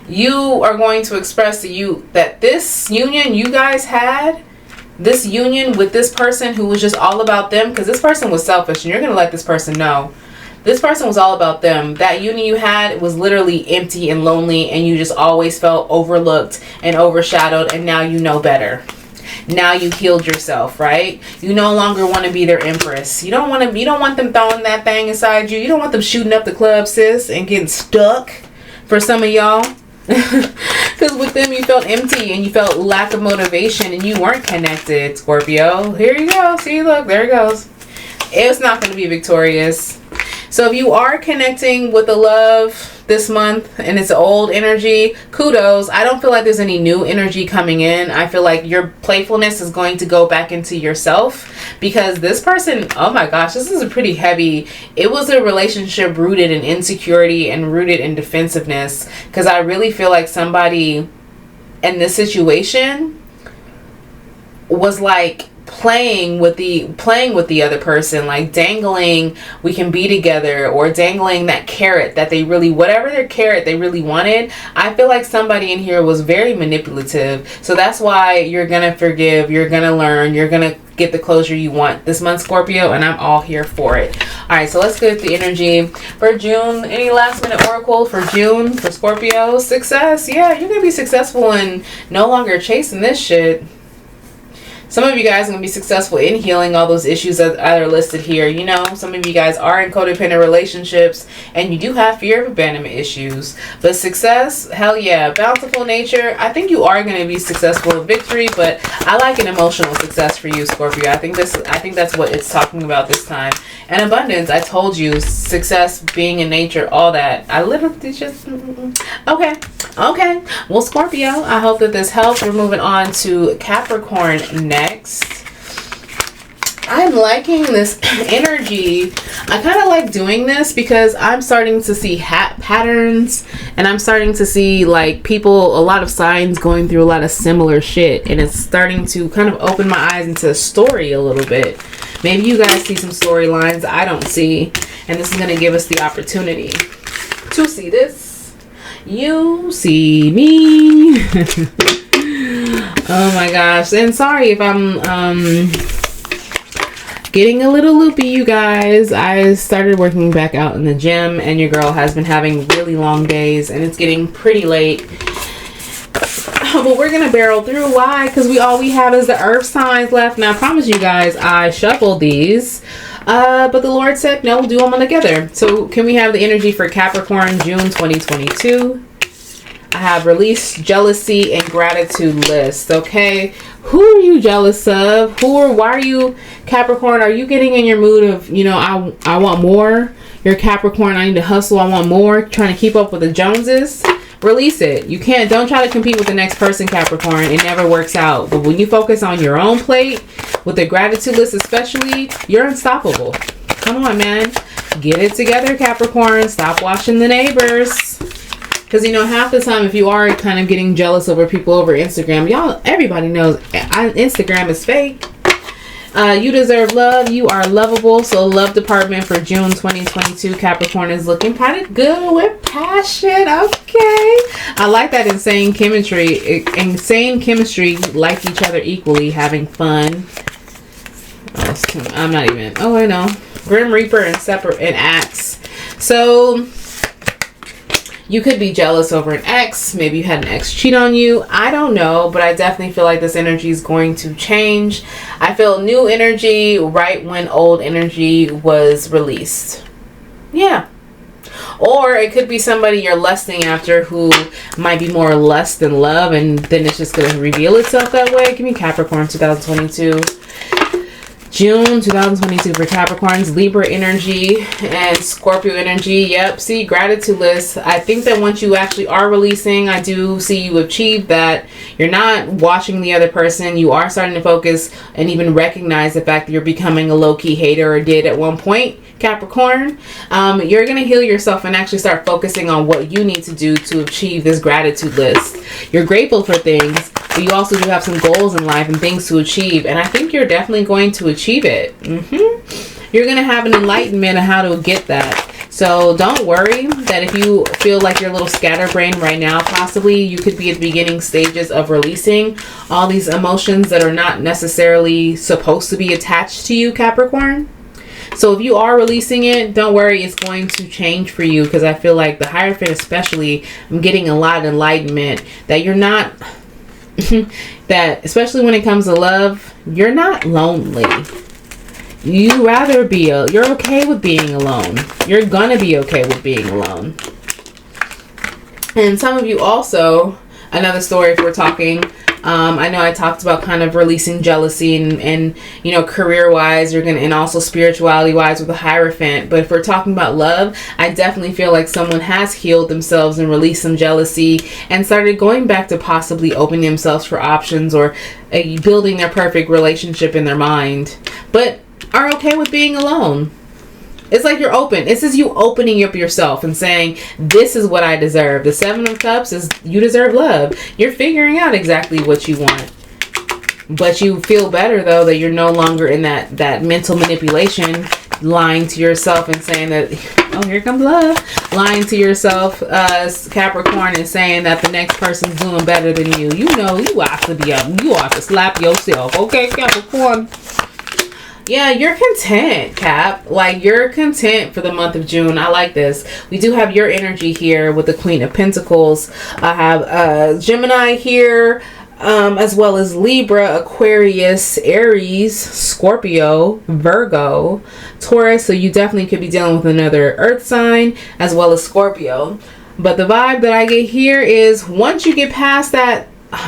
S1: You are going to express to you that this union you guys had, this union with this person who was just all about them, because this person was selfish, and you're going to let this person know. This person was all about them. That union you had was literally empty and lonely, and you just always felt overlooked and overshadowed, and now you know better. Now you healed yourself, right? You no longer want to be their empress. You don't want them throwing that thing inside you. You don't want them shooting up the club, sis, and getting stuck, for some of y'all. Because with them you felt empty and you felt lack of motivation and you weren't connected, Scorpio. Here you go. See, look, there it goes. It's not going to be victorious. So if you are connecting with the love this month and it's old energy, kudos. I don't feel like there's any new energy coming in. I feel like your playfulness is going to go back into yourself, because this person, oh my gosh, this is a pretty heavy. It was a relationship rooted in insecurity and rooted in defensiveness, because I really feel like somebody in this situation was like playing with the other person, like dangling we can be together, or dangling that carrot that they really, whatever their carrot they really wanted. I feel like somebody in here was very manipulative. So that's why you're gonna forgive, you're gonna learn, you're gonna get the closure you want this month, Scorpio, and I'm all here for it. All right, so let's get the energy for June. Any last minute oracle for June for Scorpio? Success. Yeah, you're gonna be successful and no longer chasing this shit. Some of you guys are going to be successful in healing all those issues that are listed here. You know, some of you guys are in codependent relationships and you do have fear of abandonment issues. But success, hell yeah. Bountiful nature. I think you are going to be successful in victory, but I like an emotional success for you, Scorpio. I think that's what it's talking about this time. And abundance, I told you, success, being in nature, all that. I literally just, okay. Well, Scorpio, I hope that this helps. We're moving on to Capricorn next. I'm liking this energy. I kind of like doing this because I'm starting to see patterns, and I'm starting to see like people, a lot of signs going through a lot of similar shit, and it's starting to kind of open my eyes into a story a little bit. Maybe you guys see some storylines I don't see, and this is going to give us the opportunity to see this. You see me. Oh my gosh. And sorry if I'm getting a little loopy, you guys. I started working back out in the gym, and your girl has been having really long days, and it's getting pretty late. But we're gonna barrel through. Why? Because all we have is the earth signs left. Now I promise you guys I shuffled these, but the Lord said no, we'll do them all together. So can we have the energy for Capricorn, June 2022? I have release, jealousy, and gratitude list. Okay, who are you jealous of? Why are you, Capricorn? Are you getting in your mood of, I want more? You're Capricorn, I need to hustle, I want more, trying to keep up with the Joneses? Release it. You can't. Don't try to compete with the next person, Capricorn. It never works out. But when you focus on your own plate, with the gratitude list especially, you're unstoppable. Come on, man. Get it together, Capricorn. Stop watching the neighbors. Because, half the time, if you are kind of getting jealous over people over Instagram, everybody knows Instagram is fake. You deserve love. You are lovable. So love department for June 2022, Capricorn is looking kind of good with passion. Okay. I like that insane chemistry. Like each other equally, having fun. I'm not even. Oh, I know. Grim Reaper and Axe. So you could be jealous over an ex. Maybe you had an ex cheat on you. I don't know, but I definitely feel like this energy is going to change. I feel new energy right when old energy was released. Yeah. Or it could be somebody you're lusting after who might be more lust than love, and then it's just going to reveal itself that way. Give me Capricorn 2022. June 2022 for Capricorns, Libra energy and Scorpio energy. Yep, see, gratitude list. I think that once you actually are releasing, I do see you achieve that. You're not watching the other person. You are starting to focus and even recognize the fact that you're becoming a low-key hater, or did at one point, Capricorn. You're going to heal yourself and actually start focusing on what you need to do to achieve this gratitude list. You're grateful for things, but you also do have some goals in life and things to achieve, and I think you're definitely going to achieve it. You're going to have an enlightenment of how to get that. So don't worry that if you feel like you're a little scatterbrained right now, possibly you could be at the beginning stages of releasing all these emotions that are not necessarily supposed to be attached to you, Capricorn. So if you are releasing it, don't worry, it's going to change for you, because I feel like the Hierophant especially, I'm getting a lot of enlightenment that you're not, that especially when it comes to love, you're not lonely. You rather be, you're okay with being alone. You're gonna be okay with being alone. And some of you also, another story if we're talking, I know I talked about kind of releasing jealousy and career wise, you're gonna, and also spirituality wise with the Hierophant. But if we're talking about love, I definitely feel like someone has healed themselves and released some jealousy and started going back to possibly opening themselves for options, or building their perfect relationship in their mind, but are okay with being alone. It's like you're open. This is you opening up yourself and saying, this is what I deserve. The Seven of Cups is you deserve love. You're figuring out exactly what you want. But you feel better, though, that you're no longer in that mental manipulation, lying to yourself and saying that, oh, here comes love. Lying to yourself, Capricorn, and saying that the next person's doing better than you. You ought to be up. You ought to slap yourself. Okay, Capricorn? Yeah, you're content, Cap. Like, you're content for the month of June. I like this. We do have your energy here with the Queen of Pentacles. I have Gemini here, as well as Libra, Aquarius, Aries, Scorpio, Virgo, Taurus. So you definitely could be dealing with another earth sign, as well as Scorpio. But the vibe that I get here is once you get past that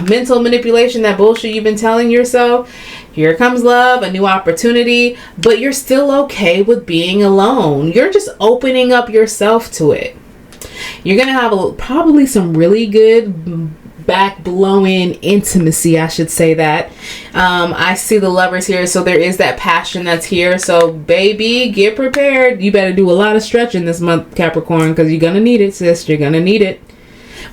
S1: mental manipulation, that bullshit you've been telling yourself, here comes love, a new opportunity, but you're still okay with being alone. You're just opening up yourself to it. You're going to have probably some really good back-blowing intimacy, I should say that. I see the Lovers here, so there is that passion that's here. So, baby, get prepared. You better do a lot of stretching this month, Capricorn, because you're going to need it, sis. You're going to need it.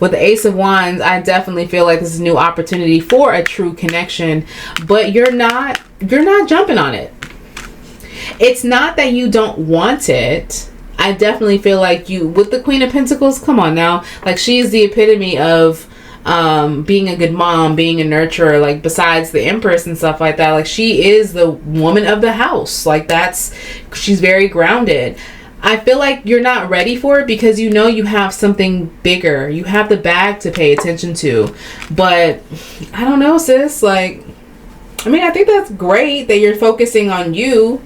S1: With the Ace of Wands, I definitely feel like this is a new opportunity for a true connection, but you're not jumping on it. It's not that you don't want it. I definitely feel like you, with the Queen of Pentacles, come on now, like she's the epitome of being a good mom, being a nurturer, like besides the Empress and stuff like that. Like she is the woman of the house. Like she's very grounded. I feel like you're not ready for it because you know you have something bigger. You have the bag to pay attention to. But I don't know, sis. Like, I mean, I think that's great that you're focusing on you.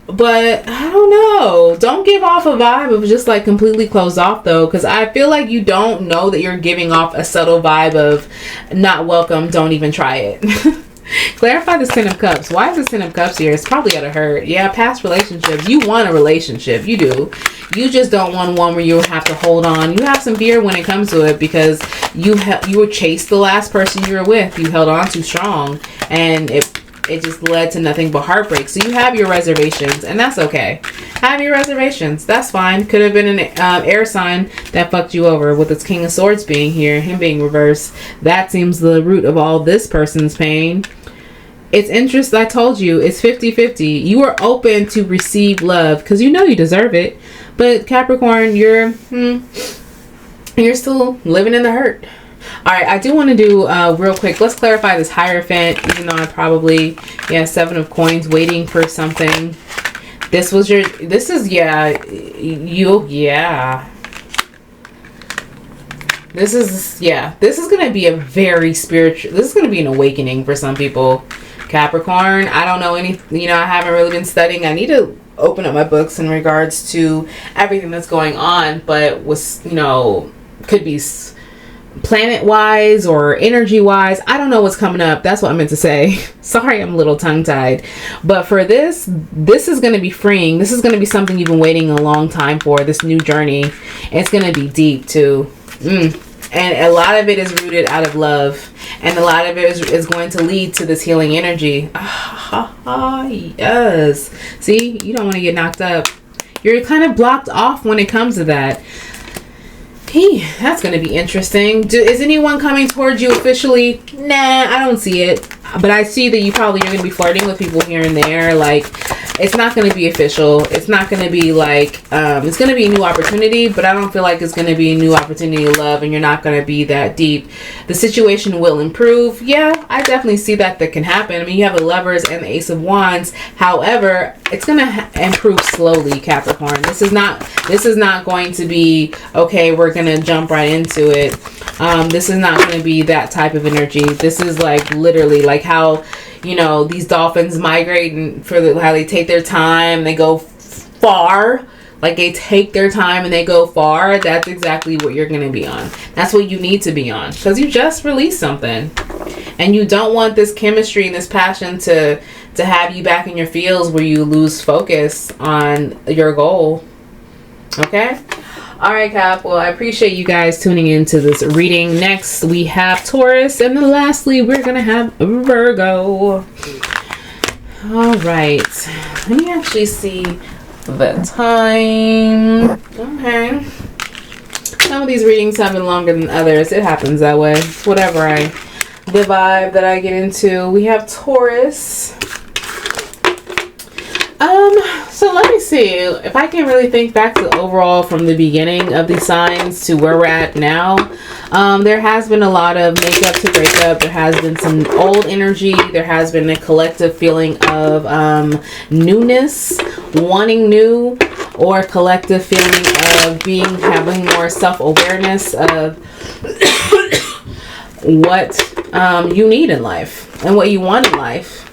S1: But I don't know. Don't give off a vibe of just like completely closed off though. Because I feel like you don't know that you're giving off a subtle vibe of not welcome. Don't even try it. Clarify the Ten of Cups. Why is the Ten of Cups here? It's probably gotta hurt. Yeah, past relationships. You want a relationship. You do. You just don't want one where you have to hold on. You have some fear when it comes to it because you were chased the last person you were with. You held on too strong, and it just led to nothing but heartbreak. So you have your reservations, and that's okay. Have your reservations. That's fine. Could have been an air sign that fucked you over with its King of Swords being here, him being reversed. That seems the root of all this person's pain. It's interest. I told you, it's 50-50. You are open to receive love because you know you deserve it. But Capricorn, you're still living in the hurt. All right, I do want to do real quick. Let's clarify this Hierophant, even though I probably, Seven of Coins, waiting for something. This is going to be a very spiritual, this is going to be an awakening for some people. Capricorn, I don't know I haven't really been studying. I need to open up my books in regards to everything that's going on, but was, could be planet wise or energy wise. I don't know what's coming up. That's what I meant to say. Sorry, I'm a little tongue tied. But for this is going to be freeing. This is going to be something you've been waiting a long time for, this new journey. It's going to be deep too. And a lot of it is rooted out of love. And a lot of it is going to lead to this healing energy. Yes. See, you don't want to get knocked up. You're kind of blocked off when it comes to that. That's going to be interesting. Is anyone coming towards you officially? Nah, I don't see it. But I see that you probably are going to be flirting with people here and there. Like, it's not going to be official. It's not going to be like, it's going to be a new opportunity, but I don't feel like it's going to be a new opportunity to love, and you're not going to be that deep. The situation will improve. Yeah, I definitely see that can happen. I mean, you have the Lovers and the Ace of Wands. However, it's going to improve slowly, Capricorn. This is not going to be, okay, we're going to jump right into it. This is not going to be that type of energy. This is like literally like how, these dolphins migrate and how they take their time, they go far. Like they take their time and they go far. That's exactly what you're going to be on. That's what you need to be on because you just released something, and you don't want this chemistry and this passion to have you back in your feels where you lose focus on your goal. Okay. All right, Cap. Well, I appreciate you guys tuning into this reading. Next, we have Taurus. And then lastly, we're going to have Virgo. All right. Let me actually see the time. Okay. Some of these readings have been longer than others. It happens that way. Whatever the vibe that I get into. We have Taurus. So let me see if I can really think back to overall from the beginning of these signs to where we're at now. There has been a lot of makeup to break up. There has been some old energy. There has been a collective feeling of newness, wanting new, or collective feeling of having more self-awareness of what you need in life and what you want in life.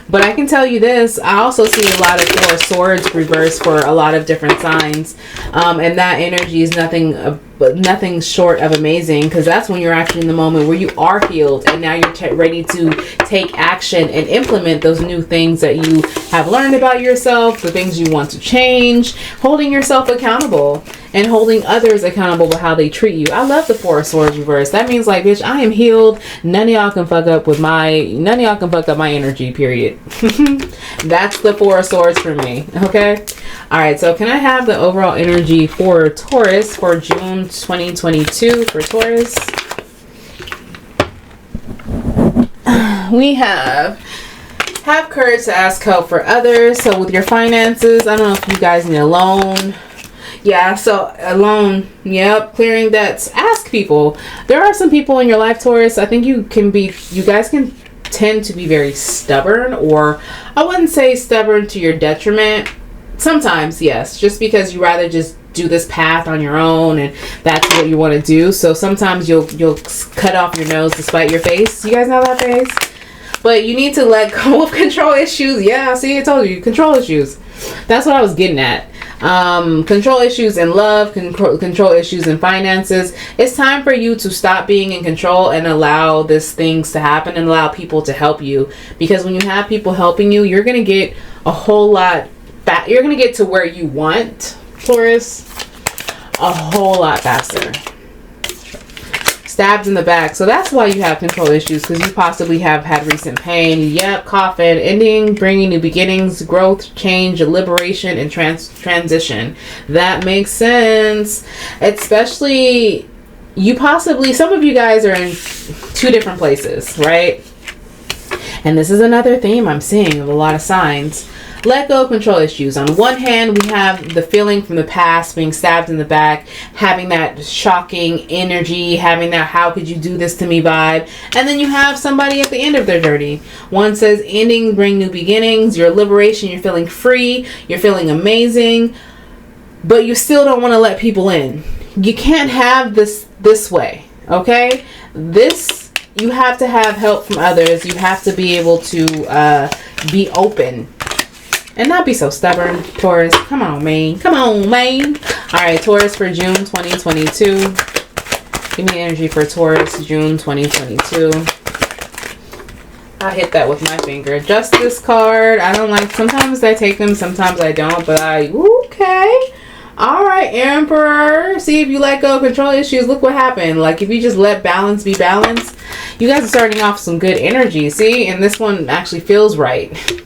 S1: But I can tell you this, I also see a lot of Four of Swords reversed for a lot of different signs. And that energy is nothing short of amazing, because that's when you're actually in the moment where you are healed and now you're ready to take action and implement those new things that you have learned about yourself, the things you want to change, holding yourself accountable and holding others accountable for how they treat you. I love the Four of Swords reverse. That means like, bitch, I am healed. None of y'all can fuck up my energy, period. That's the Four of Swords for me. Okay. All right. So can I have the overall energy for Taurus for June 2022 for Taurus? We have courage to ask help for others. So with your finances, I don't know if you guys need a loan. Yeah, so a loan. Yep, clearing debts. Ask people. There are some people in your life, Taurus. I think you guys can tend to be very stubborn, or I wouldn't say stubborn to your detriment, Sometimes, yes, just because you rather just do this path on your own and that's what you want to do. So sometimes you'll cut off your nose to spite your face. You guys know that face? But you need to let go of control issues. Yeah, see, I told you, control issues. That's what I was getting at. Control issues in love, control issues in finances. It's time for you to stop being in control and allow these things to happen and allow people to help you. Because when you have people helping you, you're going to get a whole lot back. You're going to get to where you want, Taurus, a whole lot faster. Stabbed in the back. So that's why you have control issues, because you possibly have had recent pain. Yep, coffin, ending, bringing new beginnings, growth, change, liberation, and transition. That makes sense. Especially, some of you guys are in 2 different places, right? And this is another theme I'm seeing of a lot of signs. Let go of control issues. On one hand, we have the feeling from the past, being stabbed in the back, having that shocking energy, having that how could you do this to me vibe. And then you have somebody at the end of their journey. One says ending, bring new beginnings, your liberation, you're feeling free, you're feeling amazing, but you still don't want to let people in. You can't have this way, okay? You have to have help from others. You have to be able to be open. And not be so stubborn, Taurus. Come on, man. Come on, man. All right, Taurus for June 2022. Give me energy for Taurus, June 2022. I hit that with my finger. Justice card. I don't like, sometimes I take them, sometimes I don't, but okay. All right, Emperor. See, if you let go of control issues, look what happened. Like, if you just let balance be balanced, you guys are starting off some good energy. See, and this one actually feels right.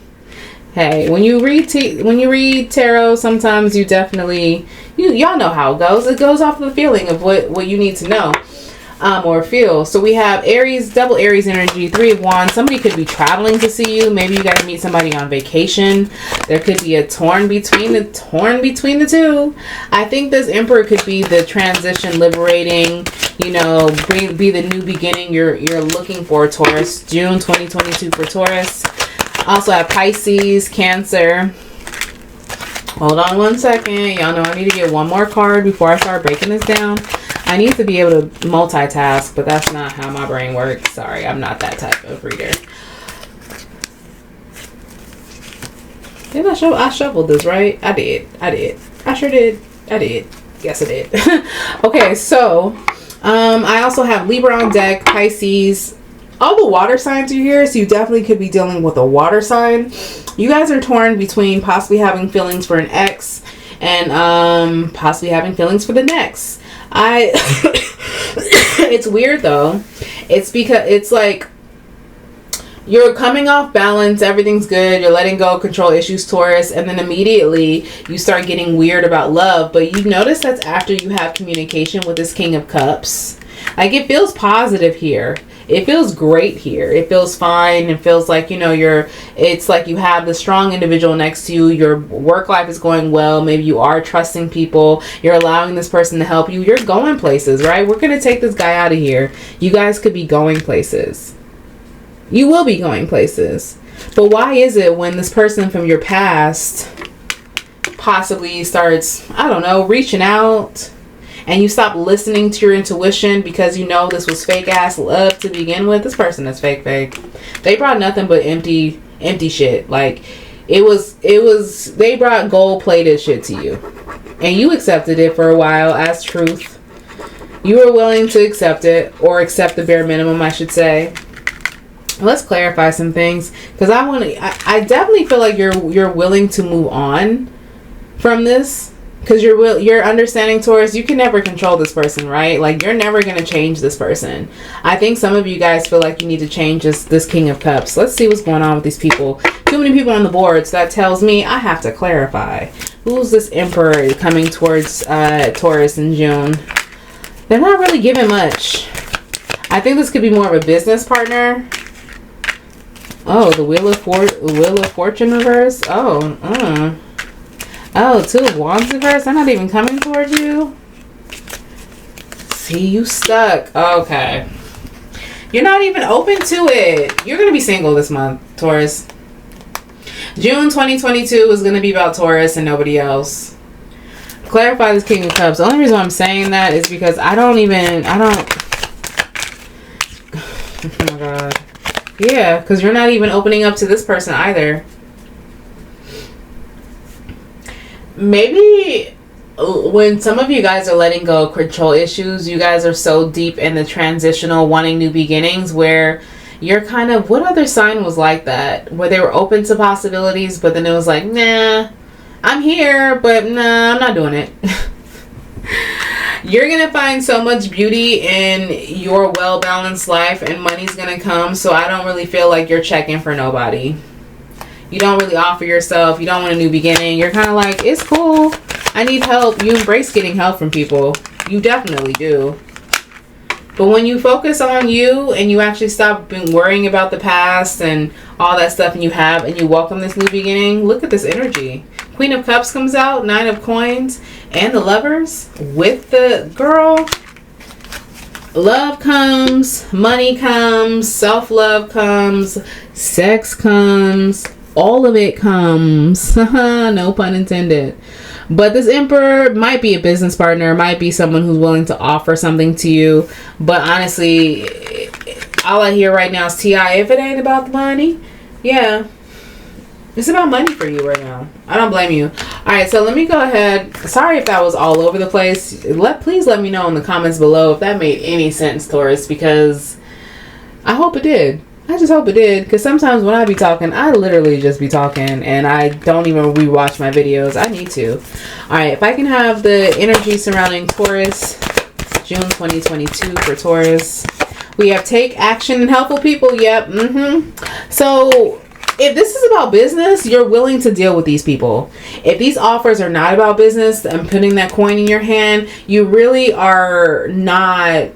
S1: Hey, when you read tarot, sometimes you definitely, y'all know how it goes. It goes off of the feeling of what you need to know or feel. So we have Aries, double Aries energy, 3 of Wands. Somebody could be traveling to see you. Maybe you got to meet somebody on vacation. There could be a torn between the two. I think this Emperor could be the transition, liberating, be the new beginning you're looking for, Taurus. June 2022 for Taurus. Also have Pisces, Cancer. Hold on one second. Y'all know I need to get one more card before I start breaking this down. I need to be able to multitask, but that's not how my brain works. Sorry, I'm not that type of reader. Did I shuffled this, right? I did. I sure did. I did. Yes, I did. Okay, so I also have Libra on deck, Pisces. All the water signs are here, so you definitely could be dealing with a water sign. You guys are torn between possibly having feelings for an ex and possibly having feelings for the next. It's weird though. It's because it's like you're coming off balance, everything's good, you're letting go of control issues, Taurus, and then immediately you start getting weird about love. But you notice that's after you have communication with this King of Cups. Like, it feels positive here. It feels great here. It feels fine. It feels like, it's like you have the strong individual next to you. Your work life is going well. Maybe you are trusting people. You're allowing this person to help you. You're going places, right? We're going to take this guy out of here. You guys could be going places. You will be going places. But why is it when this person from your past possibly starts, I don't know, reaching out, and you stop listening to your intuition because this was fake ass love to begin with? This person is fake. They brought nothing but empty shit. Like, they brought gold plated shit to you, and you accepted it for a while as truth. You were willing to accept it, or accept the bare minimum, I should say. Let's clarify some things, because I definitely feel like you're willing to move on from this. Because you're understanding, Taurus, you can never control this person, right? Like, you're never going to change this person. I think some of you guys feel like you need to change this King of Cups. Let's see what's going on with these people. Too many people on the board, so that tells me I have to clarify. Who's this Emperor coming towards Taurus in June? They're not really giving much. I think this could be more of a business partner. Oh, the Wheel of Fortune reverse. Oh, 2 of Wands reverse. They're not even coming towards you. See, you stuck. Okay. You're not even open to it. You're going to be single this month, Taurus. June 2022 is going to be about Taurus and nobody else. Clarify this King of Cups. The only reason I'm saying that is because I don't oh my god. Yeah, because you're not even opening up to this person either. Maybe when some of you guys are letting go of control issues, you guys are so deep in the transitional wanting new beginnings where you're kind of, what other sign was like that? Where they were open to possibilities, but then it was like, nah, I'm here, but nah, I'm not doing it. You're going to find so much beauty in your well-balanced life and money's going to come. So I don't really feel like you're checking for nobody. You don't really offer yourself. You don't want a new beginning. You're kind of like, it's cool. I need help. You embrace getting help from people. You definitely do. But when you focus on you and you actually stop worrying about the past and all that stuff and you welcome this new beginning, look at this energy. Queen of Cups comes out, 9 of Coins, and the Lovers with the girl. Love comes, money comes, self-love comes, sex comes, all of it comes. No pun intended. But this Emperor might be a business partner, might be someone who's willing to offer something to you. But honestly, all I hear right now is T.I. If it ain't about the money, yeah. It's about money for you right now. I don't blame you. Alright, so let me go ahead. Sorry if that was all over the place. Please let me know in the comments below if that made any sense, Taurus, because I hope it did. I just hope it did, because sometimes when I be talking, I literally just be talking, and I don't even rewatch my videos. I need to. Alright, if I can have the energy surrounding Taurus, June 2022 for Taurus. We have take action and helpful people. Yep. So if this is about business, you're willing to deal with these people. If these offers are not about business and putting that coin in your hand, you really are not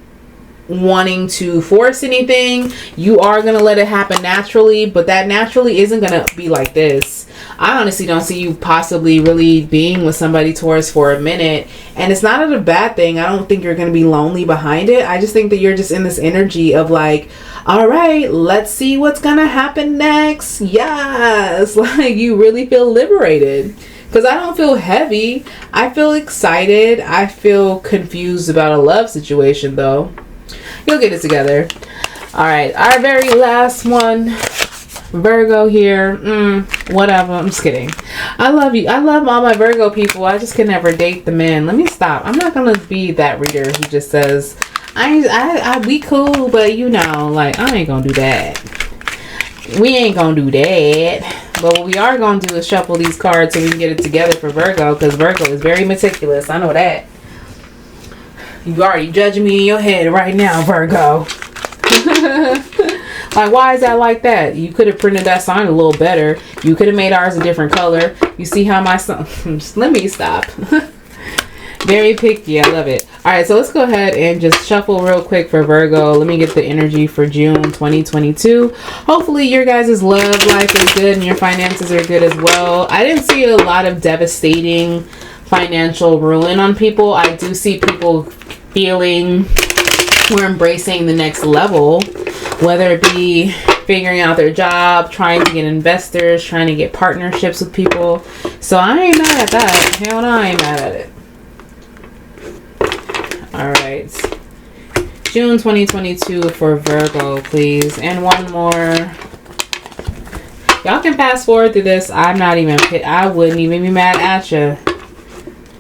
S1: wanting to force anything. You are going to let it happen naturally, but that naturally isn't going to be like this. I honestly don't see you possibly really being with somebody, Taurus, for a minute. And it's not a bad thing. I don't think you're going to be lonely behind it. I just think that you're just in this energy of like, all right, let's see what's going to happen next. Yes. Like you really feel liberated. Because I don't feel heavy. I feel excited. I feel confused about a love situation though. You'll get it together. All right. Our very last one. Virgo here. Whatever. I'm just kidding. I love you. I love all my Virgo people. I just can never date the men. Let me stop. I'm not going to be that reader who just says, we cool, but you know, like, I ain't going to do that. We ain't going to do that. But what we are going to do is shuffle these cards so we can get it together for Virgo, because Virgo is very meticulous. I know that. You already judging me in your head right now, Virgo. Like, why is that like that? You could have printed that sign a little better. You could have made ours a different color. You see how my son... Let me stop. Very picky. I love it. All right, so let's go ahead and just shuffle real quick for Virgo. Let me get the energy for June 2022. Hopefully your guys' love life is good and your finances are good as well. I didn't see a lot of devastating financial ruin on people. I do see people feeling we're embracing the next level, whether it be figuring out their job, trying to get investors, trying to get partnerships with people. So I ain't mad at that. Hell no, I ain't mad at it. All right, June 2022 for Virgo, please. And one more. Y'all can fast forward through this. I'm not even, I wouldn't even be mad at you.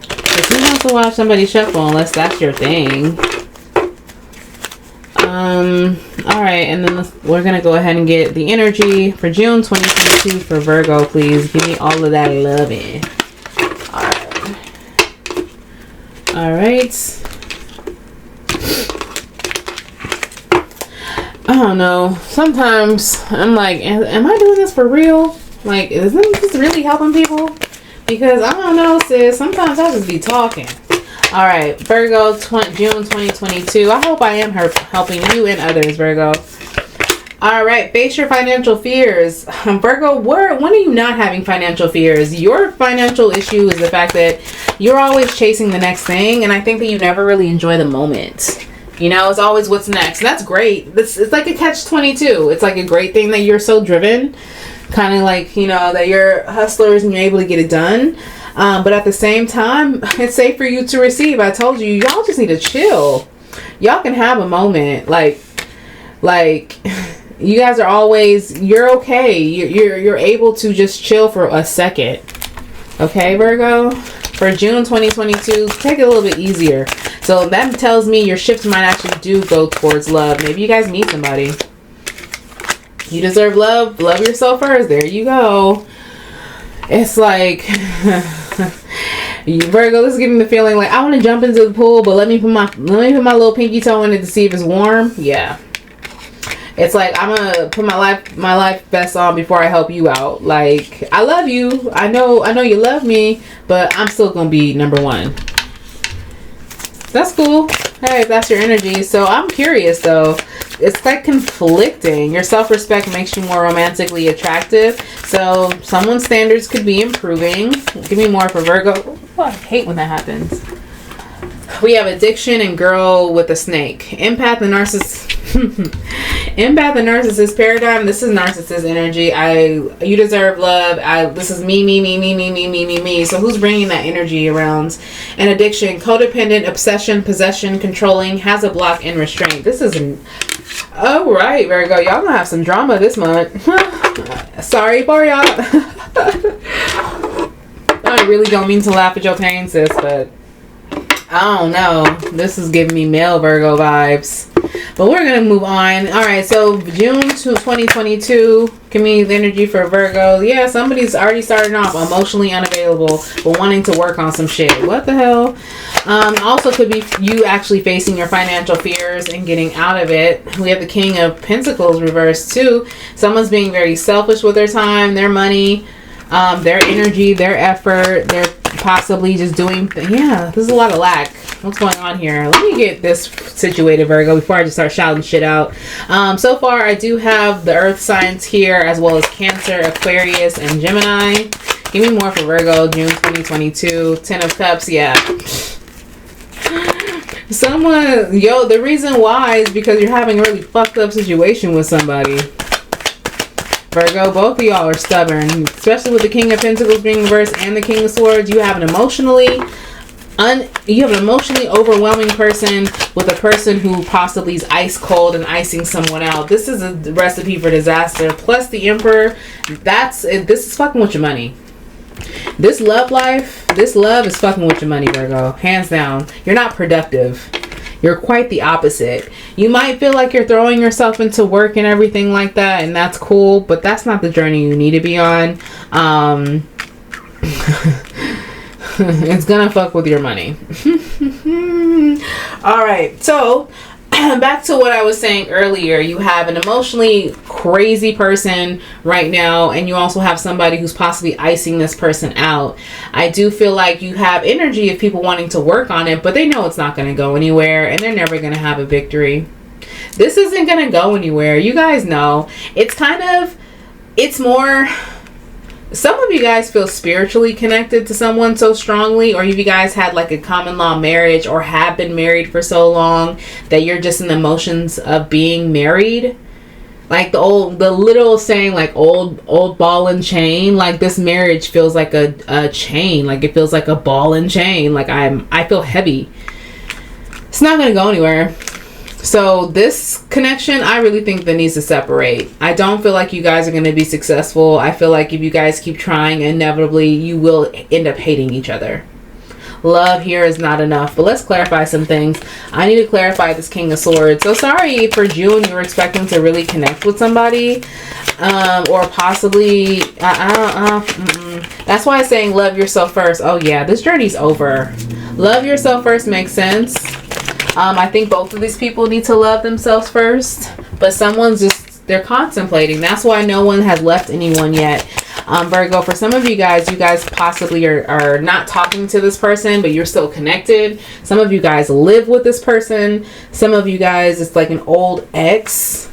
S1: But you have to watch somebody shuffle unless that's your thing. All right, and then we're gonna go ahead and get the energy for June 2022 for Virgo, please. Give me all of that loving. All right. I don't know. Sometimes I'm like, am I doing this for real? Like, isn't this really helping people? Because I don't know, sis. Sometimes I just be talking. All right, Virgo, June 2022. I hope I am helping you and others, Virgo. All right, face your financial fears. Virgo, when are you not having financial fears? Your financial issue is the fact that you're always chasing the next thing, and I think that you never really enjoy the moment. You know, it's always what's next. And that's great. It's like a catch-22. It's like a great thing that you're so driven kind of like, you know, that you're hustlers and you're able to get it done. But at the same time, it's safe for you to receive. I told you, y'all just need to chill. Y'all can have a moment. Like you guys are always, you're okay. You're able to just chill for a second. Okay, Virgo? For June 2022, take it a little bit easier. So that tells me your shift might actually do go towards love. Maybe you guys meet somebody. You deserve love. Love yourself first. There you go. It's like Virgo, this is giving me the feeling like I want to jump into the pool, but let me put my little pinky toe in it to see if it's warm. Yeah. It's like I'm gonna put my life vest on before I help you out. Like, I love you. I know you love me, but I'm still gonna be number one. That's cool. Hey, that's your energy. So I'm curious though. It's like conflicting. Your self-respect makes you more romantically attractive. So someone's standards could be improving. Give me more for Virgo. Oh, I hate when that happens. We have addiction and girl with a snake. Empath and narcissist. Empath and narcissist paradigm. This is narcissist energy. You deserve love. This is me. So who's bringing that energy around? And addiction, codependent, obsession, possession, controlling, has a block and restraint. This is all right, Virgo. Y'all gonna have some drama this month. Sorry for y'all. I really don't mean to laugh at your pain, sis, but I don't know. This is giving me male Virgo vibes. But we're going to move on. Alright, so June 2022. Give me the energy for Virgo. Yeah, somebody's already starting off emotionally unavailable, but wanting to work on some shit. What the hell? Also could be you actually facing your financial fears and getting out of it. We have the King of Pentacles reversed too. Someone's being very selfish with their time, their money, their energy, their effort. They're possibly just doing there's a lot of lack. What's going on here? Let me get this situated, Virgo, before I just start shouting shit out. So far I do have the earth signs here, as well as Cancer, Aquarius, and Gemini. Give me more for Virgo, June 2022. 10 of Cups. Yeah, the reason why is because you're having a really fucked up situation with somebody. Virgo, both of y'all are stubborn, especially with the King of Pentacles being reversed and the King of Swords. You have an emotionally overwhelming person with a person who possibly is ice cold and icing someone out. This is a recipe for disaster. Plus the Emperor, this is fucking with your money. This love is fucking with your money, Virgo. Hands down. You're not productive. You're quite the opposite. You might feel like you're throwing yourself into work and everything like that, and that's cool, but that's not the journey you need to be on. It's gonna fuck with your money. Alright, so back to what I was saying earlier. You have an emotionally crazy person right now, and you also have somebody who's possibly icing this person out. I do feel like you have energy of people wanting to work on it, but they know it's not going to go anywhere, and they're never going to have a victory. This isn't going to go anywhere. You guys know. It's more... Some of you guys feel spiritually connected to someone so strongly, or if you guys had like a common law marriage or have been married for so long that you're just in the emotions of being married. Like the literal saying, like old ball and chain. Like this marriage feels like a chain. Like it feels like a ball and chain. Like I feel heavy. It's not gonna go anywhere. So this connection, I really think that needs to separate. I don't feel like you guys are going to be successful. I feel like if you guys keep trying, inevitably you will end up hating each other. Love here is not enough. But let's clarify some things. I need to clarify this King of Swords. So sorry for June, you were expecting to really connect with somebody. Or possibly... That's why I'm saying love yourself first. Oh yeah, this journey's over. Love yourself first makes sense. I think both of these people need to love themselves first, but they're contemplating. That's why no one has left anyone yet. Virgo, for some of you guys possibly are not talking to this person, but you're still connected. Some of you guys live with this person. Some of you guys, it's like an old ex,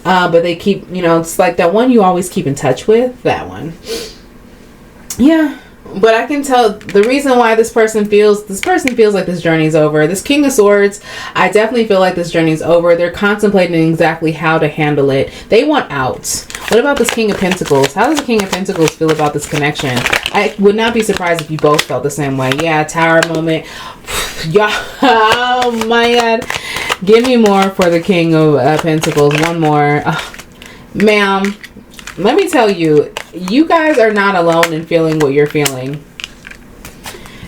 S1: but they keep, it's like that one you always keep in touch with, that one. Yeah. But I can tell the reason why this person feels like this journey's over. This King of Swords, I definitely feel like this journey's over. They're contemplating exactly how to handle it. They want out. What about this King of Pentacles? How does the King of Pentacles feel about this connection? I would not be surprised if you both felt the same way. Yeah, Tower moment. Yeah. Oh my God. Give me more for the King of Pentacles. One more. Ma'am, let me tell you, you guys are not alone in feeling what you're feeling.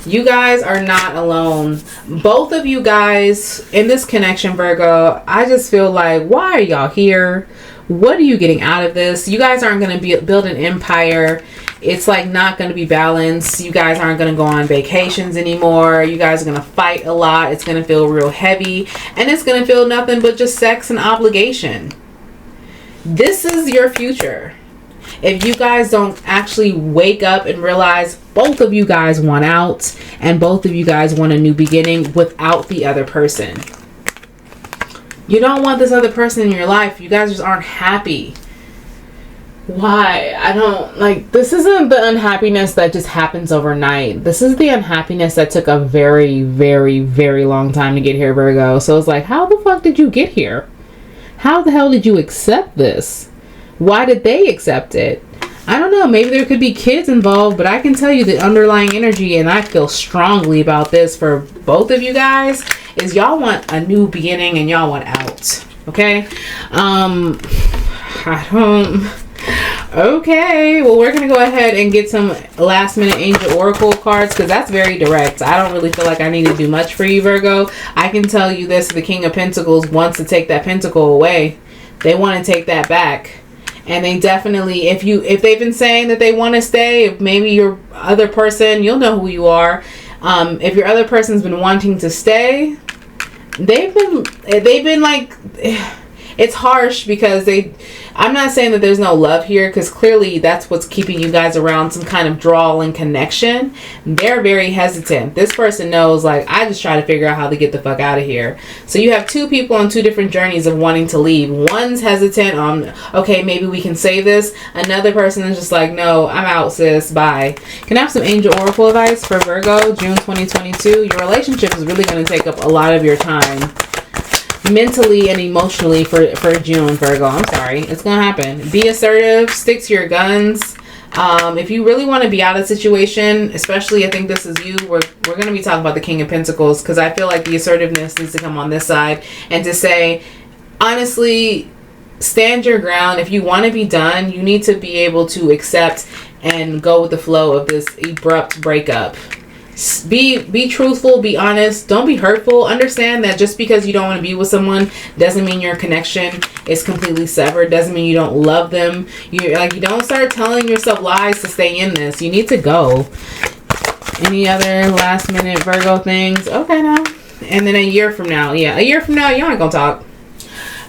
S1: You guys are not alone. Both of you guys in this connection, Virgo, I just feel like, why are y'all here? What are you getting out of this? You guys aren't going to build an empire. It's like not going to be balanced. You guys aren't going to go on vacations anymore. You guys are going to fight a lot. It's going to feel real heavy. And it's going to feel nothing but just sex and obligation. This is your future. If you guys don't actually wake up and realize both of you guys want out and both of you guys want a new beginning without the other person. You don't want this other person in your life. You guys just aren't happy. Why? I don't like, this isn't the unhappiness that just happens overnight. This is the unhappiness that took a very, very, very long time to get here, Virgo. So it's like, how the fuck did you get here? How the hell did you accept this? Why did they accept it? I don't know. Maybe there could be kids involved, but I can tell you the underlying energy, and I feel strongly about this for both of you guys, is y'all want a new beginning and y'all want out. Okay? Okay, well, we're gonna go ahead and get some last minute angel oracle cards, because that's very direct. I don't really feel like I need to do much for you, Virgo. I can tell you this: the King of Pentacles wants to take that pentacle away. They want to take that back. And they definitely, if they've been saying that they want to stay, if maybe your other person, you'll know who you are. If your other person's been wanting to stay, they've been like, it's harsh because I'm not saying that there's no love here, because clearly that's what's keeping you guys around, some kind of draw and connection. They're very hesitant. This person knows, like, I just try to figure out how to get the fuck out of here. So you have two people on two different journeys of wanting to leave. One's hesitant on, okay, maybe we can save this. Another person is just like, no, I'm out, sis, bye. Can I have some angel oracle advice for Virgo, June 2022? Your relationship is really going to take up a lot of your time, mentally and emotionally, for June, Virgo. I'm sorry, it's gonna happen. Be assertive, stick to your guns. If you really want to be out of the situation, especially, I think this is you, we're gonna be talking about the King of Pentacles, because I feel like the assertiveness needs to come on this side and to say, honestly, stand your ground. If you want to be done, you need to be able to accept and go with the flow of this abrupt breakup. Be truthful, be honest, don't be hurtful. Understand that just because you don't want to be with someone doesn't mean your connection is completely severed, doesn't mean you don't love them. You don't start telling yourself lies to stay in this. You need to go. Any other last minute Virgo things? Okay, now. And then a year from now, yeah, a year from now, y'all ain't gonna talk.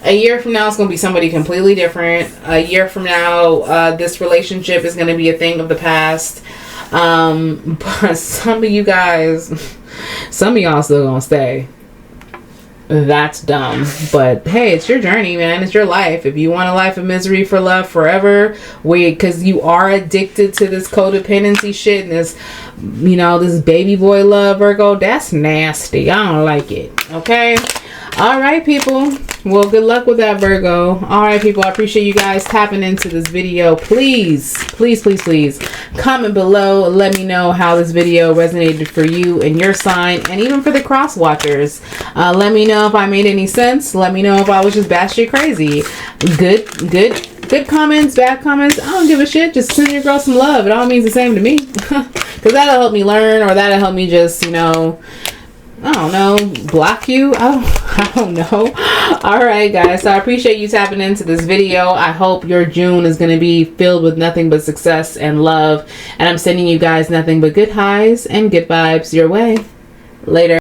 S1: A year from now, it's going to be somebody completely different. A year from now, this relationship is going to be a thing of the past. But some of you guys, some of y'all still going to stay. That's dumb. But hey, it's your journey, man. It's your life. If you want a life of misery for love forever, because you are addicted to this codependency shit and this, this baby boy love, Virgo, that's nasty. I don't like it. Okay? All right, people. Well, good luck with that, Virgo. All right, people. I appreciate you guys tapping into this video. Please, please, please, please comment below. Let me know how this video resonated for you and your sign, and even for the cross watchers. Let me know if I made any sense. Let me know if I was just batshit crazy. Good comments, bad comments, I don't give a shit. Just send your girl some love. It all means the same to me. Because that'll help me learn, or that'll help me just, I don't know, block you. I don't know. All right, guys. So I appreciate you tapping into this video. I hope your June is going to be filled with nothing but success and love. And I'm sending you guys nothing but good highs and good vibes your way. Later.